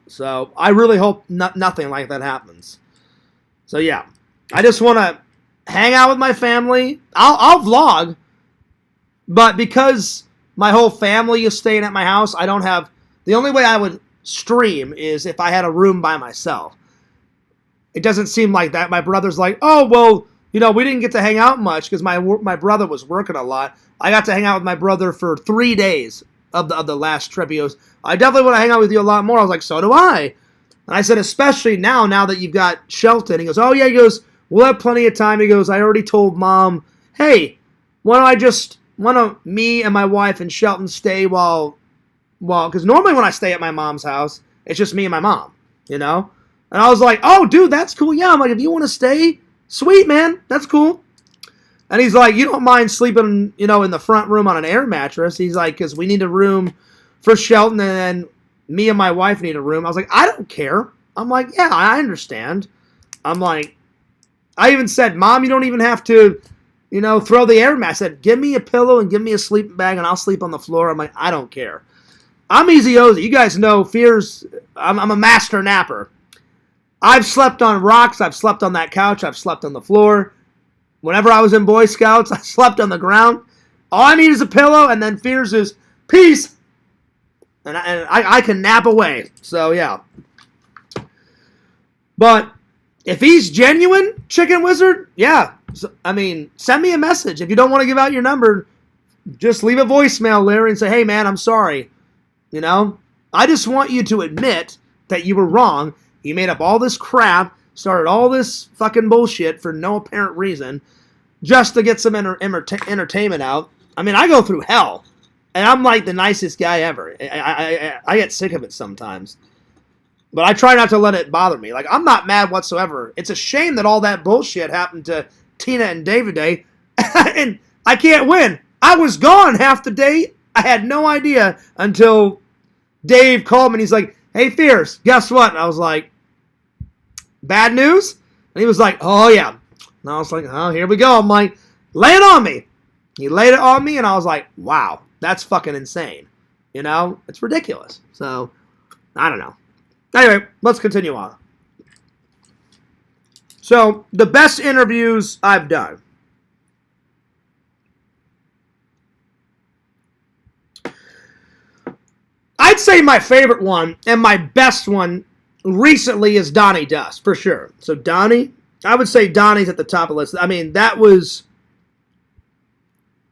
A: So I really hope nothing like that happens. So yeah, I just want to hang out with my family. I'll vlog, but because my whole family is staying at my house, I don't have, the only way I would stream is if I had a room by myself. It doesn't seem like that. My brother's like, oh, well, we didn't get to hang out much because my brother was working a lot. I got to hang out with my brother for 3 days of the last trip. He goes, I definitely want to hang out with you a lot more. I was like, so do I. And I said, especially now that you've got Shelton. He goes, oh, yeah. He goes, we'll have plenty of time. He goes, I already told Mom, hey, why don't me and my wife and Shelton stay while, because normally when I stay at my mom's house, it's just me and my mom, And I was like, oh, dude, that's cool. Yeah, I'm like, if you want to stay, sweet, man. That's cool. And he's like, you don't mind sleeping, in the front room on an air mattress. He's like, because we need a room for Shelton, and then me and my wife need a room. I was like, I don't care. I'm like, yeah, I understand. I'm like, I even said, Mom, you don't even have to, throw the air mattress. I said, give me a pillow and give me a sleeping bag, and I'll sleep on the floor. I'm like, I don't care. I'm easy Ozy. You guys know, Fears, I'm a master napper. I've slept on rocks. I've slept on that couch. I've slept on the floor. Whenever I was in Boy Scouts, I slept on the ground. All I need is a pillow, and then Fears is peace. And I can nap away. So, yeah. But if he's genuine, Chicken Wizard, yeah. So, send me a message. If you don't want to give out your number, just leave a voicemail, Larry, and say, hey, man, I'm sorry. You know? I just want you to admit that you were wrong. You made up all this crap, started all this fucking bullshit for no apparent reason, just to get some entertainment out. I mean, I go through hell, and I'm like the nicest guy ever. I get sick of it sometimes. But I try not to let it bother me. Like, I'm not mad whatsoever. It's a shame that all that bullshit happened to Tina and David Day, and I can't win. I was gone half the day. I had no idea until Dave called me, and he's like, hey, Fierce, guess what? And I was like, bad news? And he was like, oh, yeah. And I was like, oh, here we go. I'm like, lay it on me. He laid it on me, and I was like, wow, that's fucking insane. You know? It's ridiculous. So, I don't know. Anyway, let's continue on. So, the best interviews I've done. I'd say my favorite one and my best one recently is Donnie Dust, for sure. So, Donnie, I would say Donnie's at the top of the list. I mean, that was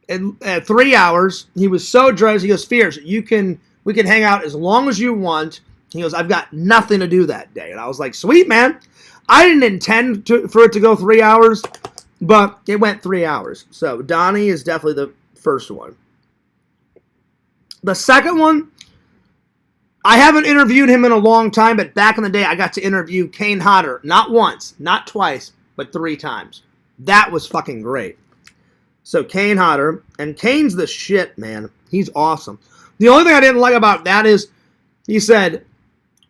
A: at 3 hours. He was so dressed. He goes, Fierce, we can hang out as long as you want. He goes, I've got nothing to do that day. And I was like, sweet, man. I didn't intend for it to go 3 hours, but it went 3 hours. So Donnie is definitely the first one. The second one, I haven't interviewed him in a long time, but back in the day, I got to interview Kane Hodder. Not once, not twice, but 3 times. That was fucking great. So Kane Hodder, and Kane's the shit, man. He's awesome. The only thing I didn't like about that is he said,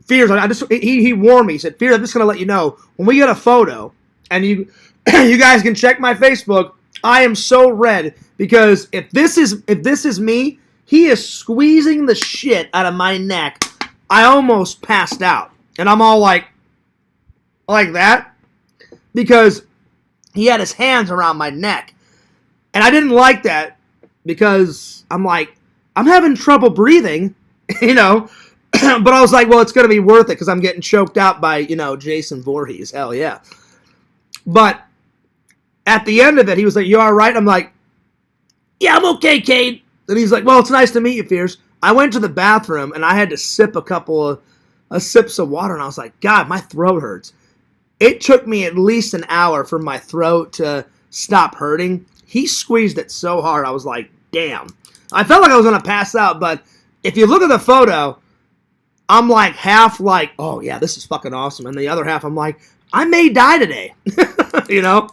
A: Fierce, he warned me. He said, Fierce, I'm just going to let you know, when we get a photo, and you guys can check my Facebook, I am so red, because if this is me, he is squeezing the shit out of my neck. I almost passed out. And I'm all like that, because he had his hands around my neck. And I didn't like that, because I'm like, I'm having trouble breathing, you know. But I was like, well, it's going to be worth it because I'm getting choked out by, you know, Jason Voorhees. Hell yeah. But at the end of it, he was like, you all right? I'm like, yeah, I'm okay, Kane. And he's like, well, it's nice to meet you, Fierce. I went to the bathroom, and I had to sip a couple of sips of water, and I was like, God, my throat hurts. It took me at least an hour for my throat to stop hurting. He squeezed it so hard, I was like, damn. I felt like I was going to pass out, but if you look at the photo, I'm like half like, oh yeah, this is fucking awesome. And the other half, I'm like, I may die today. You know?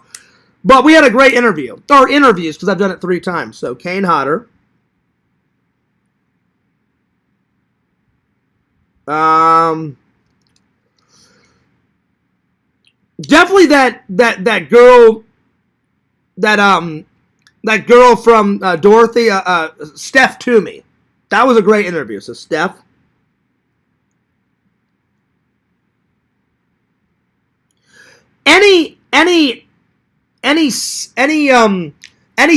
A: But we had a great interview. Or interviews, because I've done it 3 times. So Kane Hodder. Definitely that girl, that girl from Dorothy, Steph Toomey. That was a great interview. So Steph. Any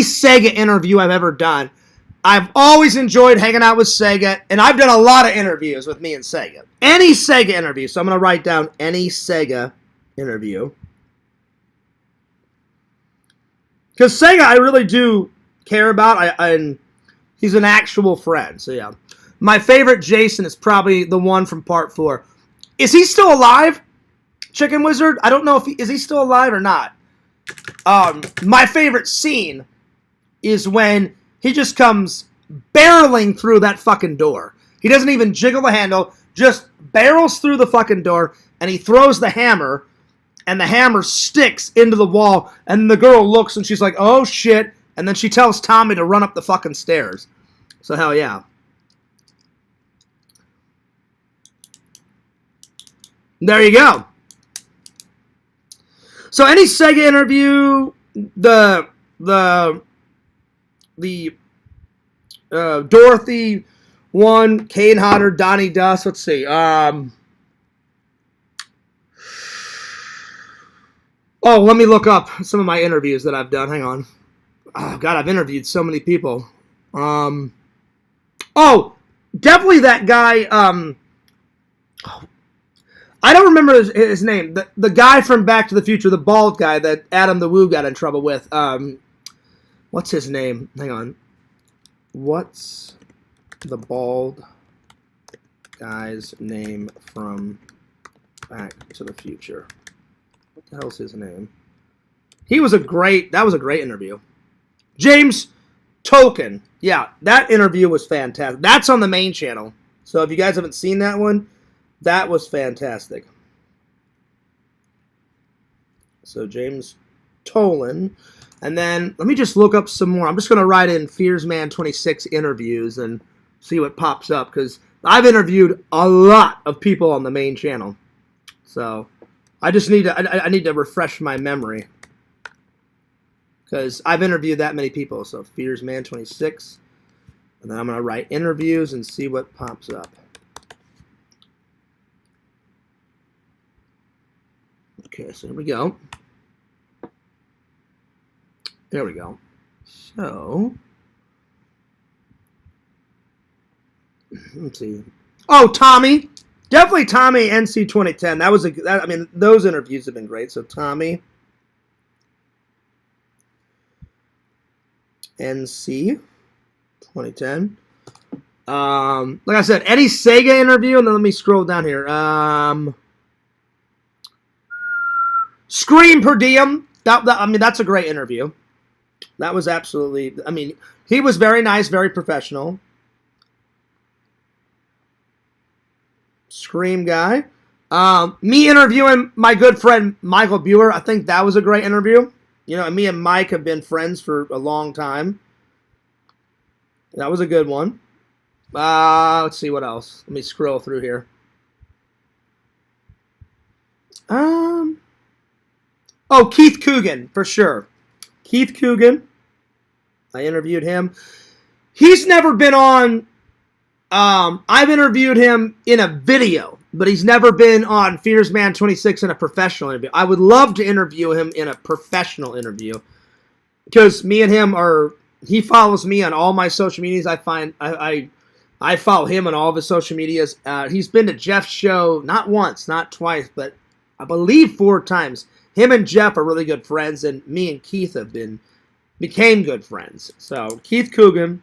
A: Sega interview I've ever done, I've always enjoyed hanging out with Sega, and I've done a lot of interviews with me and Sega. Any Sega interview, so I'm going to write down any Sega interview. Because Sega, I really do care about, and he's an actual friend, so yeah. My favorite Jason is probably the one from Part 4. Is he still alive? Chicken Wizard? I don't know if is he still alive or not. My favorite scene is when he just comes barreling through that fucking door. He doesn't even jiggle the handle, just barrels through the fucking door, and he throws the hammer, and the hammer sticks into the wall, and the girl looks, and she's like, oh shit, and then she tells Tommy to run up the fucking stairs. So hell yeah. There you go. So any Sega interview, the Dorothy one, Kane Hodder, Donnie Dust. Let's see. Oh, let me look up some of my interviews that I've done. Hang on. Oh God, I've interviewed so many people. Oh, definitely that guy. I don't remember his name. The guy from Back to the Future, the bald guy that Adam the Woo got in trouble with. What's his name? Hang on. What's the bald guy's name from Back to the Future? What the hell's his name? That was a great interview. James Tolkien. Yeah, that interview was fantastic. That's on the main channel. So if you guys haven't seen that one, that was fantastic. So James Tolan. And then let me just look up some more. I'm just going to write in FearsMan26 interviews and see what pops up, because I've interviewed a lot of people on the main channel. So I just need to I need to refresh my memory, because I've interviewed that many people. So FearsMan26. And then I'm going to write interviews and see what pops up. Okay, so here we go. There we go. So, let's see. Oh, Tommy. Definitely Tommy, NC 2010. That was I mean, those interviews have been great. So, Tommy, NC 2010. Like I said, any Sega interview, and then let me scroll down here. Scream Per Diem. I mean, that's a great interview. That was absolutely, I mean, he was very nice, very professional. Scream guy. Me interviewing my good friend Michael Bueller, I think that was a great interview. You know, me and Mike have been friends for a long time. That was a good one. Let's see what else. Let me scroll through here. Oh, Keith Coogan, for sure. Keith Coogan. I interviewed him. He's never been on... I've interviewed him in a video, but he's never been on FearsMan26 in a professional interview. I would love to interview him in a professional interview, because me and him are... He follows me on all my social medias. I follow him on all of his social medias. He's been to Jeff's show not once, not twice, but I believe 4 times. Him and Jeff are really good friends, and me and Keith became good friends. So, Keith Coogan.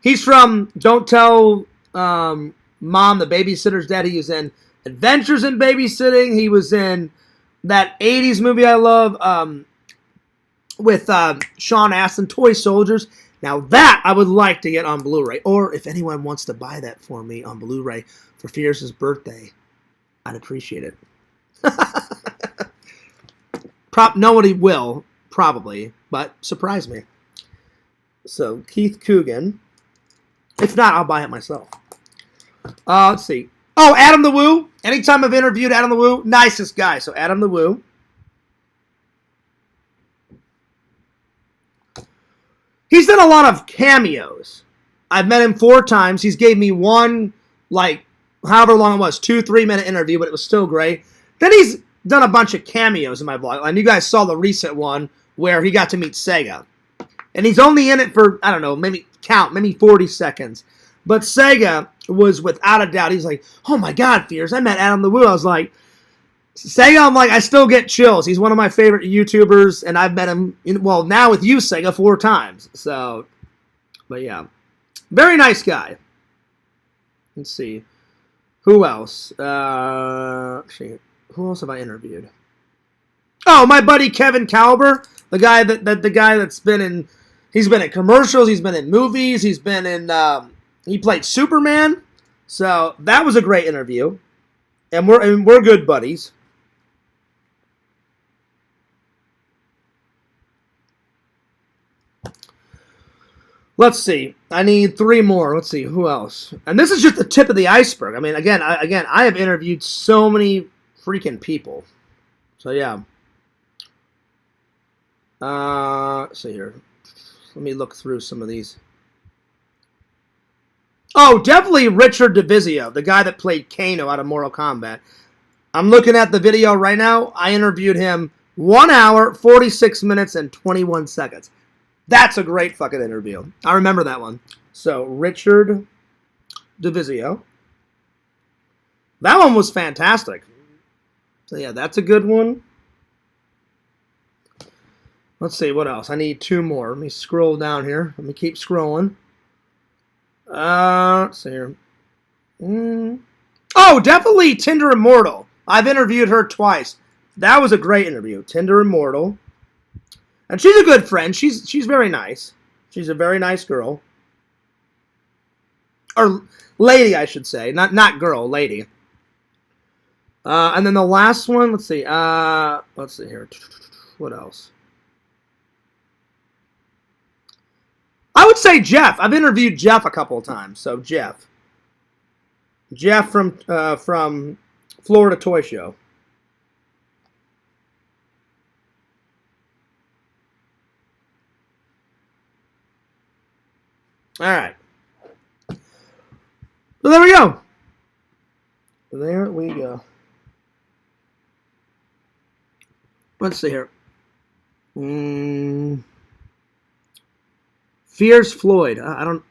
A: He's from Don't Tell Mom the Babysitter's Dead. He was in Adventures in Babysitting. He was in that 80s movie I love with Sean Astin, Toy Soldiers. Now that I would like to get on Blu-ray, or if anyone wants to buy that for me on Blu-ray for Fierce's birthday, I'd appreciate it. Nobody will, probably, but surprise me. So, Keith Coogan. If not, I'll buy it myself. Let's see. Oh, Adam the Woo. Anytime I've interviewed Adam the Woo, nicest guy. So, Adam the Woo. He's done a lot of cameos. I've met him 4 times. He's gave me one, like, however long it was, 2-3 minute interview, but it was still great. Then he's done a bunch of cameos in my vlog. And you guys saw the recent one where he got to meet Sega. And he's only in it for, I don't know, maybe 40 seconds. But Sega was without a doubt, he's like, oh my God, Fears, I met Adam the Woo. I was like, Sega, I'm like, I still get chills. He's one of my favorite YouTubers, and I've met him, now with you, Sega, 4 times. So, but yeah. Very nice guy. Let's see. Who else? Who else have I interviewed? Oh, my buddy Kevin Calber, the guy that's been in. He's been in commercials. He's been in movies. He's been in. He played Superman. So that was a great interview, and we're good buddies. Let's see. I need 3 more. Let's see who else. And this is just the tip of the iceberg. I mean, again, I have interviewed so many freaking people. So yeah. Let's see here. Let me look through some of these. Oh, definitely Richard DeVizio, the guy that played Kano out of Mortal Kombat. I'm looking at the video right now. I interviewed him 1 hour, 46 minutes, and 21 seconds. That's a great fucking interview. I remember that one. So, Richard DeVizio. That one was fantastic. So, yeah, that's a good one. Let's see, what else? I need 2 more. Let me scroll down here. Let me keep scrolling. Let's see here. Oh, definitely Tinder Immortal. I've interviewed her twice. That was a great interview. Tinder Immortal. And she's a good friend. She's very nice. She's a very nice girl. Or lady, I should say. Not girl, lady. And then the last one, let's see. Let's see here. What else? I would say Jeff. I've interviewed Jeff a couple of times. So Jeff from Florida Toy Show. All right. So there we go. There we go. Let's see here. Fierce Floyd. I don't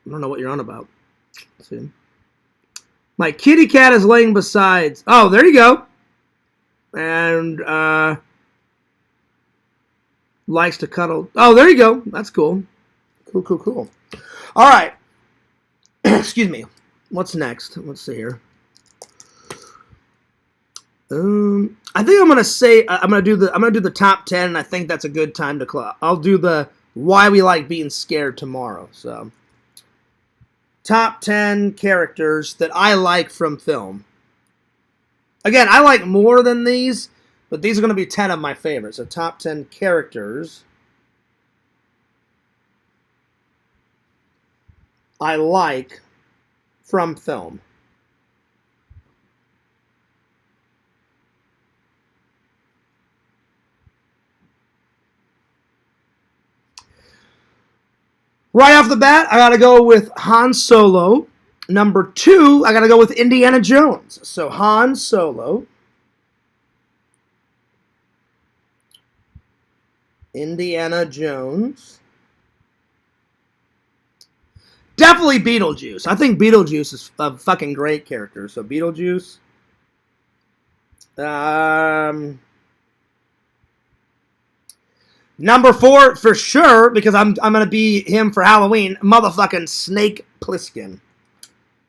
A: know what you're on about. Let's see. My kitty cat is laying beside. Oh, there you go. And likes to cuddle. Oh, there you go. That's cool. Cool. All right. Excuse me. What's next? Let's see here. I think I'm gonna say I'm gonna do the top 10. And I think that's a good time to close. I'll do the why we like being scared tomorrow. So, top 10 characters that I like from film. Again, I like more than these, but these are gonna be 10 of my favorites. So, top 10 characters I like from film. Right off the bat, I gotta go with Han Solo. Number 2, I gotta go with Indiana Jones. So Han Solo, Indiana Jones. Definitely Beetlejuice. I think Beetlejuice is a fucking great character. So Beetlejuice. Number 4 for sure, because I'm gonna be him for Halloween. Motherfucking Snake Plissken.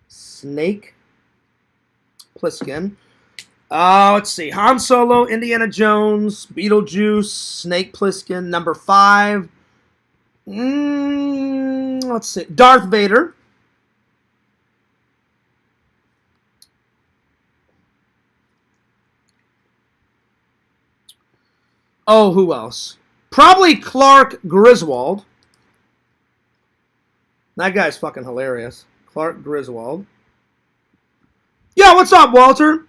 A: Snake Plissken. Let's see. Han Solo, Indiana Jones, Beetlejuice, Snake Plissken. Number 5. Let's see. Darth Vader. Oh, who else? Probably Clark Griswold. That guy's fucking hilarious. Clark Griswold. Yo, what's up, Walter?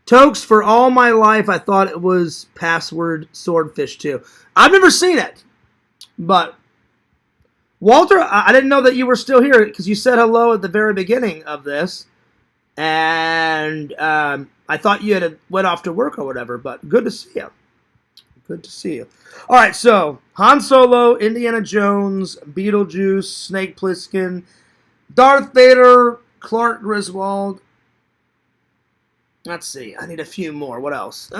A: Tokes, for all my life, I thought it was Password Swordfish 2. I've never seen it. But, Walter, I didn't know that you were still here because you said hello at the very beginning of this. And I thought you had went off to work or whatever, but good to see you. Good to see you. All right, so Han Solo, Indiana Jones, Beetlejuice, Snake Plissken, Darth Vader, Clark Griswold. Let's see. I need a few more. What else?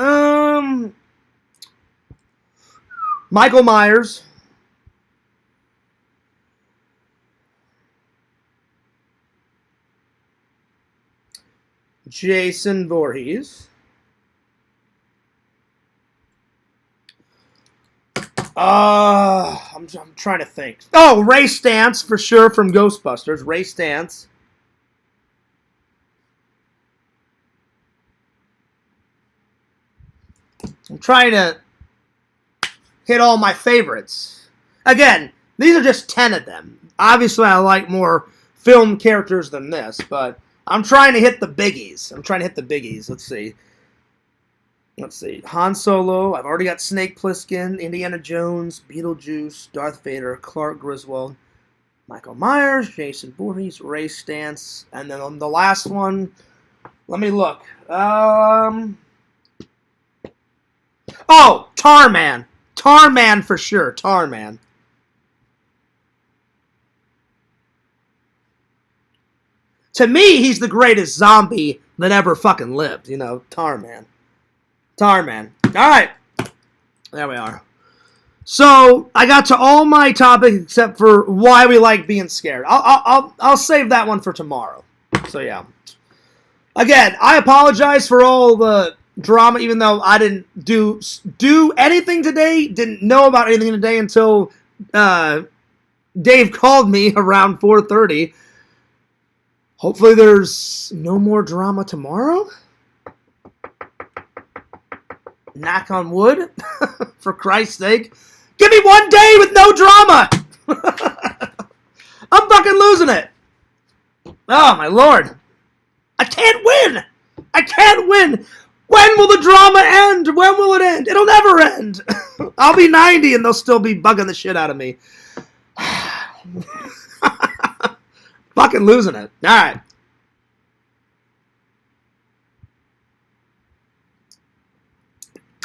A: Michael Myers. Jason Voorhees. I'm trying to think. Oh, Ray Stantz for sure from Ghostbusters. Ray Stantz. I'm trying to hit all my favorites. Again, these are just 10 of them. Obviously, I like more film characters than this, but I'm trying to hit the biggies. Let's see. Han Solo. I've already got Snake Plissken, Indiana Jones, Beetlejuice, Darth Vader, Clark Griswold, Michael Myers, Jason Voorhees, Ray Stantz, and then on the last one, let me look. Oh, Tarman. Tarman for sure. Tarman. To me, he's the greatest zombie that ever fucking lived. You know, Tarman. Tarman. All right. There we are. So I got to all my topics except for why we like being scared. I'll save that one for tomorrow. So yeah. Again, I apologize for all the drama, even though I didn't do anything today. Didn't know about anything today until Dave called me around 4:30. Hopefully there's no more drama tomorrow. Knock on wood. For Christ's sake. Give me one day with no drama. I'm fucking losing it. Oh, my Lord. I can't win. I can't win. When will the drama end? When will it end? It'll never end. I'll be 90 and they'll still be bugging the shit out of me. Fucking losing it. All right.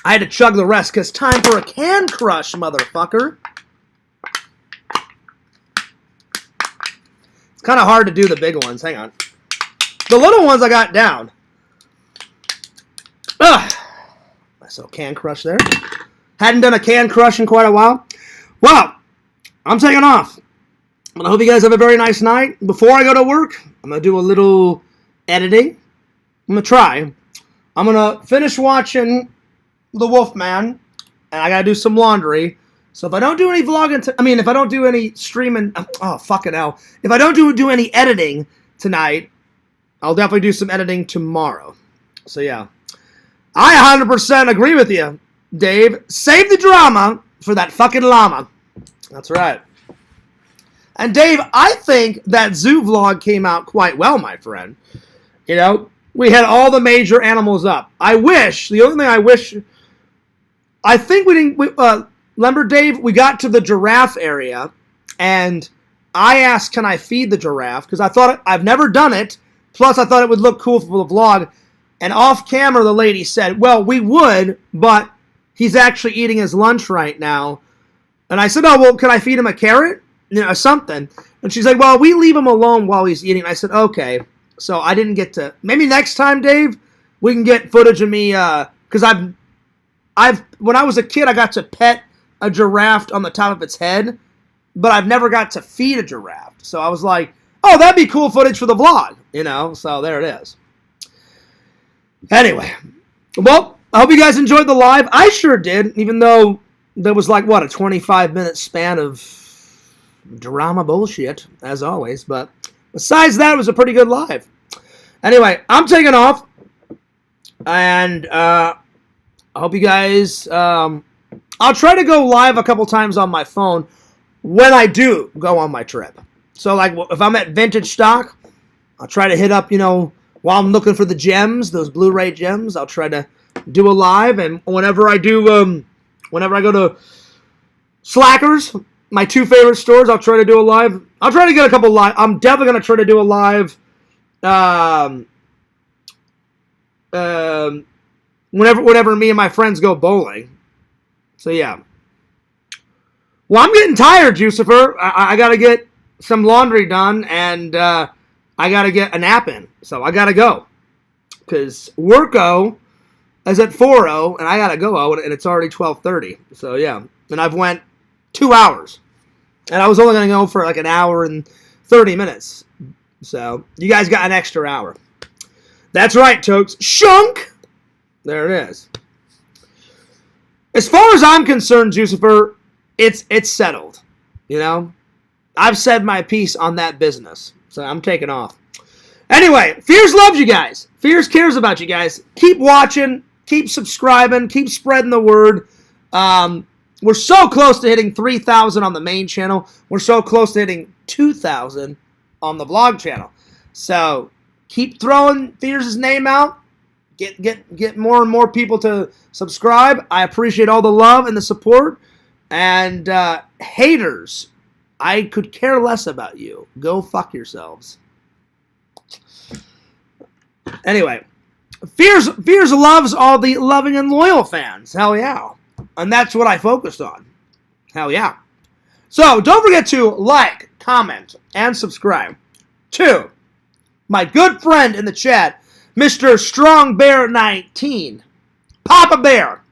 A: I had to chug the rest because time for a can crush, motherfucker. It's kind of hard to do the big ones. Hang on. The little ones I got down. Ugh. So can crush there. Hadn't done a can crush in quite a while. Well, I'm taking off. I hope you guys have a very nice night. Before I go to work, I'm going to do a little editing. I'm going to try. I'm going to finish watching The Wolfman, and I got to do some laundry. So if I don't do any vlogging, if I don't do any streaming, oh, fucking hell. If I don't do any editing tonight, I'll definitely do some editing tomorrow. So yeah. I 100% agree with you, Dave. Save the drama for that fucking llama. That's right. And Dave, I think that zoo vlog came out quite well, my friend. You know, we had all the major animals up. The only thing I wish, I think we didn't, remember, Dave, we got to the giraffe area, and I asked, can I feed the giraffe? Because I've never done it, plus I thought it would look cool for the vlog. And off camera, the lady said, well, we would, but he's actually eating his lunch right now. And I said, oh, well, can I feed him a carrot? You know, something. And she's like, well, we leave him alone while he's eating. I said, okay. So I didn't get to, maybe next time, Dave, we can get footage of me, because when I was a kid, I got to pet a giraffe on the top of its head, but I've never got to feed a giraffe. So I was like, oh, that'd be cool footage for the vlog, you know? So there it is. Anyway, well, I hope you guys enjoyed the live. I sure did, even though there was like, what, a 25-minute span of drama bullshit, as always. But besides that, it was a pretty good live. Anyway, I'm taking off, and I hope you guys, I'll try to go live a couple times on my phone when I do go on my trip. So, like, if I'm at Vintage Stock, I'll try to hit up, you know, while I'm looking for the gems, those Blu-ray gems, I'll try to do a live. And whenever I do, whenever I go to Slackers, my two favorite stores, I'll try to do a live. I'll try to get a couple live. I'm definitely going to try to do a live whenever me and my friends go bowling. So, yeah. Well, I'm getting tired, Jucifer. I got to get some laundry done, and I got to get a nap in. So I got to go. Because worko is at 4:00, and I got to go, and it's already 12:30. So, yeah. And I've went 2 hours. And I was only going to go for like an hour and 30 minutes. So, you guys got an extra hour. That's right, Tokes. Shunk! There it is. As far as I'm concerned, Jucifer, it's settled. You know? I've said my piece on that business. So I'm taking off. Anyway, Fears loves you guys. Fears cares about you guys. Keep watching. Keep subscribing. Keep spreading the word. We're so close to hitting 3,000 on the main channel. We're so close to hitting 2,000 on the vlog channel. So keep throwing Fears' name out. Get more and more people to subscribe. I appreciate all the love and the support. And haters, I could care less about you. Go fuck yourselves. Anyway, Fears loves all the loving and loyal fans. Hell yeah. And that's what I focused on. Hell yeah. So, don't forget to like, comment, and subscribe to my good friend in the chat, Mr. Strong Bear 19, Papa Bear.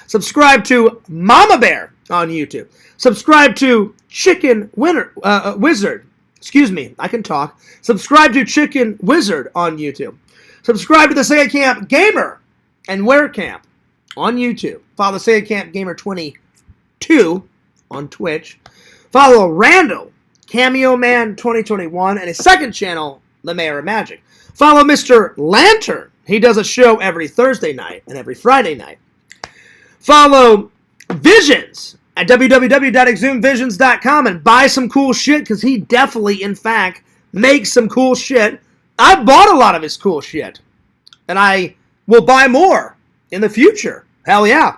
A: Subscribe to Mama Bear on YouTube. Subscribe to Chicken Wizard. Excuse me, I can talk. Subscribe to Chicken Wizard on YouTube. Subscribe to the Sega Camp Gamer and Wear Camp on YouTube. Follow Sega Camp Gamer 22 on Twitch. Follow Randall, Cameo Man 2021, and his second channel, The Mayor of Magic. Follow Mr. Lantern. He does a show every Thursday night and every Friday night. Follow Visions at www.exhumevisions.com and buy some cool shit, because he definitely, in fact, makes some cool shit. I bought a lot of his cool shit, and I will buy more in the future. Hell yeah.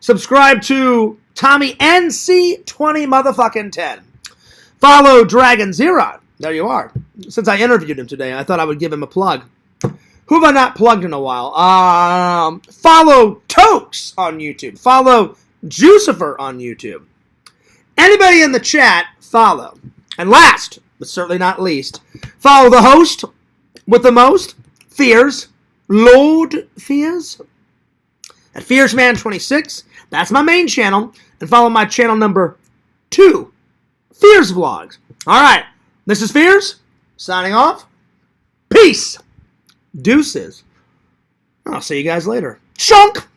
A: Subscribe to Tommy NC 20 motherfucking 10. Follow Dragon Zeron. There you are. Since I interviewed him today, I thought I would give him a plug. Who have I not plugged in a while? Follow Tokes on YouTube. Follow Jucifer on YouTube. Anybody in the chat, follow. And last, but certainly not least, follow the host with the most, Fears, Lord Fears, at FearsMan26. That's my main channel. And follow my channel number 2, Fears Vlogs. All right, this is Fears, signing off. Peace. Deuces. I'll see you guys later. Chunk!